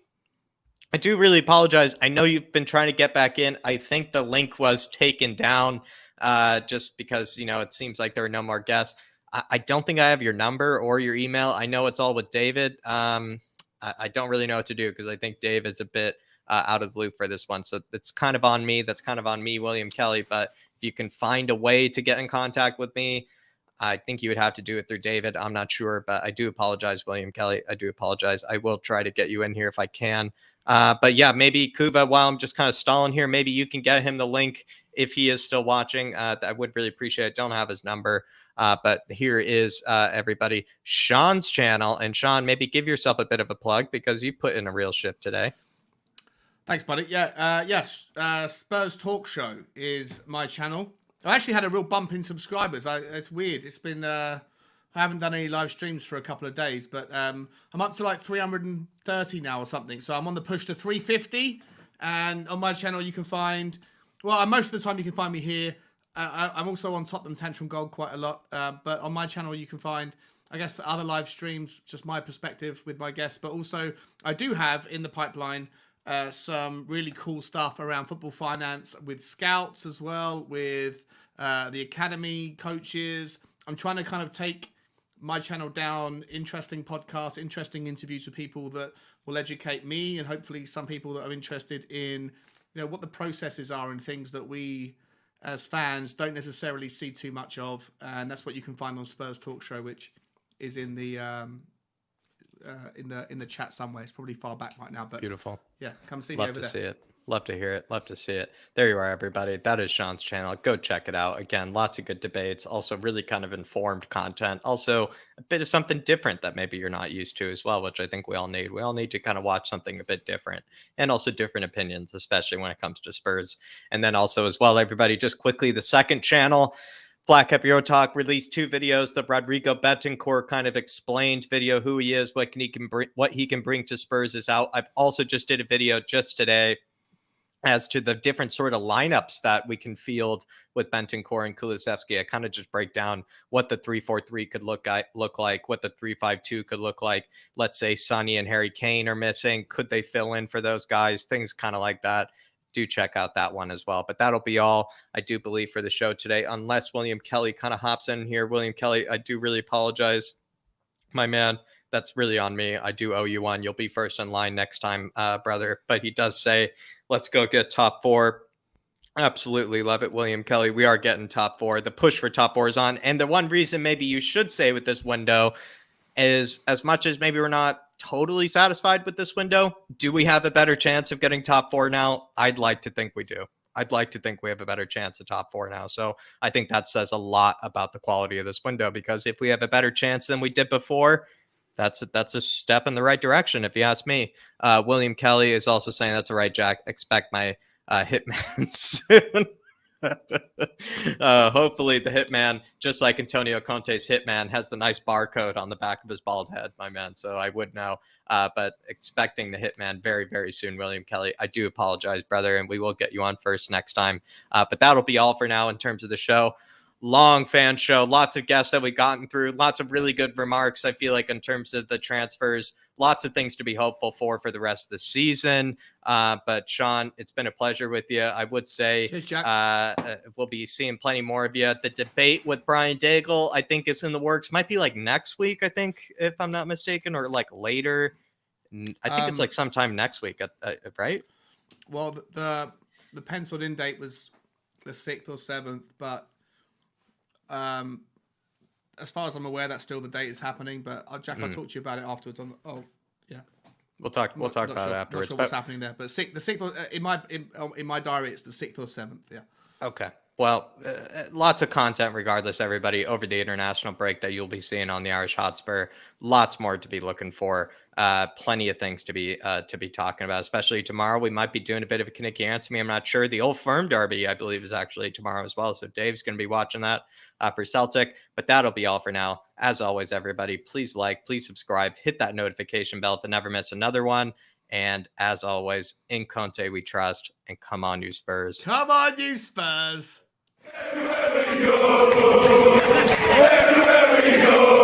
I do really apologize. I know you've been trying to get back in. I think the link was taken down just because, it seems like there are no more guests. I don't think I have your number or your email. I know it's all with David. I don't really know what to do because I think Dave is a bit out of the loop for this one. So it's kind of on me. That's kind of on me, William Kelly. But if you can find a way to get in contact with me, I think you would have to do it through David. I'm not sure, but I do apologize, William Kelly. I do apologize. I will try to get you in here if I can. But yeah, maybe Kuva, while I'm just kind of stalling here, maybe you can get him the link if he is still watching. I would really appreciate it. Don't have his number. But here is everybody, Sean's channel. And Sean, maybe give yourself a bit of a plug because you put in a real shift today. Thanks, buddy. Yeah, yes. Spurs Talk Show is my channel. I actually had a real bump in subscribers. It's weird. It's been I haven't done any live streams for a couple of days, but I'm up to like 330 now or something. So I'm on the push to 350. And on my channel, you can find, most of the time you can find me here. I'm also on Tottenham Tantrum Gold quite a lot. But on my channel, you can find, I guess, other live streams, just my perspective with my guests. But also, I do have in the pipeline some really cool stuff around football finance with scouts as well, with the academy coaches. I'm trying to kind of take my channel down interesting podcasts, interesting interviews with people that will educate me and hopefully some people that are interested in, what the processes are and things that we as fans don't necessarily see too much of. And that's what you can find on Spurs Talk Show, which is in the chat somewhere. It's probably far back right now, but beautiful. Yeah, come see me over there. Love to see it. Love to hear it. Love to see it. There you are, everybody. That is Sean's channel. Go check it out. Again, lots of good debates. Also, really kind of informed content. Also, a bit of something different that maybe you're not used to as well, which I think we all need. We all need to kind of watch something a bit different and also different opinions, especially when it comes to Spurs. And then also as well, everybody, just quickly, the second channel flatcapeurotalk released 2 videos. The Rodrigo Betancourt kind of explained video, who he is, what he can bring to Spurs is out. I've also just did a video just today as to the different sort of lineups that we can field with Betancourt and Kulusevski. I kind of just break down what the 3-4-3 could look like, what the 3-5-2 could look like. Let's say Sonny and Harry Kane are missing. Could they fill in for those guys? Things kind of like that. Do check out that one as well. But that'll be all, I do believe, for the show today, unless William Kelly kind of hops in here. William Kelly, I do really apologize, my man. That's really on me. I do owe you one. You'll be first in line next time, brother. But he does say, let's go get top 4. Absolutely love it, William Kelly. We are getting top 4. The push for top 4 is on. And the one reason maybe you should say with this window is, as much as maybe we're not totally satisfied with this window, do we have a better chance of getting top 4 now? I'd like to think we do. I'd like to think we have a better chance of top 4 now. So I think that says a lot about the quality of this window, because if we have a better chance than we did before, that's a step in the right direction, if you ask me. William Kelly is also saying that's all right, Jack. Expect my hitman soon. Hopefully the hitman, just like Antonio Conte's hitman, has the nice barcode on the back of his bald head, my man. So I would know. But expecting the hitman very, very soon, William Kelly. I do apologize, brother, and we will get you on first next time. But that'll be all for now in terms of the show. Long fan show, lots of guests that we've gotten through, lots of really good remarks. I feel like in terms of the transfers, lots of things to be hopeful for the rest of the season. But Sean, it's been a pleasure with you. I would say we'll be seeing plenty more of you. The debate with Bryan Gil, I think, is in the works. Might be like next week, I think, if I'm not mistaken, or like later. I think it's like sometime next week, right? Well, the penciled in date was the 6th or 7th, but as far as I'm aware, that's still the date is happening. But Jack, I'll talk to you about it afterwards. Yeah, we'll talk about it afterwards. Not sure what's happening there, but the 6th in my diary, it's the 6th or 7th. Yeah. Okay. Well, lots of content regardless, everybody, over the international break that you'll be seeing on the Irish Hotspur. Lots more to be looking for. Plenty of things to be talking about, especially tomorrow. We might be doing a bit of a Kinnicky Antony. I'm not sure. The Old Firm Derby, I believe, is actually tomorrow as well. So Dave's going to be watching that for Celtic. But that'll be all for now. As always, everybody, please like, please subscribe, hit that notification bell to never miss another one. And as always, in Conte we trust, and come on, you Spurs. Come on, you Spurs. Everywhere we go.